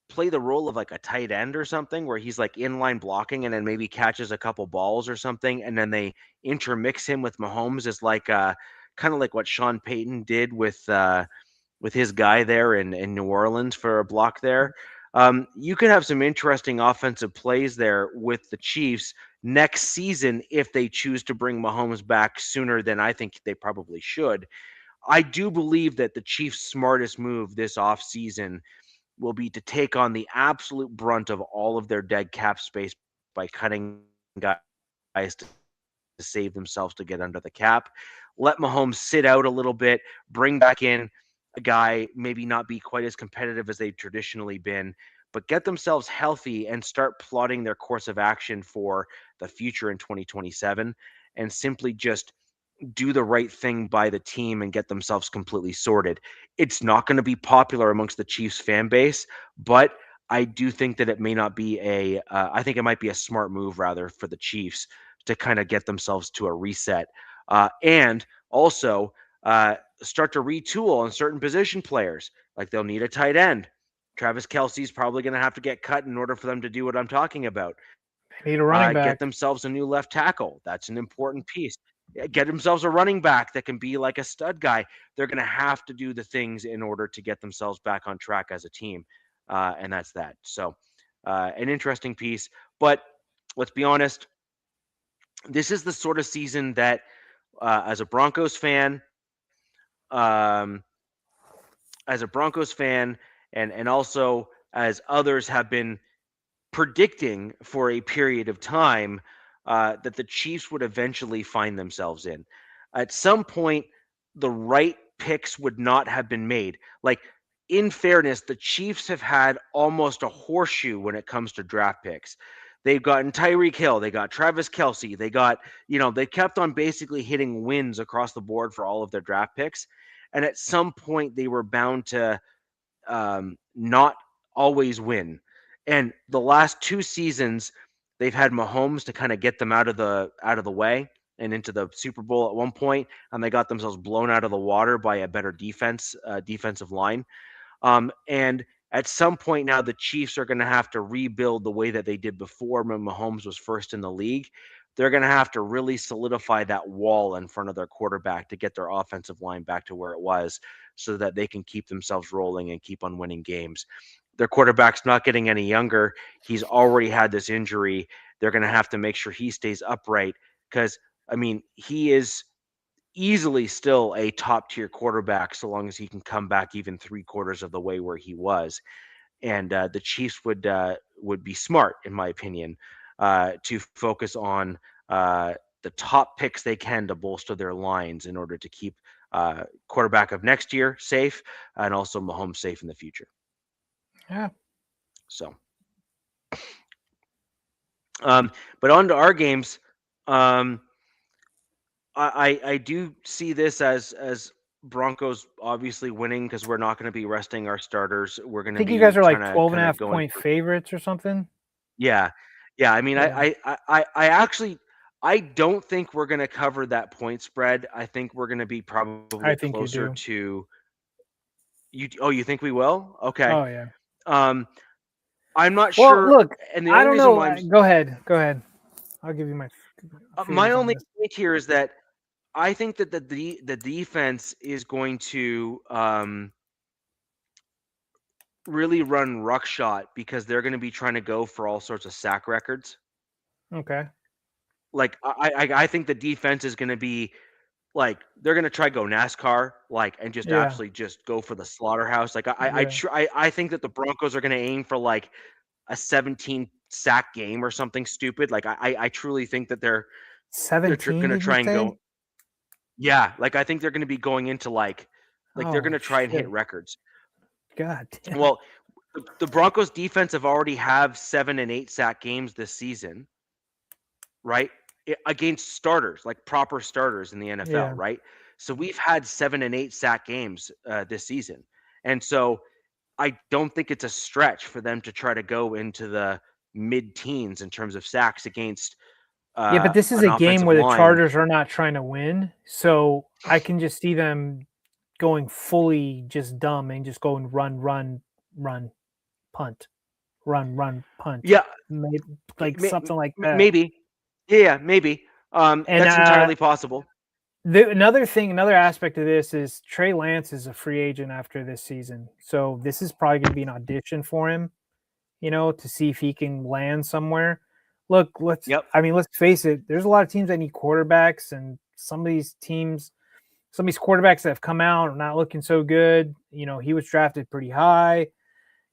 Speaker 1: play the role of like a tight end or something where he's like inline blocking and then maybe catches a couple balls or something, and then they intermix him with Mahomes as like kind of like what Sean Payton did with his guy there in New Orleans for a block there. You could have some interesting offensive plays there with the Chiefs next season if they choose to bring Mahomes back sooner than I think they probably should. I do believe that the Chiefs' smartest move this offseason will be to take on the absolute brunt of all of their dead cap space by cutting guys to save themselves to get under the cap. Let Mahomes sit out a little bit, bring back in a guy, maybe not be quite as competitive as they've traditionally been, but get themselves healthy and start plotting their course of action for the future in 2027 and simply just do the right thing by the team and get themselves completely sorted. It's not going to be popular amongst the Chiefs fan base, but I do think that it may not be I think it might be a smart move rather for the Chiefs to kind of get themselves to a reset. And also start to retool on certain position players. Like they'll need a tight end. Travis Kelsey's probably going to have to get cut in order for them to do what I'm talking about.
Speaker 2: they need a running
Speaker 1: Get
Speaker 2: back.
Speaker 1: themselves a new left tackle. That's an important piece. Get themselves a running back that can be like a stud guy. They're going to have to do the things in order to get themselves back on track as a team. And that's that. So, an interesting piece. But let's be honest, this is the sort of season that, as a Broncos fan, um, and also as others have been predicting for a period of time that the Chiefs would eventually find themselves in. At some point, the right picks would not have been made. Like, in fairness, the Chiefs have had almost a horseshoe when it comes to draft picks. They've gotten Tyreek Hill, they got Travis Kelsey, they got, they kept on basically hitting wins across the board for all of their draft picks. And at some point, they were bound to not always win. And the last 2 seasons, they've had Mahomes to kind of get them out of the way and into the Super Bowl at one point, and they got themselves blown out of the water by a better defensive line. And at some point now, the Chiefs are going to have to rebuild the way that they did before when Mahomes was first in the league. They're going to have to really solidify that wall in front of their quarterback to get their offensive line back to where it was so that they can keep themselves rolling and keep on winning games. Their quarterback's not getting any younger. He's already had this injury. They're going to have to make sure he stays upright because, I mean, he is easily still a top tier quarterback so long as he can come back even 3/4 of the way where he was. And the Chiefs would be smart, in my opinion, to focus on the top picks they can to bolster their lines in order to keep quarterback of next year safe and also Mahomes safe in the future.
Speaker 2: Yeah.
Speaker 1: So, but on to our games. I do see this as Broncos obviously winning because we're not going to be resting our starters. We're going
Speaker 2: I
Speaker 1: to
Speaker 2: think you
Speaker 1: be
Speaker 2: guys are
Speaker 1: trying
Speaker 2: like
Speaker 1: to
Speaker 2: 12 and
Speaker 1: kind
Speaker 2: a
Speaker 1: of
Speaker 2: half
Speaker 1: go in.
Speaker 2: point favorites or something.
Speaker 1: Yeah, yeah. I mean,
Speaker 2: Yeah.
Speaker 1: I actually I don't think we're going to cover that point spread. I think we're going to be probably
Speaker 2: I think you
Speaker 1: closer
Speaker 2: do.
Speaker 1: to you. Oh, you think we will? Okay.
Speaker 2: Oh yeah.
Speaker 1: Um, I'm not
Speaker 2: Well,
Speaker 1: sure,
Speaker 2: look,
Speaker 1: and the
Speaker 2: I
Speaker 1: only
Speaker 2: don't
Speaker 1: reason
Speaker 2: know.
Speaker 1: why
Speaker 2: Go ahead. Go ahead. I'll give you my
Speaker 1: my
Speaker 2: feelings on
Speaker 1: only
Speaker 2: this.
Speaker 1: point here is that I think that the defense is going to really run ruckshot because they're going to be trying to go for all sorts of sack records.
Speaker 2: Okay.
Speaker 1: Like I think the defense is going to be like they're gonna try go NASCAR, like, and just
Speaker 2: Yeah.
Speaker 1: absolutely just go for the slaughterhouse. Like
Speaker 2: Yeah.
Speaker 1: I think that the Broncos are gonna aim for like a 17 sack game or something stupid. Like I truly think that they're
Speaker 2: 17,
Speaker 1: gonna
Speaker 2: did you
Speaker 1: try and
Speaker 2: say?
Speaker 1: go. Yeah, like I think they're gonna be going into like they're
Speaker 2: Oh,
Speaker 1: gonna try and hit
Speaker 2: shit.
Speaker 1: records.
Speaker 2: God damn.
Speaker 1: Well, the Broncos defense have already have 7 and 8 sack games this season, right? Against starters, like proper starters in the NFL,
Speaker 2: Yeah.
Speaker 1: right? So we've had 7 and 8 sack games this season. And so I don't think it's a stretch for them to try to go into the mid-teens in terms of sacks against
Speaker 2: Yeah, but this is
Speaker 1: an
Speaker 2: a game
Speaker 1: offensive
Speaker 2: where the
Speaker 1: line.
Speaker 2: Chargers are not trying to win. So I can just see them going fully just dumb and just going run, run, run, punt, run, punt.
Speaker 1: Yeah,
Speaker 2: Like something like that.
Speaker 1: maybe. Yeah, maybe.
Speaker 2: And
Speaker 1: That's entirely possible.
Speaker 2: another aspect of this is Trey Lance is a free agent after this season. So this is probably going to be an audition for him, to see if he can land somewhere. Look, let's face it, there's a lot of teams that need quarterbacks, and some of these quarterbacks that have come out are not looking so good. He was drafted pretty high.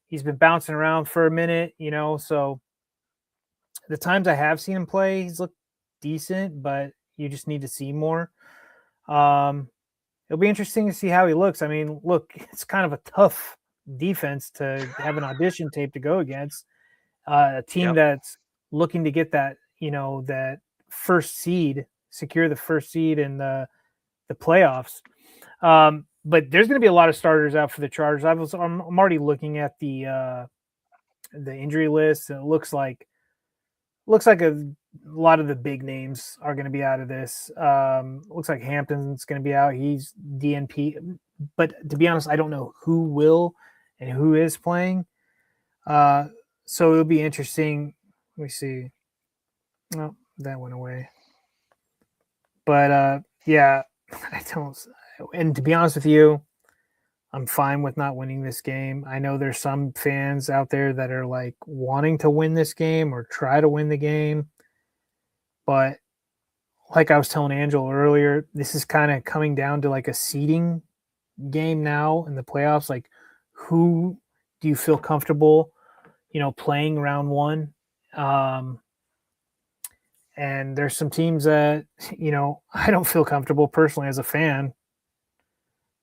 Speaker 2: He's been bouncing around for a minute, so the times I have seen him play, he's looked decent, but you just need to see more. It'll be interesting to see how he looks. I mean, look, it's kind of a tough defense to have an audition tape to go against. A team that's looking to get that, that first seed, secure the first seed in the playoffs. But there's going to be a lot of starters out for the Chargers. I'm already looking at the injury list, and it looks like a lot of the big names are going to be out of this. Looks like Hampton's going to be out. He's DNP, but to be honest, I don't know who will and who is playing. So it'll be interesting. Let me see. Oh, that went away. But yeah, I don't. And to be honest with you, I'm fine with not winning this game. I know there's some fans out there that are like wanting to win this game or try to win the game. But like I was telling Angel earlier, this is kind of coming down to like a seeding game now in the playoffs. Like, who do you feel comfortable, playing round one? And there's some teams that, I don't feel comfortable personally as a fan.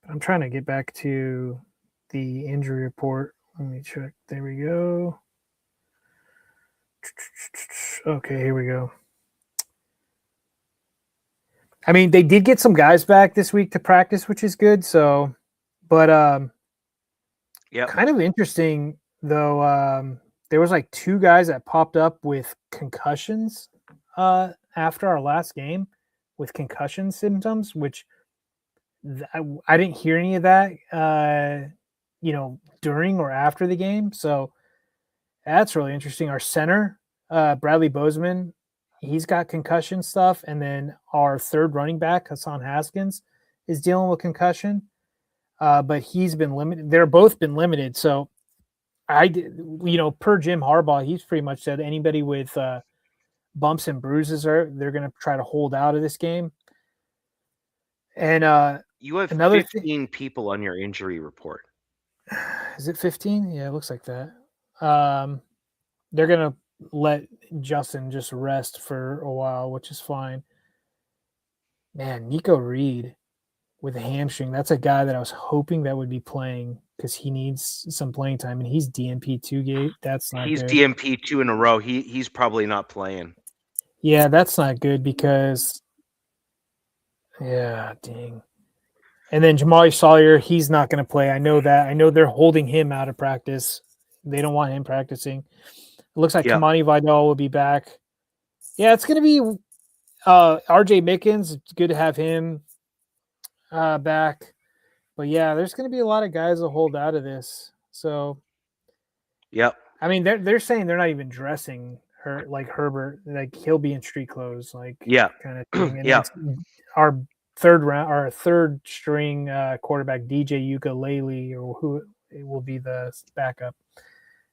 Speaker 2: I'm trying to get back to the injury report. Let me check. There we go. Okay, here we go. I mean, they did get some guys back this week to practice, which is good. So, but kind of interesting though. There was like 2 guys that popped up with concussions after our last game with concussion symptoms, which I didn't hear any of that, during or after the game. So that's really interesting. Our center, Bradley Bozeman, he's got concussion stuff. And then our third running back, Hassan Haskins, is dealing with concussion. But he's been limited. They're both been limited. So per Jim Harbaugh, he's pretty much said anybody with bumps and bruises they're going to try to hold out of this game. And
Speaker 1: you have 15 people on your injury report.
Speaker 2: Is it 15? Yeah, it looks like that. They're going to let Justin just rest for a while, which is fine. Man, Nico Reed with a hamstring. That's a guy that I was hoping that would be playing because he needs some playing time, and he's DNP 2 gate. That's not
Speaker 1: he's
Speaker 2: good.
Speaker 1: He's DNP 2 in a row. He's probably not playing.
Speaker 2: Yeah, that's not good because dang. And then Jamari Sawyer, he's not going to play. I know that. I know they're holding him out of practice. They don't want him practicing. It looks like Kamani Vidal will be back. Yeah, it's going to be RJ Mickens. It's good to have him back. But yeah, there's going to be a lot of guys that hold out of this. So, I mean, they're saying they're not even dressing Herbert. Like he'll be in street clothes, kind of thing. And our third string quarterback DJ Ukulele, or who will be the backup.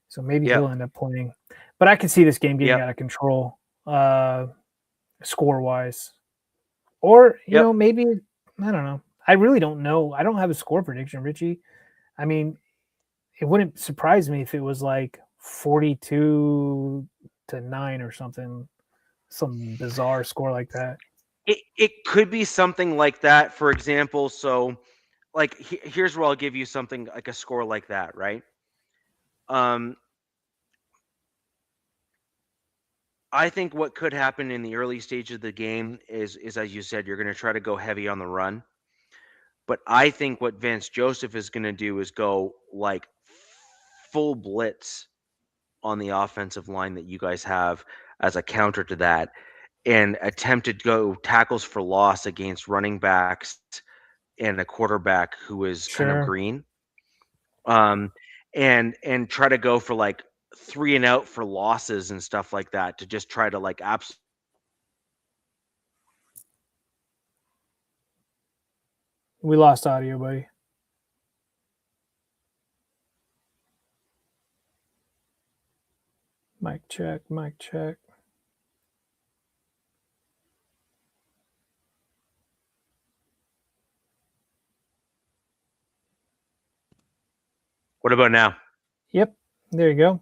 Speaker 2: So maybe he'll end up playing. But I can see this game getting out of control, score wise. Or maybe I don't know. I really don't know. I don't have a score prediction, Richie. I mean, it wouldn't surprise me if it was like 42-9 or something, some bizarre score like that.
Speaker 1: It could be something like that. For example, so like here's where I'll give you something like a score like that, right? I think what could happen in the early stage of the game is as you said, you're going to try to go heavy on the run. But I think what Vance Joseph is going to do is go like full blitz on the offensive line that you guys have as a counter to that, and attempt to go tackles for loss against running backs and a quarterback who is kind of
Speaker 2: Sure.
Speaker 1: green. And try to go for like 3 and out for losses and stuff like that to just try to like absolutely.
Speaker 2: We lost audio, buddy. Mic check, mic check.
Speaker 1: What about now?
Speaker 2: Yep, there you go.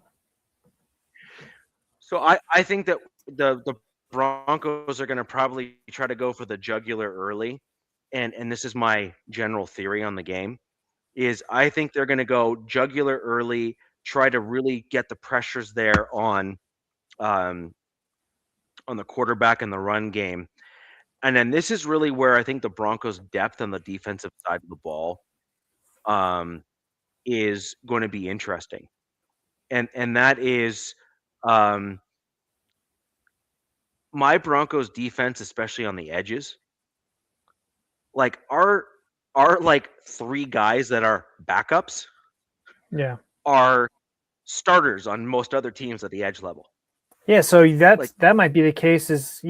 Speaker 1: So I think that the Broncos are going to probably try to go for the jugular early, and this is my general theory on the game, is I think they're going to go jugular early, try to really get the pressures there on the quarterback and the run game. And then this is really where I think the Broncos' depth on the defensive side of the ball is going to be interesting. And that is my Broncos defense, especially on the edges, like are like 3 guys that are backups
Speaker 2: Yeah.
Speaker 1: are starters on most other teams at the edge level.
Speaker 2: Yeah, so
Speaker 1: Like
Speaker 2: that might be the case is,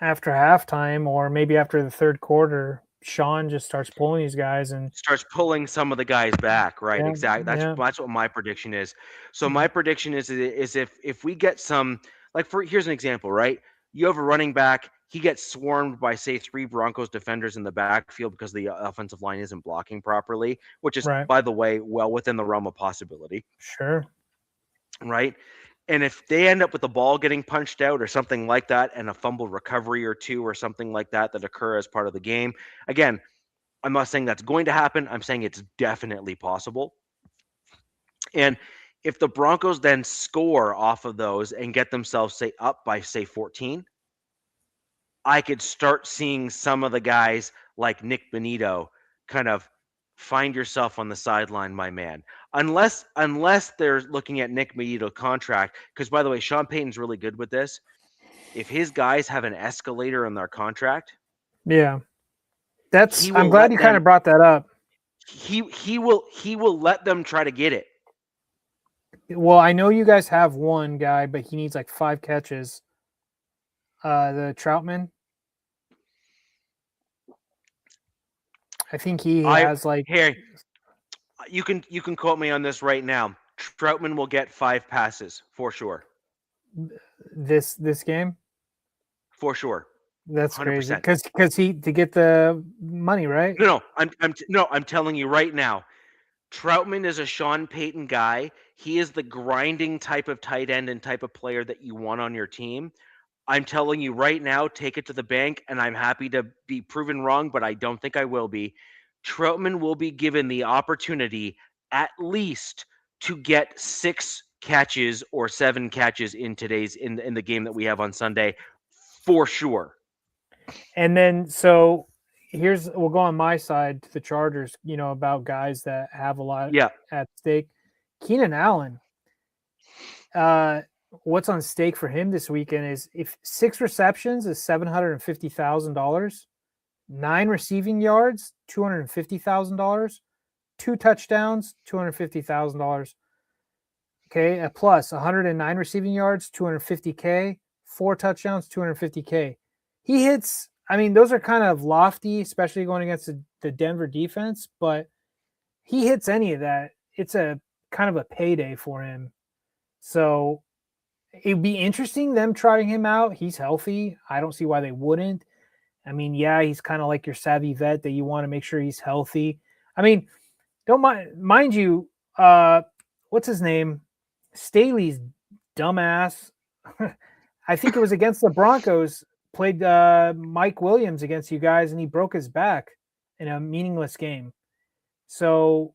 Speaker 2: after halftime or maybe after the third quarter, Sean just starts pulling these guys and
Speaker 1: starts pulling some of the guys back, right?
Speaker 2: yeah,
Speaker 1: Exactly. That's
Speaker 2: yeah.
Speaker 1: what my prediction is. So my prediction is if we get some, like, here's an example, right? You have a running back, he gets swarmed by say 3 Broncos defenders in the backfield because the offensive line isn't blocking properly, which is
Speaker 2: Right.
Speaker 1: by the way well within the realm of possibility,
Speaker 2: Sure.
Speaker 1: right? And if they end up with the ball getting punched out or something like that, and a fumble recovery or 2 or something like that occur as part of the game, again, I'm not saying that's going to happen. I'm saying it's definitely possible. And if the Broncos then score off of those and get themselves, say, up by, say, 14, I could start seeing some of the guys like Nick Bonito kind of find yourself on the sideline, my man. Unless they're looking at Nick Bonito contract, because by the way, Sean Payton's really good with this. If his guys have an escalator in their contract,
Speaker 2: Yeah.
Speaker 1: he
Speaker 2: I'm
Speaker 1: will
Speaker 2: glad
Speaker 1: let
Speaker 2: you kind
Speaker 1: them
Speaker 2: of brought that up.
Speaker 1: he will let them try to get it.
Speaker 2: Well, I know you guys have one guy, but he needs like 5 catches. The Troutman. I think he has like
Speaker 1: Here, you can quote me on this right now. Troutman will get 5 passes for sure.
Speaker 2: this game.
Speaker 1: For sure.
Speaker 2: That's
Speaker 1: 100%.
Speaker 2: crazy because he to get the money, right?
Speaker 1: No, I'm telling you right now. Troutman is a Sean Payton guy. He is the grinding type of tight end and type of player that you want on your team. I'm telling you right now, take it to the bank, and I'm happy to be proven wrong, but I don't think I will be. Troutman will be given the opportunity at least to get 6 catches or 7 catches in the game that we have on Sunday, for sure.
Speaker 2: And then so we'll go on my side to the Chargers, about guys that have a lot at stake. Keenan Allen. What's on stake for him this weekend is if 6 receptions is $750,000, 9 receiving yards, $250,000, 2 touchdowns, $250,000. Okay, a plus 109 receiving yards, $250K, 4 touchdowns, $250K. He hits. I mean, those are kind of lofty, especially going against the Denver defense. But he hits any of that, it's a kind of a payday for him. So it'd be interesting them trotting him out. He's healthy. I don't see why they wouldn't. I mean, yeah, he's kind of like your savvy vet that you want to make sure he's healthy. I mean, don't mind you, what's his name? Staley's dumbass. I think it was against the Broncos, played Mike Williams against you guys, and he broke his back in a meaningless game. So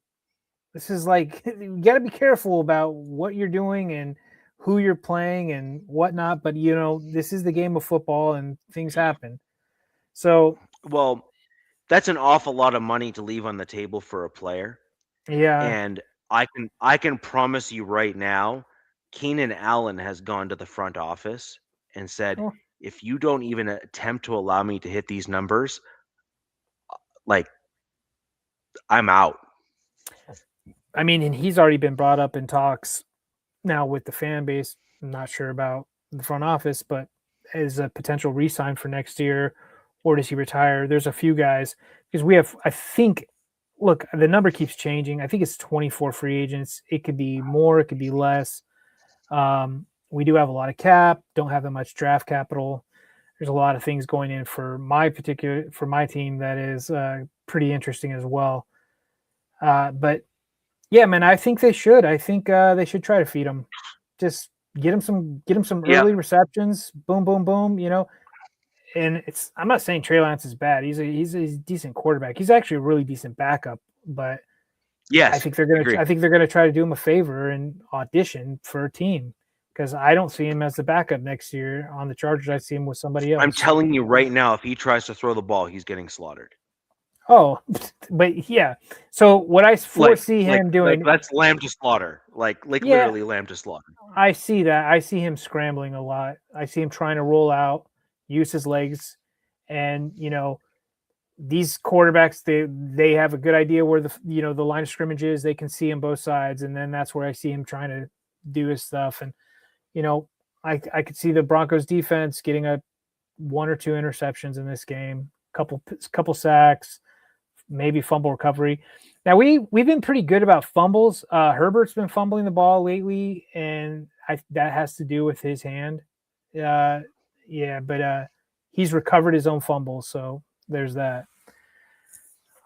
Speaker 2: this is like, you got to be careful about what you're doing and who you're playing and whatnot. But, this is the game of football and things happen. So,
Speaker 1: Well, that's an awful lot of money to leave on the table for a player.
Speaker 2: yeah.
Speaker 1: And I can promise you right now, Keenan Allen has gone to the front office and said,
Speaker 2: Oh.
Speaker 1: if you don't even attempt to allow me to hit these numbers, like, I'm out.
Speaker 2: I mean, and he's already been brought up in talks now with the fan base. I'm not sure about the front office, but as a potential re-sign for next year, or does he retire? There's a few guys because we have, I think, look, the number keeps changing. I think it's 24 free agents. It could be more, it could be less. We do have a lot of cap, don't have that much draft capital. There's a lot of things going in for my team that is pretty interesting as well. But yeah, man, I think they should. I think they should try to feed him. Just get him some early receptions. Boom, boom, boom. And I'm not saying Trey Lance is bad. He's a decent quarterback. He's actually a really decent backup. But
Speaker 1: yes,
Speaker 2: I think they're gonna try to do him a favor and audition for a team, because I don't see him as the backup next year on the Chargers. I see him with somebody else.
Speaker 1: I'm telling you right now, if he tries to throw the ball, he's getting slaughtered.
Speaker 2: Oh, but yeah. So what I foresee him doing,
Speaker 1: that's lamb to slaughter. Literally lamb to slaughter.
Speaker 2: I see that. I see him scrambling a lot. I see him trying to roll out, use his legs, and these quarterbacks, they have a good idea where the line of scrimmage is. They can see on both sides, and then that's where I see him trying to do his stuff. And I could see the Broncos defense getting a 1 or 2 interceptions in this game, couple sacks, maybe fumble recovery. Now we've been pretty good about fumbles. Herbert's been fumbling the ball lately, and that has to do with his hand. But he's recovered his own fumbles, so there's that.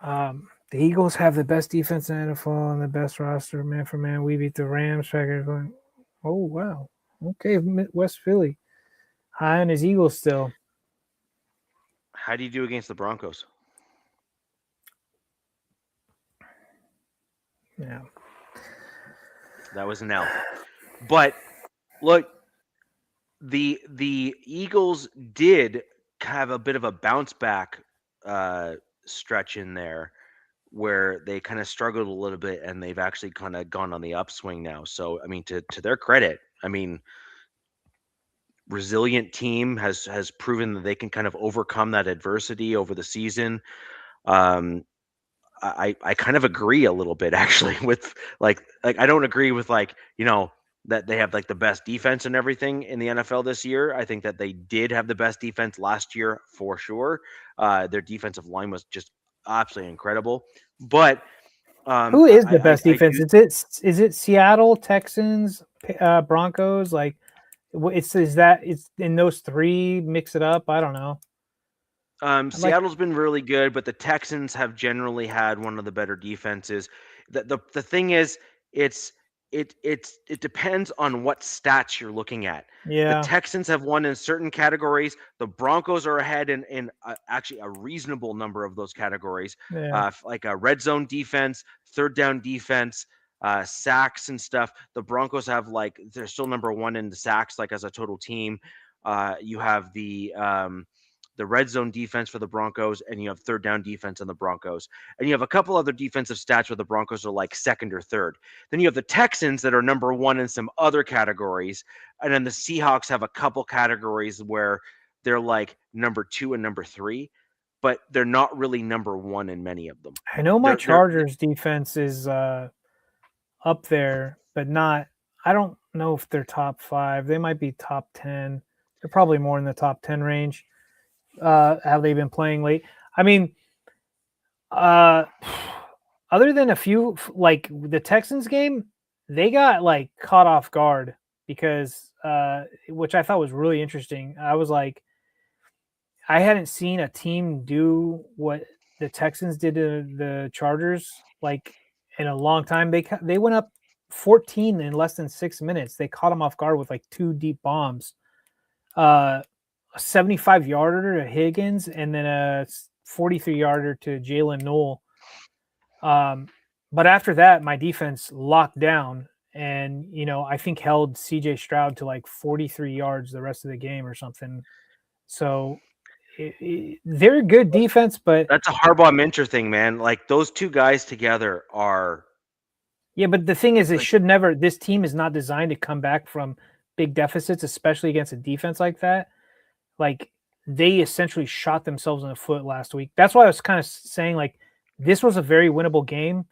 Speaker 2: The Eagles have the best defense in the NFL and the best roster, man for man. We beat the Rams. Oh wow, okay, West Philly, high on his Eagles still.
Speaker 1: How do you do against the Broncos?
Speaker 2: Yeah.
Speaker 1: That was an L. But look, the Eagles did have a bit of a bounce back stretch in there where they kind of struggled a little bit, and they've actually kind of gone on the upswing now. So, I mean, to their credit, I mean, resilient team has proven that they can kind of overcome that adversity over the season. I kind of agree a little bit actually with like I don't agree with that they have like the best defense and everything in the NFL this year. I think that they did have the best defense last year for sure. Their defensive line was just absolutely incredible. But
Speaker 2: who is the best defense? Is it Seattle, Texans, Broncos? Like it's in those three? Mix it up. I don't know.
Speaker 1: Seattle's been really good, but the Texans have generally had one of the better defenses. The thing is, it depends on what stats you're looking at.
Speaker 2: Yeah.
Speaker 1: The Texans have won in certain categories. The Broncos are ahead in actually a reasonable number of those categories, like a red zone defense, third down defense, sacks and stuff. The Broncos have they're still number one in the sacks, as a total team. You have the red zone defense for the Broncos, and you have third down defense on the Broncos. And you have a couple other defensive stats where the Broncos are second or third. Then you have the Texans that are number one in some other categories. And then the Seahawks have a couple categories where they're number 2 and number 3, but they're not really number 1 in many of them.
Speaker 2: I know my Chargers defense is up there, but not, I don't know if they're top 5. They might be top 10. They're probably more in the top 10 range. How they've been playing late. I mean, other than a few, like the Texans game, they got caught off guard because, which I thought was really interesting. I was I hadn't seen a team do what the Texans did to the Chargers like in a long time. They went up 14 in less than 6 minutes. They caught them off guard with like 2 deep bombs. A 75-yarder to Higgins and then a 43-yarder to Jalen Noel. But after that, my defense locked down and, I think held CJ Stroud to like 43 yards the rest of the game or something. So they're a good defense, but
Speaker 1: That's a Harbaugh Minter thing, man. Like those two guys together are.
Speaker 2: Yeah, but the thing is, it should never. This team is not designed to come back from big deficits, especially against a defense like that. Like they essentially shot themselves in the foot last week. That's why I was kind of saying like this was a very winnable game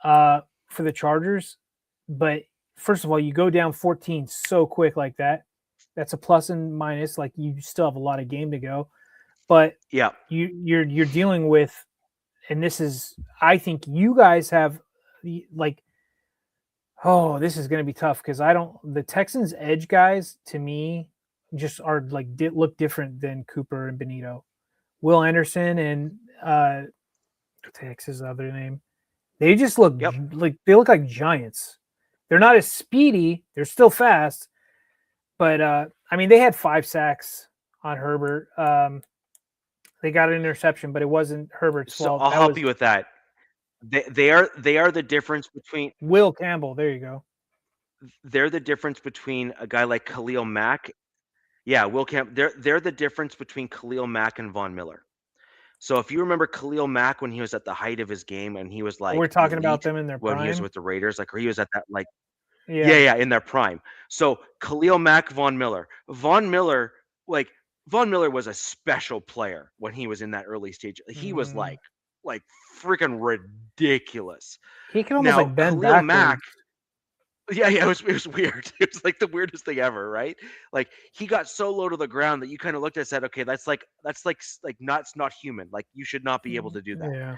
Speaker 2: for the Chargers. But first of all, you go down 14 so quick like that. That's a plus and minus. Like you still have a lot of game to go. But
Speaker 1: yeah,
Speaker 2: you're dealing with, and this is, I think you guys have like, oh, this is going to be tough because the Texans edge guys to me just are like look different than Cooper and Benito. Will Anderson and what's his other name? They just look like giants. They're not as speedy. They're still fast, but I mean they had 5 sacks on Herbert. They got an interception, but it wasn't Herbert's fault.
Speaker 1: I'll help you with that. They are the difference between
Speaker 2: Will Campbell. There you go.
Speaker 1: They're the difference between a guy like Khalil Mack. Yeah, Will Campbell. They're the difference between Khalil Mack and Von Miller. So if you remember Khalil Mack when he was at the height of his game and he was like
Speaker 2: we're talking about them in their prime
Speaker 1: when he was with the Raiders, like or he was at that like
Speaker 2: yeah
Speaker 1: in their prime. So Khalil Mack, Von Miller was a special player when he was in that early stage. He was like freaking ridiculous.
Speaker 2: He can almost like bend
Speaker 1: Khalil
Speaker 2: backwards.
Speaker 1: Mack. Yeah, it was weird. It was like the weirdest thing ever, right? Like he got so low to the ground that you kind of looked at and said, okay, that's not human. Like you should not be able to do that.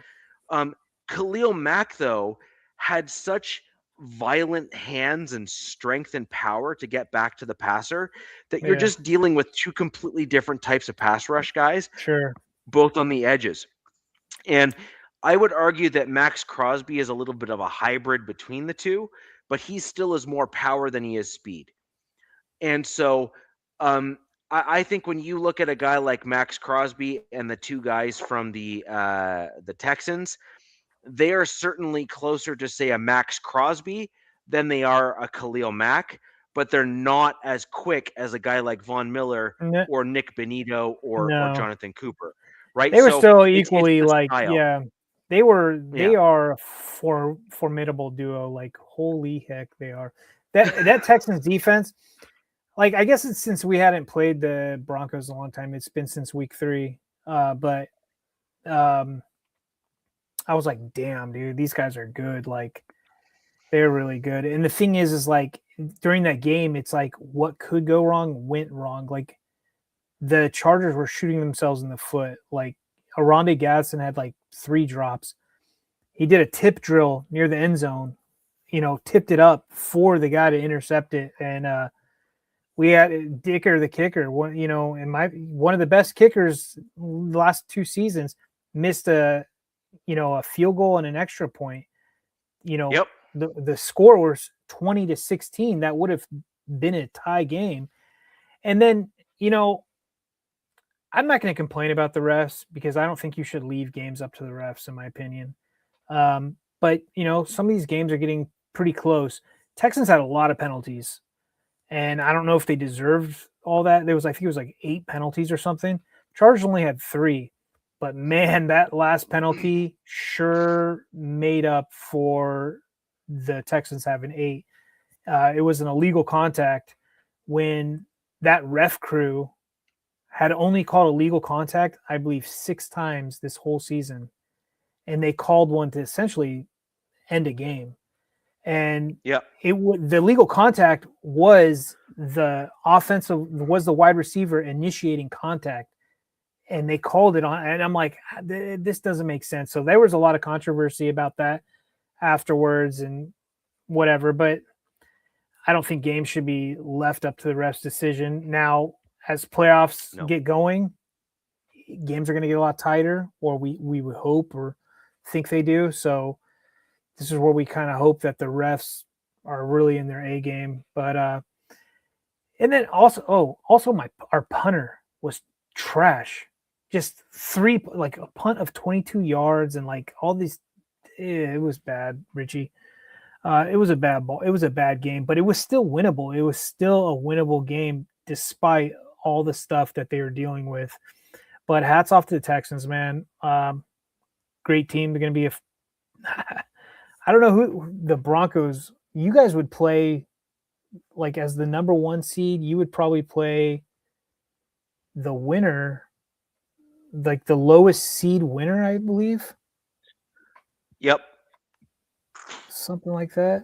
Speaker 2: Yeah.
Speaker 1: Khalil Mack though had such violent hands and strength and power to get back to the passer that you're just dealing with 2 completely different types of pass rush guys.
Speaker 2: Sure.
Speaker 1: Both on the edges. And I would argue that Max Crosby is a little bit of a hybrid between the two, but he still has more power than he is speed. And so I think when you look at a guy like Max Crosby and the 2 guys from the Texans, they are certainly closer to, say, a Max Crosby than they are a Khalil Mack, but they're not as quick as a guy like Von Miller or Nick Benito or Jonathan Cooper, right?
Speaker 2: They were still equally they are a formidable duo. Like, holy heck, they are. That Texans defense, like, I guess it's since we hadn't played the Broncos in a long time. It's been since week 3. But I was like, damn, dude, these guys are good. Like, they're really good. And the thing is like during that game, it's like what could go wrong went wrong. Like the Chargers were shooting themselves in the foot. Like Aronde Gadsden had like 3 drops. He did a tip drill near the end zone, tipped it up for the guy to intercept it. And we had Dicker, the kicker, one of the best kickers the last 2 seasons, missed a field goal and an extra point. The score was 20-16. That would have been a tie game. And then, I'm not going to complain about the refs because I don't think you should leave games up to the refs, in my opinion. But, some of these games are getting pretty close. Texans had a lot of penalties, and I don't know if they deserved all that. I think it was like 8 penalties or something. Chargers only had 3. But, man, that last penalty sure made up for the Texans having 8. It was an illegal contact when that ref crew had only called illegal contact, I believe, 6 times this whole season. And they called one to essentially end a game. And the legal contact was the wide receiver initiating contact. And they called it on, and I'm like, this doesn't make sense. So there was a lot of controversy about that afterwards and whatever, but I don't think games should be left up to the ref's decision. Now, as playoffs get going, games are going to get a lot tighter, or we would hope or think they do. So this is where we kind of hope that the refs are really in their A game. But and then also our punter was trash. Just like a punt of 22 yards and like all these. It was bad, Richie. It was a bad ball. It was a bad game, but it was still winnable. It was still a winnable game despite all the stuff that they were dealing with. But hats off to the Texans, man. Great team. They're going to be I don't know who the Broncos. You guys would play like as the number 1 seed. You would probably play the winner, like the lowest seed winner, I believe.
Speaker 1: Yep.
Speaker 2: Something like that.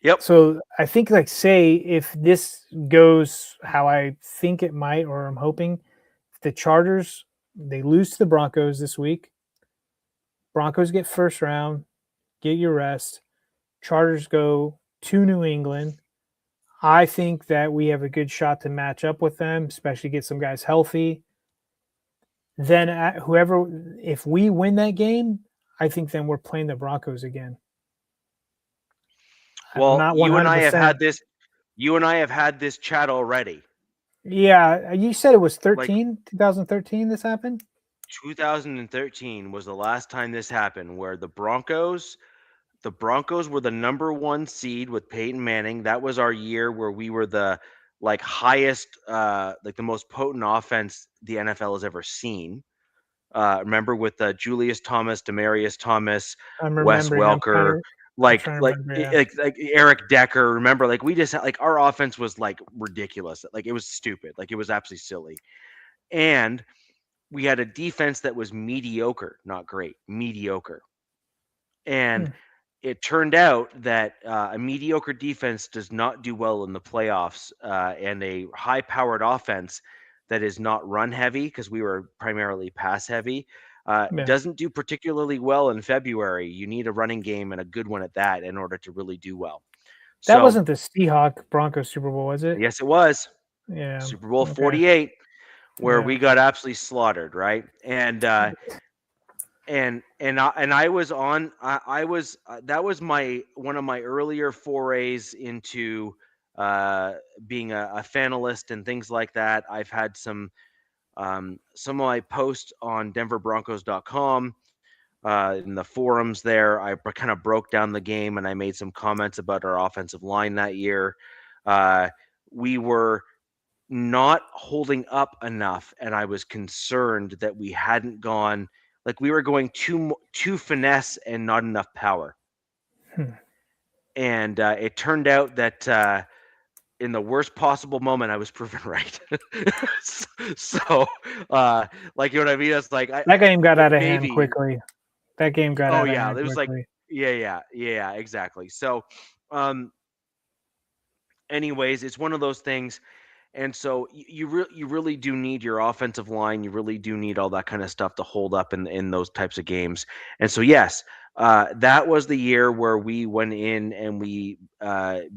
Speaker 1: Yep.
Speaker 2: So I think, like, say if this goes how I think it might, or I'm hoping, if the Chargers, they lose to the Broncos this week, Broncos get first round, get your rest. Chargers go to New England. I think that we have a good shot to match up with them, especially get some guys healthy. Then if we win that game, I think then we're playing the Broncos again.
Speaker 1: Well,
Speaker 2: not
Speaker 1: you and I
Speaker 2: 100%.
Speaker 1: have had this. You and I have had this chat already.
Speaker 2: Yeah, you said it was 2013 this happened?
Speaker 1: 2013 was the last time this happened, where the Broncos were the number 1 seed with Peyton Manning. That was our year where we were the highest, the most potent offense the NFL has ever seen. Remember with Julius Thomas, Demaryius Thomas, Wes Welker, like Eric Decker. Remember, we just had, our offense was ridiculous. It was stupid. It was absolutely silly. And we had a defense that was mediocre, not great, mediocre. And it turned out that a mediocre defense does not do well in the playoffs, and a high-powered offense that is not run-heavy, because we were primarily pass-heavy, doesn't do particularly well in February. You need a running game and a good one at that in order to really do well.
Speaker 2: That wasn't the Seahawks Broncos Super Bowl, was it?
Speaker 1: Yes, it was.
Speaker 2: Yeah.
Speaker 1: Super Bowl 48, where we got absolutely slaughtered, right? And I was that was one of my earlier forays into being a fanalist and things like that. I've had some of my posts on denverbroncos.com, in the forums there. I kind of broke down the game and I made some comments about our offensive line that year. We were not holding up enough, and I was concerned that we hadn't gone, we were going too finesse and not enough power. And it turned out that in the worst possible moment, I was proven right. So, you know what I mean? It's
Speaker 2: that game got out of hand quickly. That game got out of hand
Speaker 1: it was
Speaker 2: quickly.
Speaker 1: Yeah, exactly. So, anyways, it's one of those things. And so you really do need your offensive line. You really do need all that kind of stuff to hold up in those types of games. And so, yes, that was the year where we went in and we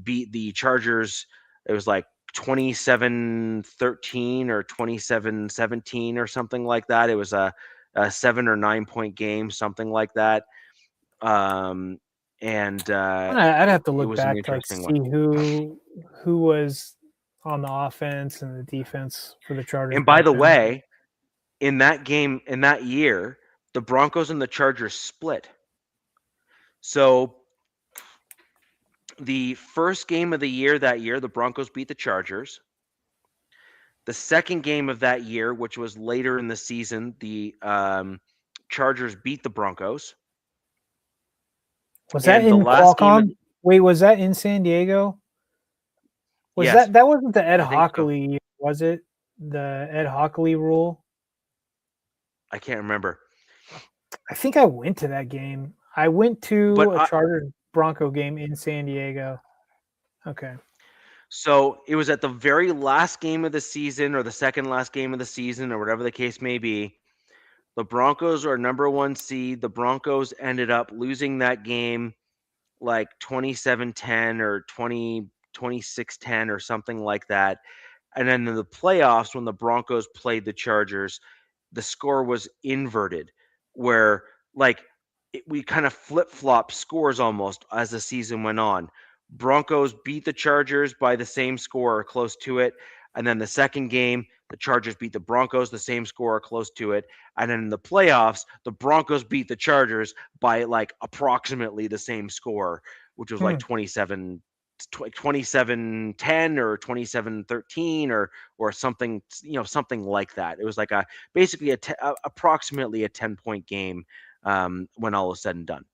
Speaker 1: beat the Chargers. It was 27-13 or 27-17 or something like that. It was a 7 or 9 point game, something like that. And
Speaker 2: I'd have to look back to see who was on the offense and the defense for the Chargers.
Speaker 1: And by the way, in that game, in that year, the Broncos and the Chargers split. So the first game of the year that year, the Broncos beat the Chargers. The second game of that year, which was later in the season, the Chargers beat the Broncos.
Speaker 2: Was that in Qualcomm? Wait, was that in San Diego? Was that wasn't the Ed Hockley, was it? The Ed Hockley rule?
Speaker 1: I can't remember.
Speaker 2: I think I went to that game. I went to a Chargers Bronco game in San Diego. Okay.
Speaker 1: So it was at the very last game of the season, or the second last game of the season, or whatever the case may be. The Broncos are number 1 seed. The Broncos ended up losing that game 27-10 or 26-10 or something like that. And then in the playoffs, when the Broncos played the Chargers, the score was inverted, where like we kind of flip-flop scores almost as the season went on. Broncos beat the Chargers by the same score or close to it. And then the second game, the Chargers beat the Broncos the same score or close to it. And then in the playoffs, the Broncos beat the Chargers by like approximately the same score, which was like 27-10 or 27-13 or something, something like that. It was like basically approximately a 10-point game when all is said and done.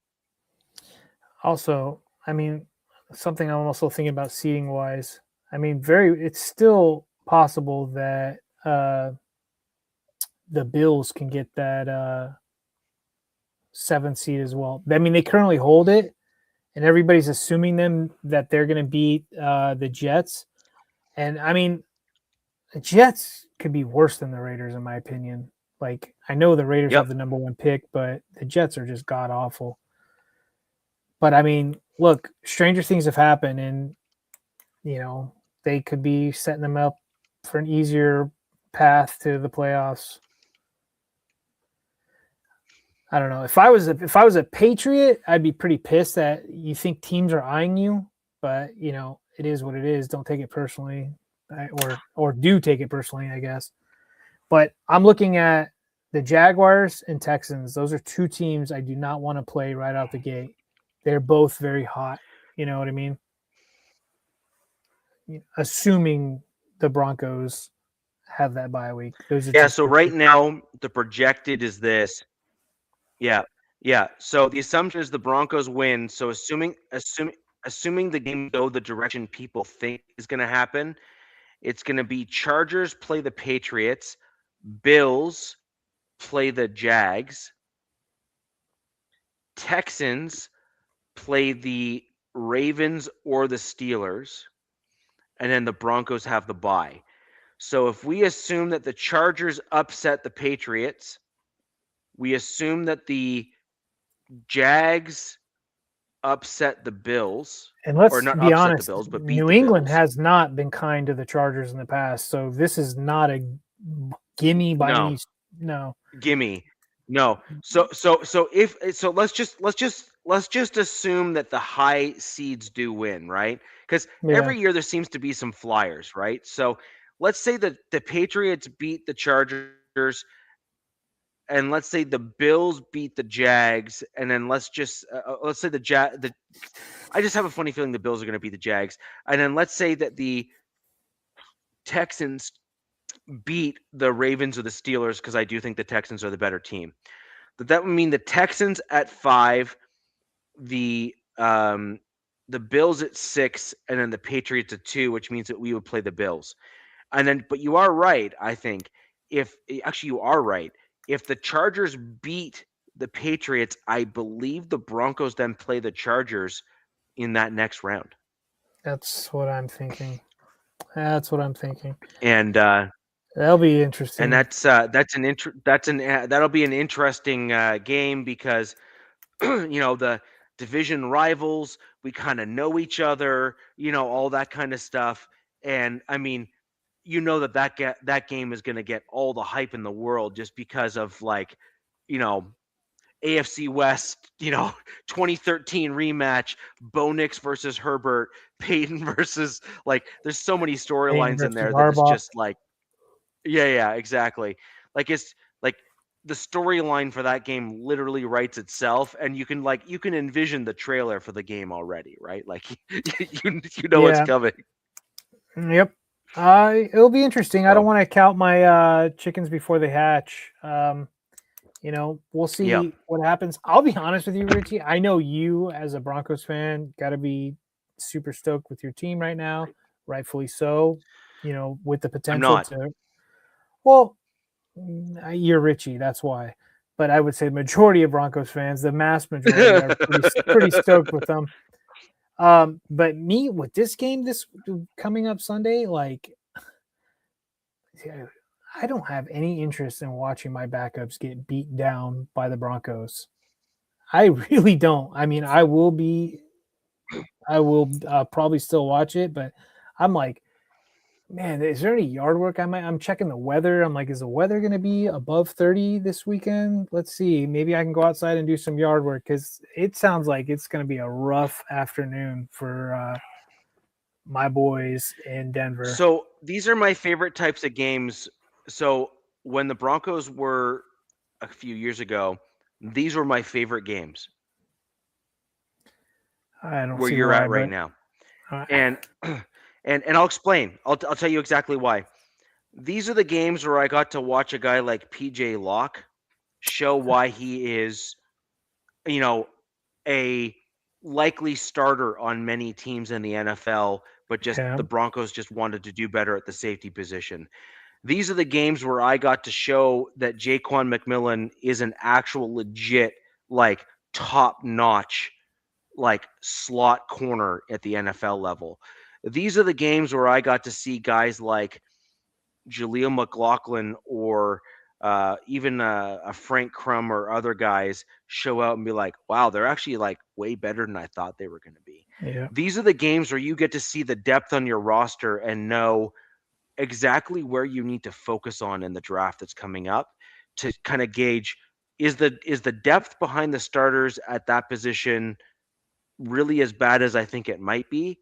Speaker 2: Also, I mean, something I'm also thinking about seating wise. I mean, it's still possible that the Bills can get that 7th seed as well. I mean, they currently hold it, and everybody's assuming that they're going to beat the Jets. And I mean, the Jets could be worse than the Raiders, in my opinion. Like, I know the Raiders have the number 1 pick, but the Jets are just god awful. But I mean, look, stranger things have happened, and they could be setting them up for an easier path to the playoffs. I don't know. If I was a Patriot, I'd be pretty pissed that you think teams are eyeing you, but it is what it is. Don't take it personally, or do take it personally, I guess. But I'm looking at the Jaguars and Texans. Those are 2 teams I do not want to play right out the gate. They're both very hot. You know what I mean? Assuming the Broncos have that bye week.
Speaker 1: So right now the projected is this. Yeah. So the assumption is the Broncos win. So assuming the game go the direction people think is going to happen, it's going to be Chargers play the Patriots, Bills play the Jags, Texans play the Ravens or the Steelers, and then the Broncos have the bye. So if we assume that the Chargers upset the Patriots, we assume that the Jags upset the Bills.
Speaker 2: And let's
Speaker 1: or not
Speaker 2: be
Speaker 1: upset
Speaker 2: honest,
Speaker 1: the Bills, but beat
Speaker 2: New
Speaker 1: the
Speaker 2: England
Speaker 1: Bills.
Speaker 2: has not been kind to the Chargers in the past, so this is not a gimme by any. No.
Speaker 1: Gimme. No. So let's just assume that the high seeds do win, right? Because every year there seems to be some flyers, right? So let's say that the Patriots beat the Chargers, and let's say the Bills beat the Jags, and then let's say I just have a funny feeling the Bills are going to beat the Jags, and then let's say that the Texans beat the Ravens or the Steelers, because I do think the Texans are the better team. That would mean the Texans at 5, the Bills at 6, and then the Patriots at 2, which means that we would play the Bills. And then, but you are right, I think. You are right. If the Chargers beat the Patriots, I believe the Broncos then play the Chargers in that next round.
Speaker 2: That's what I'm thinking.
Speaker 1: And
Speaker 2: that'll be interesting.
Speaker 1: And that'll be an interesting game, because the division rivals, we kind of know each other, all that kind of stuff. And I mean, that game is going to get all the hype in the world, just because of AFC West, 2013 rematch, Bo Nix versus Herbert, Peyton versus, there's so many storylines in there that it's just like, yeah, exactly. It's like the storyline for that game literally writes itself, and you can envision the trailer for the game already, right? What's coming.
Speaker 2: Yep. It'll be interesting. I don't want to count my chickens before they hatch. We'll see what happens. I'll be honest with you, Richie. I know you, as a Broncos fan, got to be super stoked with your team right now, rightfully so. With the potential to. Well, you're Richie, that's why. But I would say the majority of Broncos fans, the mass majority, are pretty stoked with them. But me, with this game, this coming up Sunday, I don't have any interest in watching my backups get beat down by the Broncos. I really don't. I mean, I will probably still watch it, but I'm like, Man, is there any yard work? I'm checking the weather. I'm like, is the weather going to be above 30 this weekend? Let's see. Maybe I can go outside and do some yard work because it sounds like it's going to be a rough afternoon for my boys in Denver.
Speaker 1: So these are my favorite types of games. So when the Broncos were a few years ago, these were my favorite games
Speaker 2: I don't
Speaker 1: where
Speaker 2: see
Speaker 1: you're
Speaker 2: why,
Speaker 1: at right
Speaker 2: but
Speaker 1: now.
Speaker 2: uh,
Speaker 1: And and I'll explain. I'll tell you exactly why. These are the games where I got to watch a guy like PJ Locke show why he is, you know, a likely starter on many teams in the NFL, but just
Speaker 2: yeah,
Speaker 1: the Broncos just wanted to do better at the safety position. These are the games where I got to show that Jaquan McMillan is an actual legit, like top notch, like slot corner at the NFL level. These are the games where I got to see guys like Jaleel McLaughlin or even a Frank Crum or other guys show out and be like, wow, they're actually like way better than I thought they were going to be.
Speaker 2: yeah,
Speaker 1: These are the games where you get to see the depth on your roster and know exactly where you need to focus on in the draft that's coming up to kind of gauge is the depth behind the starters at that position really as bad as I think it might be,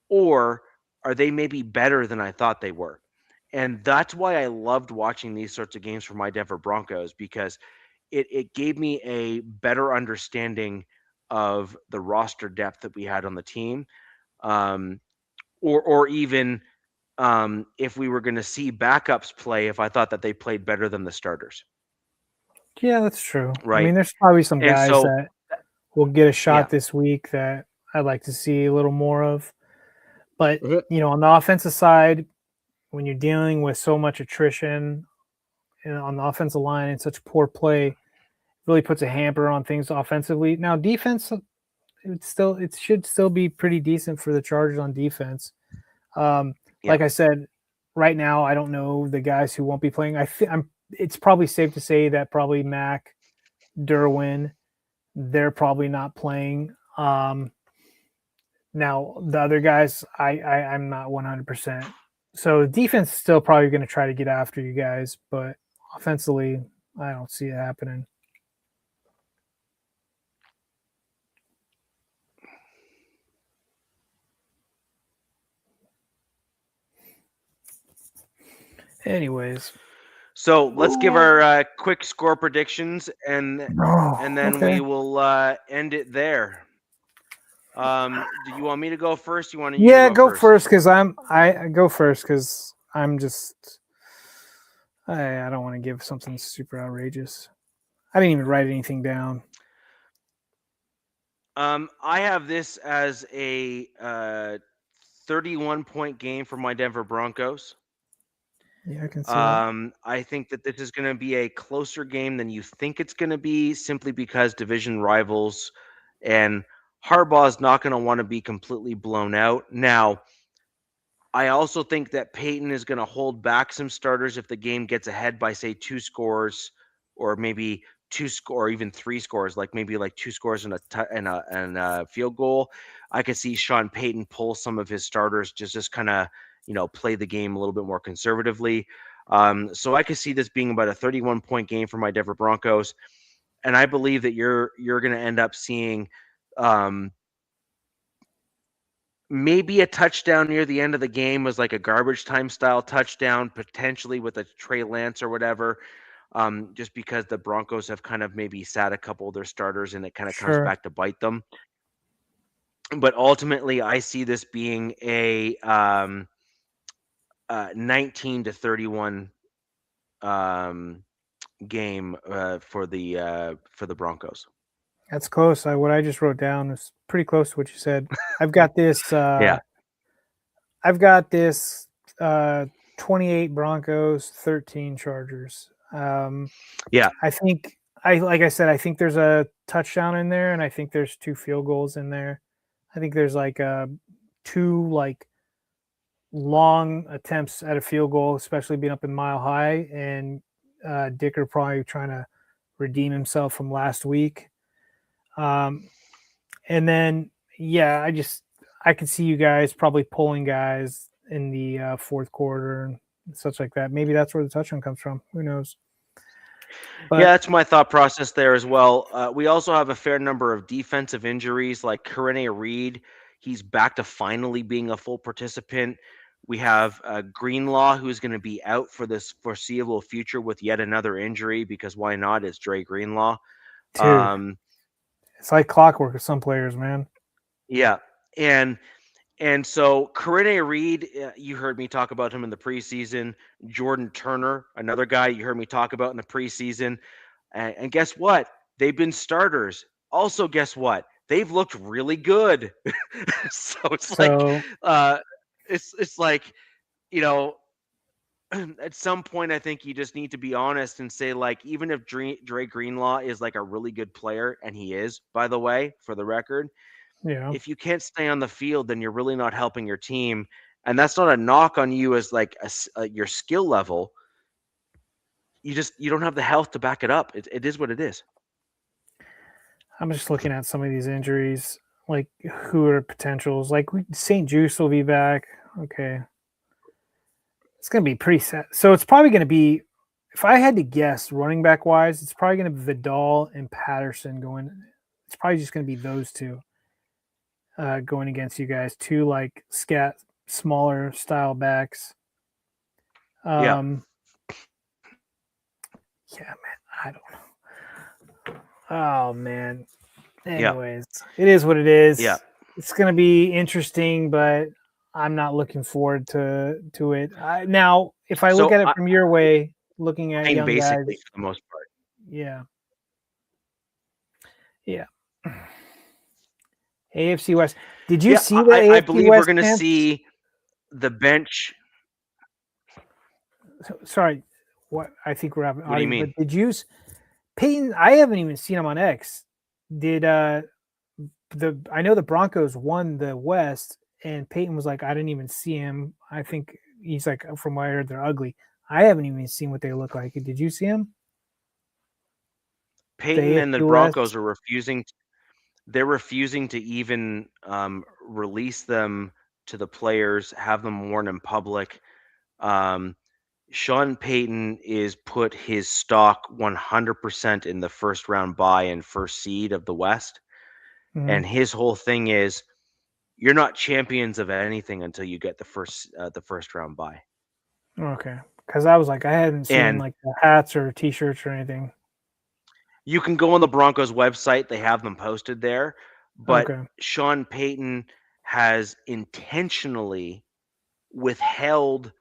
Speaker 1: or are they maybe better than I thought they were? And that's why I loved watching these sorts of games for my Denver Broncos because it gave me a better understanding of the roster depth that we had on the team, um, or even if we were going to see backups play, if I thought that they played better than the starters,
Speaker 2: yeah, that's true. I
Speaker 1: right?
Speaker 2: mean, there's probably some
Speaker 1: And
Speaker 2: guys
Speaker 1: so,
Speaker 2: that will get a
Speaker 1: yeah,
Speaker 2: shot this week that I'd like to see a little more of. But
Speaker 1: Mhm.
Speaker 2: on the offensive side, when you're dealing with so much attrition on the offensive line and such poor play, it really puts a hamper on things offensively. Now, defense, it should still be pretty decent for the Chargers on defense.
Speaker 1: yeah,
Speaker 2: Like I said, right now I don't know the guys who won't be playing. It's probably safe to say that probably Mac, Derwin, they're probably not playing. Now the other guys, I'm not 100%. So defense is still probably going to try to get after you guys, but offensively, I don't see it happening. Anyways,
Speaker 1: so let's give our quick score predictions, and then
Speaker 2: okay.
Speaker 1: we will end it there. Do you want me to go first? You want you to
Speaker 2: Yeah,
Speaker 1: go
Speaker 2: go
Speaker 1: first?
Speaker 2: first because I go first because I'm just I don't want to give something super outrageous. I didn't even write anything down.
Speaker 1: I have this as a 31-point game for my Denver Broncos.
Speaker 2: Yeah, I can see that.
Speaker 1: I think that this is going to be a closer game than you think it's going to be, simply because division rivals and Harbaugh is not going to want to be completely blown out. Now, I also think that Peyton is going to hold back some starters if the game gets ahead by, say, 2 scores, or maybe or even 3 scores, like maybe like 2 scores and a field goal. I could see Sean Payton pull some of his starters, just kind of play the game a little bit more conservatively. So I could see this being about a 31-point game for my Denver Broncos, and I believe that you're going to end up seeing maybe a touchdown near the end of the game was like a garbage time style touchdown, potentially with a Trey Lance or whatever. Just because the Broncos have kind of maybe sat a couple of their starters and it kind of comes
Speaker 2: Sure.
Speaker 1: back to bite them. But ultimately, I see this being a 19-31 game for the Broncos.
Speaker 2: That's close. What I just wrote down is pretty close to what you said. I've got this.
Speaker 1: Yeah.
Speaker 2: I've got this. 28 Broncos, 13 Chargers.
Speaker 1: Yeah.
Speaker 2: I think like I said, I think there's a touchdown in there, and I think there's 2 field goals in there. I think there's like 2 like long attempts at a field goal, especially being up in Mile High, and Dicker probably trying to redeem himself from last week. And then, yeah, I could see you guys probably pulling guys in the fourth quarter and such like that. Maybe that's where the touchdown comes from. Who knows? But
Speaker 1: Yeah, that's my thought process there as well. We also have a fair number of defensive injuries, like Corene Reed. He's back to finally being a full participant. We have Greenlaw, who's going to be out for this foreseeable future with yet another injury, because why not? It's Dre Greenlaw.
Speaker 2: dude, it's like clockwork with some players, man.
Speaker 1: Yeah, and so Corene Reed, you heard me talk about him in the preseason. Jordan Turner, another guy you heard me talk about in the preseason. And guess what? They've been starters. Also, guess what? They've looked really good. So it's like,
Speaker 2: So
Speaker 1: it's like, you know, at some point, I think you just need to be honest and say, like, even if Dre Greenlaw is like a really good player, and he is, by the way, for the record,
Speaker 2: yeah,
Speaker 1: if you can't stay on the field, then you're really not helping your team. And that's not a knock on you as like your skill level. You don't have the health to back it up. It is what it is.
Speaker 2: I'm just looking at some of these injuries, like who are potentials. Like St. Juice will be back. Okay, it's gonna be pretty sad. So it's probably gonna be, if I had to guess, running back wise, it's probably gonna be Vidal and Patterson going. It's probably just gonna be those two going against you guys. Two like smaller style backs.
Speaker 1: Yeah.
Speaker 2: Yeah, man, I don't know. Oh man.
Speaker 1: Yeah.
Speaker 2: Anyways, it is what it is.
Speaker 1: Yeah.
Speaker 2: It's gonna be interesting, but I'm not looking forward to it. Now, if I look at it from your way, looking at young
Speaker 1: basically
Speaker 2: guys,
Speaker 1: for the most part.
Speaker 2: yeah, yeah. AFC West. Did you see the AFC
Speaker 1: I believe
Speaker 2: West
Speaker 1: we're going to
Speaker 2: camp?
Speaker 1: see the bench.
Speaker 2: Sorry, what I think we're having.
Speaker 1: What do you mean?
Speaker 2: But did you, Peyton? I haven't even seen him on X. Did I know the Broncos won the West, and Peyton was like, I didn't even see him. I think he's like, from what I heard, they're ugly. I haven't even seen what they look like. Did you see him?
Speaker 1: Peyton and the Broncos are refusing. They're refusing to even release them to the players, have them worn in public. Sean Payton is put his stock 100% in the first round bye and first seed of the West. Mm-hmm. And his whole thing is, you're not champions of anything until you get the first round bye.
Speaker 2: Okay. Because I was like, I hadn't seen like the hats or t-shirts or anything.
Speaker 1: You can go on the Broncos website. They have them posted there. But Sean Payton has intentionally withheld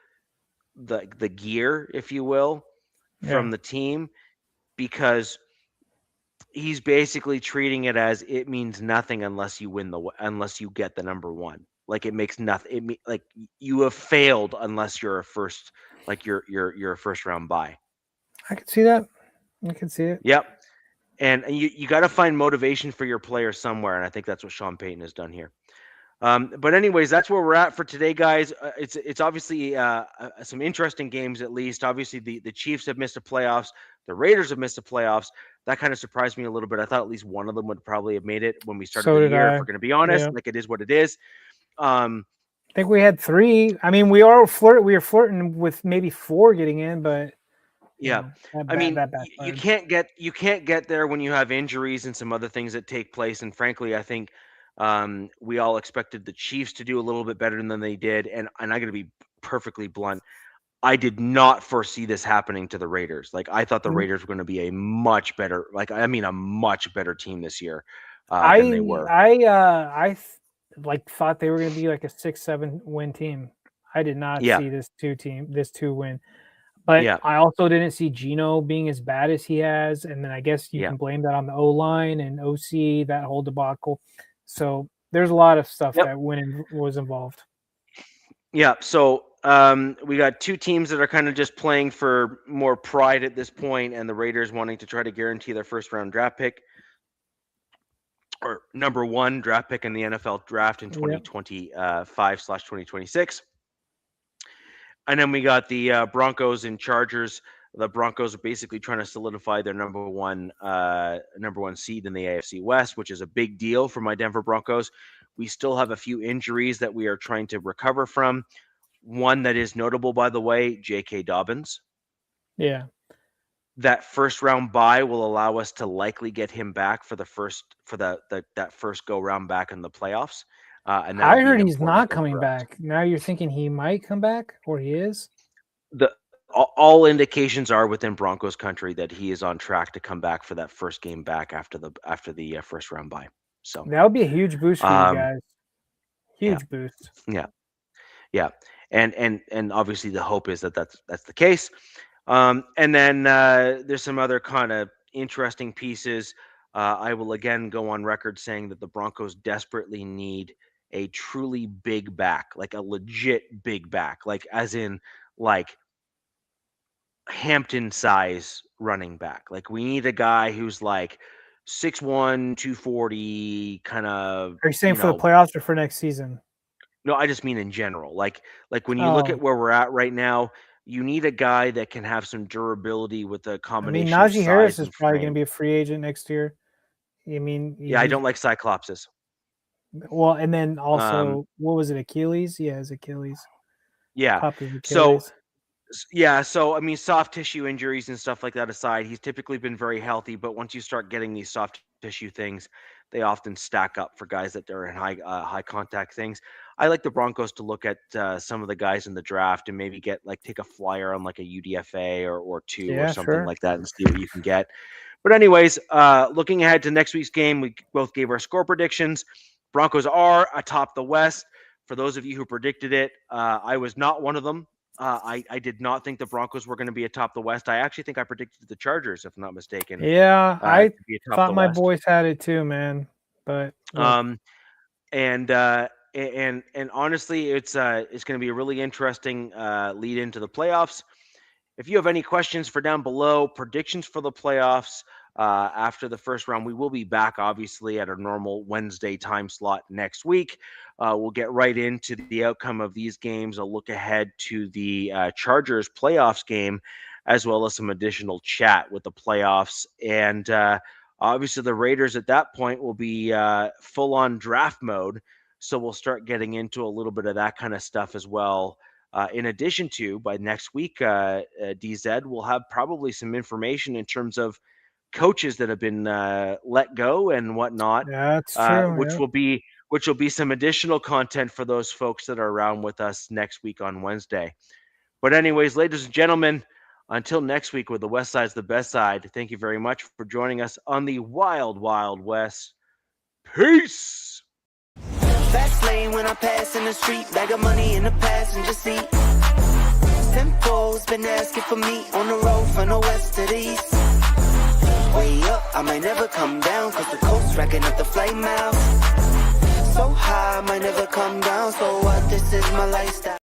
Speaker 1: the gear, if you will, from the team, because he's basically treating it as it means nothing unless you get the number one. Like, it makes nothing. Like, you have failed unless you're a first, like you're a first round bye.
Speaker 2: I can see that. I can see it.
Speaker 1: Yep. And you got to find motivation for your players somewhere, and I think that's what Sean Payton has done here. But anyways, that's where we're at for today, guys. It's obviously some interesting games, at least. Obviously, the Chiefs have missed the playoffs. The Raiders have missed the playoffs. That kind of surprised me a little bit. I thought at least one of them would probably have made it when we started the year, if we're going to be honest. Like, it is what it is.
Speaker 2: I think we had 3. I mean, we are flirting with maybe 4 getting in, but
Speaker 1: yeah, you can't get there when you have injuries and some other things that take place. And frankly, I think we all expected the Chiefs to do a little bit better than they did. And I'm going to be perfectly blunt. I did not foresee this happening to the Raiders. Like, I thought the Raiders were going to be a much better team this year than they were.
Speaker 2: I thought they were going to be like a 6-7 win team. I did not see this 2 win. But I also didn't see Geno being as bad as he has. And then I guess you can blame that on the O-line and OC, that whole debacle. So there's a lot of stuff that was involved.
Speaker 1: Yeah. So we got 2 teams that are kind of just playing for more pride at this point, and the Raiders wanting to try to guarantee their first round draft pick, or number 1 draft pick in the NFL draft in 2025/2026. And then we got the Broncos and Chargers. The Broncos are basically trying to solidify their number one seed in the AFC West, which is a big deal for my Denver Broncos. We still have a few injuries that we are trying to recover from. One that is notable, by the way, J.K. Dobbins.
Speaker 2: Yeah.
Speaker 1: That first round bye will allow us to likely get him back for that first go round back in the playoffs. And
Speaker 2: I
Speaker 1: that'll be
Speaker 2: heard
Speaker 1: an
Speaker 2: he's
Speaker 1: important
Speaker 2: not
Speaker 1: thing
Speaker 2: coming
Speaker 1: for us.
Speaker 2: back. Now you're thinking he might come back, or he is?
Speaker 1: All indications are within Broncos country that he is on track to come back for that first game back after the first round bye. So
Speaker 2: That would be a huge boost for you guys. Huge boost.
Speaker 1: Yeah, and obviously the hope is that that's the case. And then there's some other kind of interesting pieces. I will again go on record saying that the Broncos desperately need a truly big back, like a legit big back, like as in like Hampton size running back. Like we need a guy who's like 6'1", 240, kind of,
Speaker 2: Are you saying for the playoffs or for next season?
Speaker 1: No, I just mean in general. Like when you look at where we're at right now, you need a guy that can have some durability with a combination of
Speaker 2: Najee
Speaker 1: size
Speaker 2: Harris is
Speaker 1: and
Speaker 2: probably
Speaker 1: frame.
Speaker 2: going to be a free agent next year.
Speaker 1: Yeah, I don't like Cyclopses.
Speaker 2: Well, and then also, what was it, Achilles? Yeah, it's Achilles.
Speaker 1: Yeah.
Speaker 2: Popped his Achilles.
Speaker 1: So I mean, soft tissue injuries and stuff like that aside, he's typically been very healthy. But once you start getting these soft tissue things, they often stack up for guys that are in high contact things. I like the Broncos to look at some of the guys in the draft and maybe take a flyer on like a UDFA or two or something like that and see what you can get. But anyways, looking ahead to next week's game, we both gave our score predictions. Broncos are atop the West. For those of you who predicted it, I was not one of them. I did not think the Broncos were going to be atop the West. I actually think I predicted the Chargers, if I'm not mistaken.
Speaker 2: Yeah, I thought my boys had it too, man. But
Speaker 1: and honestly, it's going to be a really interesting lead into the playoffs. If you have any questions for down below, predictions for the playoffs after the first round, we will be back, obviously, at our normal Wednesday time slot next week. We'll get right into the outcome of these games, a look ahead to the Chargers playoffs game, as well as some additional chat with the playoffs. And obviously, the Raiders at that point will be full-on draft mode, so we'll start getting into a little bit of that kind of stuff as well. In addition to, by next week, DZ will have probably some information in terms of coaches that have been let go and whatnot.
Speaker 2: That's true.
Speaker 1: Which will be some additional content for those folks that are around with us next week on Wednesday. But anyways, ladies and gentlemen, until next week, where the West Side's the best side, thank you very much for joining us on the Wild Wild West. Peace!
Speaker 4: Fast lane when I pass in the street, bag of money in the passenger seat. Tempo's been asking for me on the road from the west to the east. Way up, I might never come down, cause the coast racking up the flight miles. So high, I might never come down, so what, this is my lifestyle.